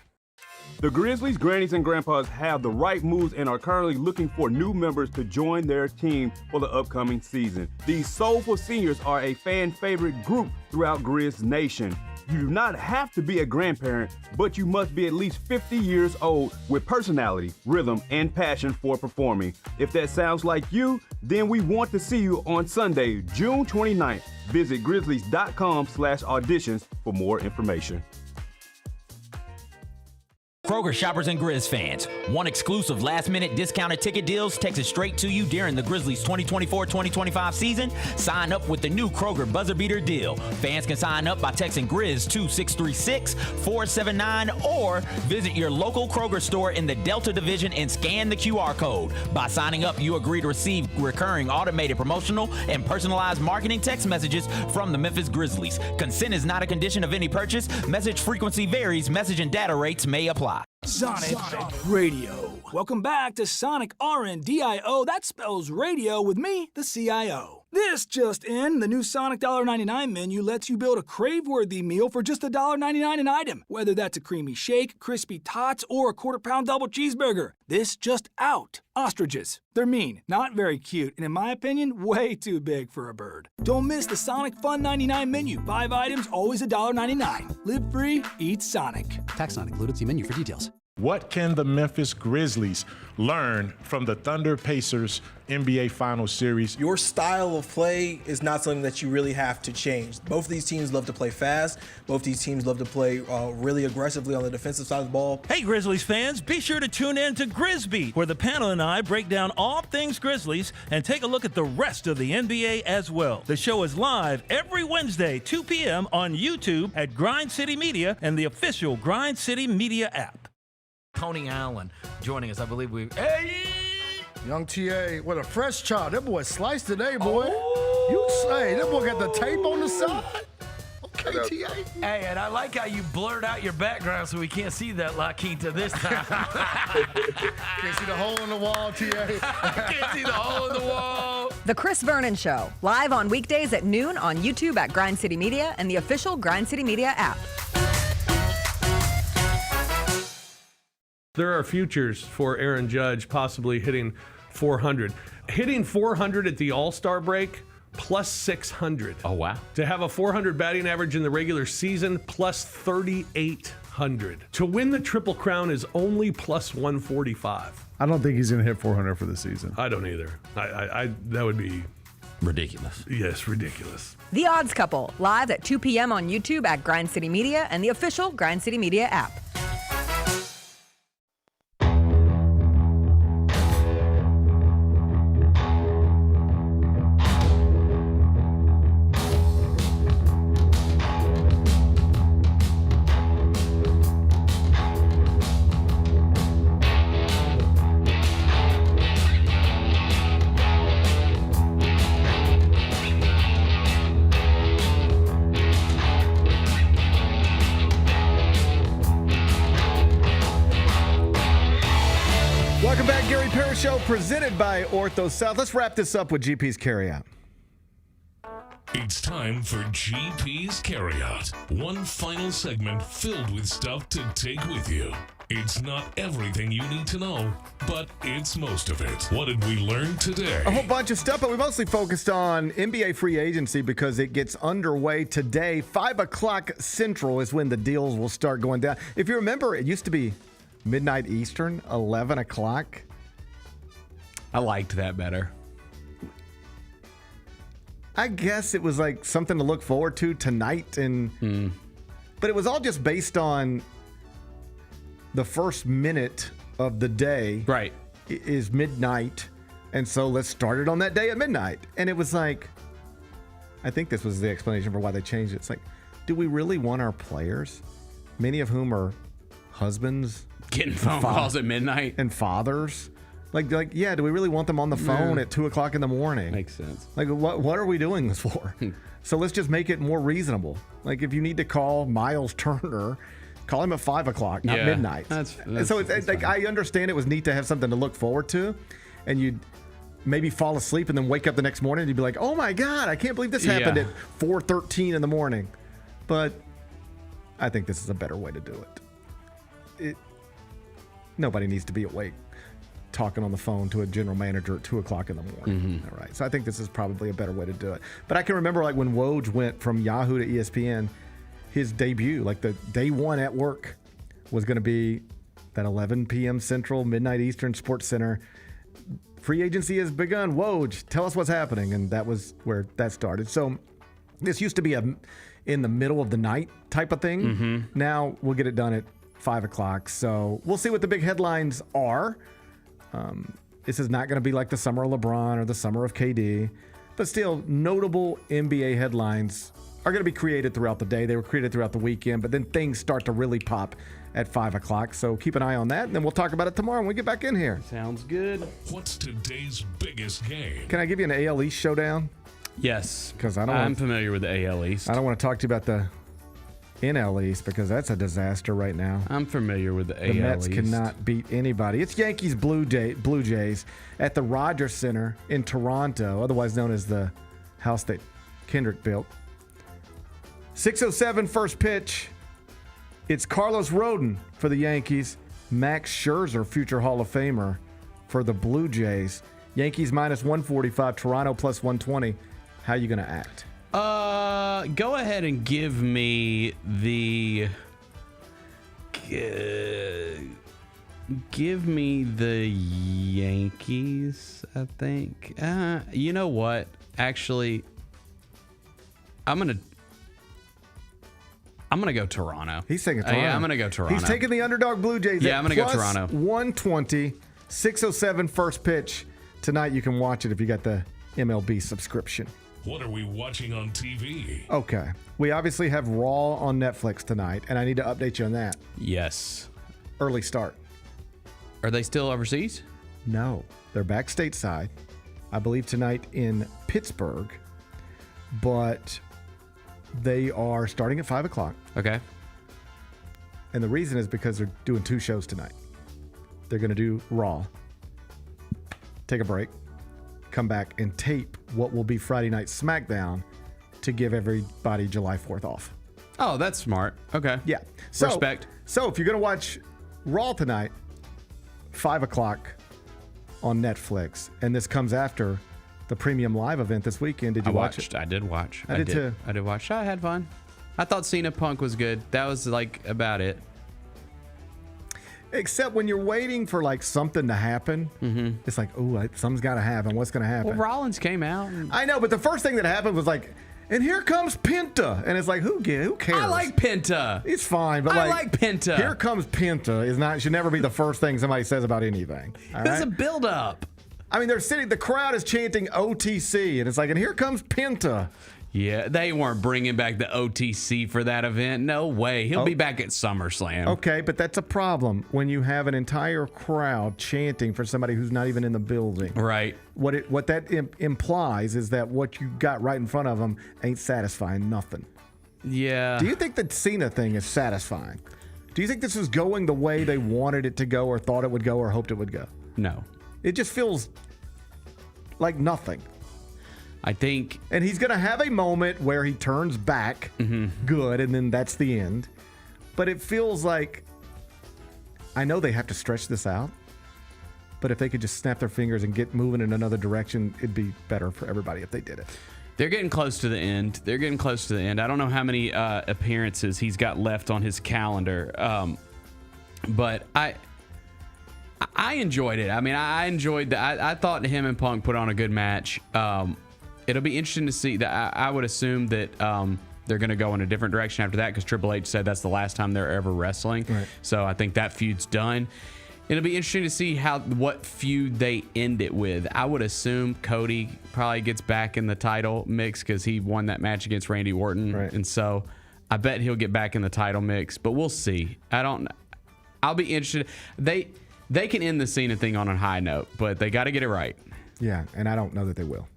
Speaker 17: The Grizzlies, grannies, and grandpas have the right moves and are currently looking for new members to join their team for the upcoming season. These soulful seniors are a fan favorite group throughout Grizz Nation. You do not have to be a grandparent, but you must be at least 50 years old with personality, rhythm, and passion for performing. If that sounds like you, then we want to see you on Sunday, June 29th. Visit grizzlies.com/auditions for more information.
Speaker 4: Kroger shoppers and Grizz fans, want exclusive last-minute discounted ticket deals texted straight to you during the Grizzlies 2024-2025 season? Sign up with the new Kroger Buzzer Beater deal. Fans can sign up by texting Grizz to 636-479 or visit your local Kroger store in the Delta Division and scan the QR code. By signing up, you agree to receive recurring automated promotional and personalized marketing text messages from the Memphis Grizzlies. Consent is not a condition of any purchase. Message frequency varies. Message and data rates may apply.
Speaker 5: Sonic Radio. Welcome back to Sonic RNDIO. That spells radio with me, the CIO. This just in, the new Sonic $1.99 menu lets you build a crave-worthy meal for just $1.99 an item. Whether that's a creamy shake, crispy tots, or a quarter-pound double cheeseburger. This just out. Ostriches. They're mean, not very cute, and in my opinion, way too big for a bird. Don't miss the Sonic Fun 99 menu. 5 items, always $1.99. Live free, eat Sonic.
Speaker 6: Tax not included. See menu for details.
Speaker 10: What can the Memphis Grizzlies learn from the Thunder Pacers NBA Finals Series?
Speaker 11: Your style of play is not something that you really have to change. Both of these teams love to play fast. Both of these teams love to play really aggressively on the defensive side of the ball.
Speaker 12: Hey, Grizzlies fans, be sure to tune in to Grizzbeat, where the panel and I break down all things Grizzlies and take a look at the rest of the NBA as well. The show is live every Wednesday, 2 p.m. on YouTube at Grind City Media and the official Grind City Media app.
Speaker 7: Tony Allen joining us. I believe Hey!
Speaker 8: Young TA with a fresh chop. That boy sliced today, boy. You say, that boy got the tape on the side? Okay, TA.
Speaker 7: Hey, and I like how you blurred out your background so we can't see that La Quinta this time.
Speaker 8: Can't see the hole in the wall, TA.
Speaker 7: Can't see the hole in the wall.
Speaker 3: The Chris Vernon Show, live on weekdays at noon on YouTube at Grind City Media and the official Grind City Media app.
Speaker 20: There are futures for Aaron Judge possibly hitting 400. Hitting 400 at the All-Star break, plus 600.
Speaker 14: Oh, wow.
Speaker 20: To have a 400 batting average in the regular season, plus 3,800. To win the Triple Crown is only plus 145.
Speaker 9: I don't think he's going to hit 400 for the season.
Speaker 20: I don't either. I that would be
Speaker 14: ridiculous.
Speaker 20: Yes, ridiculous.
Speaker 3: The Odds Couple, live at 2 p.m. on YouTube at Grind City Media and the official Grind City Media app.
Speaker 9: Welcome back, Gary Parrish Show, presented by Ortho South. Let's wrap this up with GP's Carryout.
Speaker 13: It's time for GP's Carryout. One final segment filled with stuff to take with you. It's not everything you need to know, but it's most of it. What did we learn today?
Speaker 9: A whole bunch of stuff, but we mostly focused on NBA free agency because it gets underway today. 5 o'clock Central is when the deals will start going down. If you remember, it used to be midnight Eastern, 11 o'clock.
Speaker 14: I liked that better.
Speaker 9: I guess it was like something to look forward to tonight, but it was all just based on the first minute of the day.
Speaker 14: Right.
Speaker 9: Is midnight. And so let's start it on that day at midnight. And it was like, I think this was the explanation for why they changed it. It's like, do we really want our players, many of whom are husbands,
Speaker 14: getting phone calls at midnight,
Speaker 9: and fathers? Like, yeah, do we really want them on the phone at 2 o'clock in the morning?
Speaker 14: Makes sense.
Speaker 9: Like, what are we doing this for? So let's just make it more reasonable. Like, if you need to call Miles Turner, call him at 5 o'clock, not midnight.
Speaker 14: That's
Speaker 9: so it's like, I understand it was neat to have something to look forward to, and you'd maybe fall asleep and then wake up the next morning and you'd be like, oh my God, I can't believe this happened at 4:13 in the morning. But I think this is a better way to do it. Nobody needs to be awake talking on the phone to a general manager at 2 o'clock in the morning. All right. So I think this is probably a better way to do it. But I can remember like when Woj went from Yahoo to ESPN, his debut, like the day one at work, was going to be that 11 p.m. Central, midnight Eastern Sports Center. Free agency has begun. Woj, tell us what's happening. And that was where that started. So this used to be in the middle of the night type of thing. Now we'll get it done at 5 o'clock. So we'll see what the big headlines are. This is not going to be like the summer of LeBron or the summer of KD, but still notable NBA headlines are going to be created throughout the day. They were created throughout the weekend, but then things start to really pop at 5 o'clock. So keep an eye on that, and then we'll talk about it tomorrow when we get back in here.
Speaker 14: Sounds good.
Speaker 13: What's today's biggest game?
Speaker 9: Can I give you an AL East showdown?
Speaker 14: Yes,
Speaker 9: because
Speaker 14: I'm familiar with the AL East.
Speaker 9: I don't want to talk to you about the NL East because that's a disaster right now.
Speaker 14: I'm familiar with the AL East.
Speaker 9: The Mets cannot beat anybody. It's Yankees Blue Jays at the Rogers Center in Toronto, otherwise known as the house that Kendrick built. 6:07 first pitch. It's Carlos Rodon for the Yankees. Max Scherzer, future Hall of Famer, for the Blue Jays. Yankees minus 145, Toronto plus 120. How you going to act?
Speaker 14: Go ahead and give me the Yankees, I think. You know what? Actually, I'm gonna go Toronto.
Speaker 9: He's taking Toronto.
Speaker 14: Yeah, I'm gonna go Toronto.
Speaker 9: He's taking the underdog Blue Jays.
Speaker 14: Yeah, I'm gonna go
Speaker 9: plus
Speaker 14: Toronto.
Speaker 9: 120, 6:07 first pitch. Tonight you can watch it if you got the MLB subscription.
Speaker 13: What are we watching on TV?
Speaker 9: Okay. We obviously have Raw on Netflix tonight, and I need to update you on that.
Speaker 14: Yes.
Speaker 9: Early start.
Speaker 14: Are they still overseas?
Speaker 9: No. They're back stateside. I believe tonight in Pittsburgh. But they are starting at 5 o'clock.
Speaker 14: Okay.
Speaker 9: And the reason is because they're doing 2 shows tonight. They're going to do Raw, take a break, come back and tape what will be Friday night SmackDown to give everybody July 4th off.
Speaker 14: Oh, that's smart. Okay.
Speaker 9: Yeah. So,
Speaker 14: respect.
Speaker 9: So if you're going to watch Raw tonight, 5 o'clock on Netflix, and this comes after the premium live event this weekend. Did you watch it?
Speaker 14: I did watch.
Speaker 9: I did too.
Speaker 14: I did watch. I had fun. I thought Cena Punk was good. That was like about it.
Speaker 9: Except when you're waiting for like something to happen, it's like, oh, something's got to happen. What's going to happen?
Speaker 14: Well, Rollins came out.
Speaker 9: I know, but the first thing that happened was like, and here comes Penta, and it's like, who cares?
Speaker 14: I like Penta.
Speaker 9: It's fine, but
Speaker 14: I like Penta.
Speaker 9: Here comes Penta should never be the first thing somebody says about anything.
Speaker 14: There's a build up.
Speaker 9: I mean, the crowd is chanting OTC, and it's like, and here comes Penta.
Speaker 14: Yeah, they weren't bringing back the OTC for that event. No way. He'll be back at SummerSlam.
Speaker 9: Okay, but that's a problem when you have an entire crowd chanting for somebody who's not even in the building.
Speaker 14: Right.
Speaker 9: What that implies is that what you got right in front of them ain't satisfying nothing.
Speaker 14: Yeah.
Speaker 9: Do you think the Cena thing is satisfying? Do you think this is going the way they wanted it to go or thought it would go or hoped it would go?
Speaker 14: No.
Speaker 9: It just feels like nothing.
Speaker 14: I think...
Speaker 9: And he's going to have a moment where he turns back good, and then that's the end. But it feels like... I know they have to stretch this out, but if they could just snap their fingers and get moving in another direction, it'd be better for everybody if they did it.
Speaker 14: They're getting close to the end. I don't know how many appearances he's got left on his calendar, but I enjoyed it. I mean, I enjoyed that. I thought him and Punk put on a good match. It'll be interesting to see. That I would assume that they're going to go in a different direction after that because Triple H said that's the last time they're ever wrestling.
Speaker 9: Right.
Speaker 14: So I think that feud's done. It'll be interesting to see what feud they end it with. I would assume Cody probably gets back in the title mix because he won that match against Randy Orton, and so I bet he'll get back in the title mix. But we'll see. I'll be interested. They can end the Cena thing on a high note, but they got to get it right.
Speaker 9: Yeah, and I don't know that they will.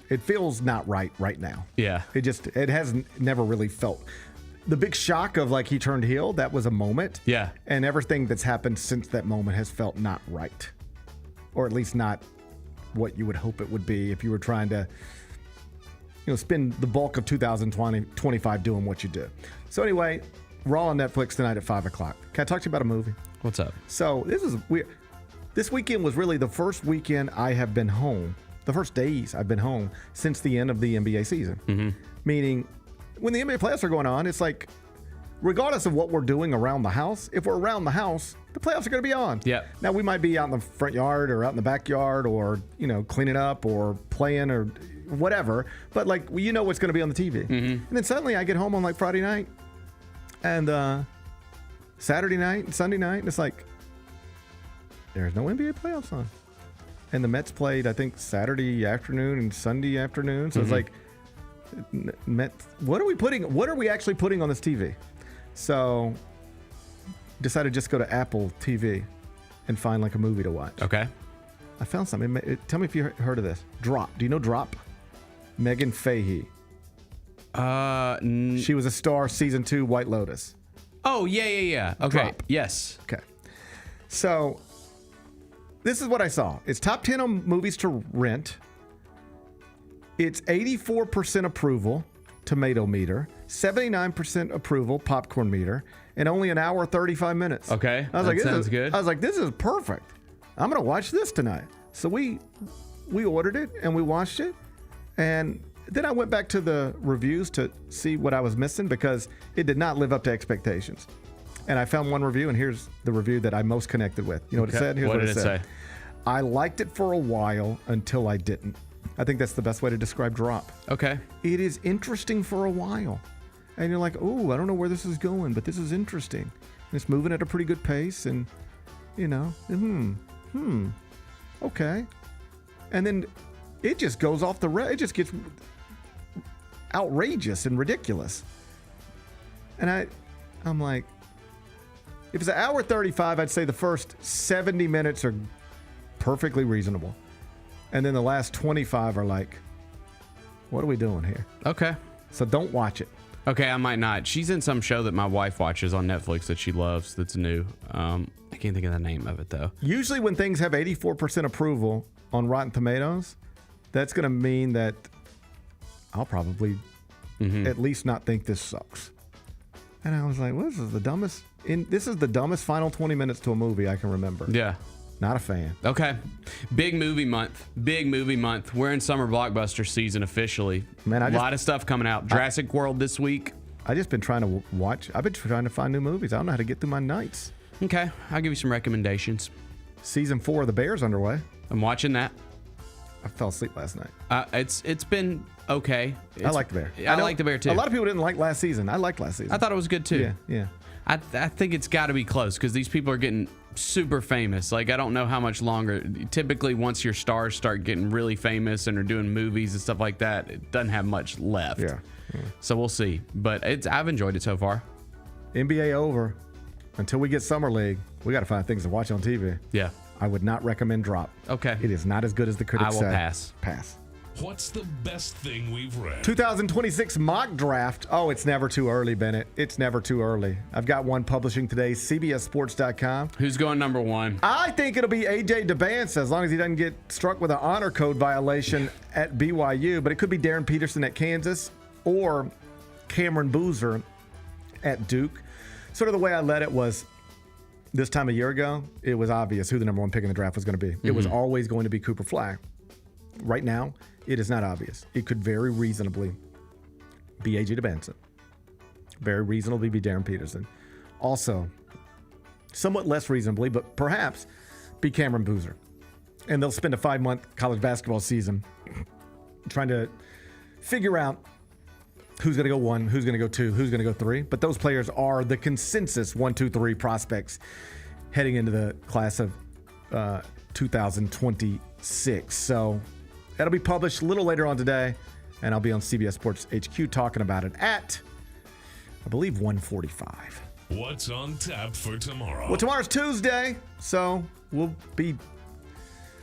Speaker 9: It feels not right now.
Speaker 14: Yeah,
Speaker 9: it has never really felt. The big shock of he turned heel, that was a moment.
Speaker 14: Yeah.
Speaker 9: And everything that's happened since that moment has felt not right. Or at least not what you would hope it would be if you were trying to spend the bulk of 2025 doing what you do. So anyway, Raw on Netflix tonight at 5 o'clock. Can I talk to you about a movie?
Speaker 14: What's up?
Speaker 9: So this is weird. This weekend was really the first weekend I have been home, the first days I've been home since the end of the NBA season.
Speaker 14: Mm-hmm.
Speaker 9: Meaning, when the NBA playoffs are going on, it's like, regardless of what we're doing around the house, if we're around the house, the playoffs are going to be on.
Speaker 14: Yeah.
Speaker 9: Now, we might be out in the front yard or out in the backyard or, cleaning up or playing or whatever, but what's going to be on the TV.
Speaker 14: Mm-hmm.
Speaker 9: And then suddenly I get home on Friday night and Saturday night and Sunday night, and it's like, there's no NBA playoffs on. And the Mets played, I think, Saturday afternoon and Sunday afternoon. So it's like, what are we actually putting on this TV? So decided to just go to Apple TV and find a movie to watch.
Speaker 14: Okay.
Speaker 9: I found something. Tell me if you heard of this. Drop. Do you know Drop? Megan Fahey. She was a star season 2 White Lotus.
Speaker 14: Oh, yeah. Okay.
Speaker 9: Drop.
Speaker 14: Yes.
Speaker 9: Okay. So this is what I saw. It's top 10 on movies to rent. It's 84% approval, tomato meter, 79% approval, popcorn meter, and only an hour 35 minutes.
Speaker 14: Okay,
Speaker 9: sounds
Speaker 14: good.
Speaker 9: I was like, this is perfect. I'm gonna watch this tonight. So we ordered it and we watched it, and then I went back to the reviews to see what I was missing because it did not live up to expectations. And I found one review, and here's the review that I most connected with. You know what it said? Here's
Speaker 14: what did it say?
Speaker 9: I liked it for a while until I didn't. I think that's the best way to describe Drop.
Speaker 14: Okay.
Speaker 9: It is interesting for a while. And you're like, oh, I don't know where this is going, but this is interesting. And it's moving at a pretty good pace and, okay. And then it just goes off the rail. It just gets outrageous and ridiculous. And I'm like, if it's an hour 35, I'd say the first 70 minutes are perfectly reasonable. And then the last 25 are like, what are we doing here?
Speaker 14: Okay.
Speaker 9: So don't watch it.
Speaker 14: Okay, I might not. She's in some show that my wife watches on Netflix that she loves that's new. I can't think of the name of it, though.
Speaker 9: Usually when things have 84% approval on Rotten Tomatoes, that's going to mean that I'll probably at least not think this sucks. And I was like, well, this is the dumbest final 20 minutes to a movie I can remember.
Speaker 14: Yeah.
Speaker 9: Not a fan.
Speaker 14: Okay. Big movie month. We're in summer blockbuster season officially.
Speaker 9: Man,
Speaker 14: a lot of stuff coming out. Jurassic World this week.
Speaker 9: I've just been trying to watch. I've been trying to find new movies. I don't know how to get through my nights.
Speaker 14: Okay. I'll give you some recommendations.
Speaker 9: Season 4 of The Bear's underway.
Speaker 14: I'm watching that.
Speaker 9: I fell asleep last night.
Speaker 14: It's been okay.
Speaker 9: I like The Bear.
Speaker 14: I like The Bear too.
Speaker 9: A lot of people didn't like last season. I liked last season.
Speaker 14: I thought it was good too.
Speaker 9: Yeah.
Speaker 14: I think it's got to be close because these people are getting super famous. I don't know how much longer. Typically, once your stars start getting really famous and are doing movies and stuff like that, it doesn't have much left.
Speaker 9: Yeah.
Speaker 14: So we'll see. But I've enjoyed it so far.
Speaker 9: NBA over. Until we get Summer League, we got to find things to watch on TV.
Speaker 14: Yeah.
Speaker 9: I would not recommend Drop.
Speaker 14: Okay.
Speaker 9: It is not as good as the critics say.
Speaker 14: I will pass.
Speaker 9: Pass.
Speaker 13: What's the best thing we've read?
Speaker 9: 2026 mock draft. Oh, it's never too early, Bennett. It's never too early. I've got one publishing today, CBSSports.com.
Speaker 14: Who's going number one?
Speaker 9: I think it'll be A.J. DeBance as long as he doesn't get struck with an honor code violation at BYU. But it could be Darren Peterson at Kansas or Cameron Boozer at Duke. Sort of the way I led it was this time a year ago, it was obvious who the number one pick in the draft was going to be. It was always going to be Cooper Flag. Right now, it is not obvious. It could very reasonably be A.J. DeBanson. Very reasonably be Darren Peterson. Also, somewhat less reasonably, but perhaps be Cameron Boozer. And they'll spend a 5-month college basketball season trying to figure out who's going to go 1, who's going to go 2, who's going to go 3. But those players are the consensus 1, 2, 3 prospects heading into the class of 2026. So that'll be published a little later on today, and I'll be on CBS Sports HQ talking about it at, I believe, 1:45.
Speaker 13: What's on tap for tomorrow?
Speaker 9: Well, tomorrow's Tuesday, so we'll be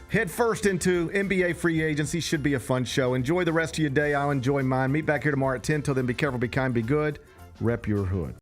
Speaker 9: head first into NBA free agency. Should be a fun show. Enjoy the rest of your day. I'll enjoy mine. Meet back here tomorrow at 10. Till then, be careful, be kind, be good. Rep your hood.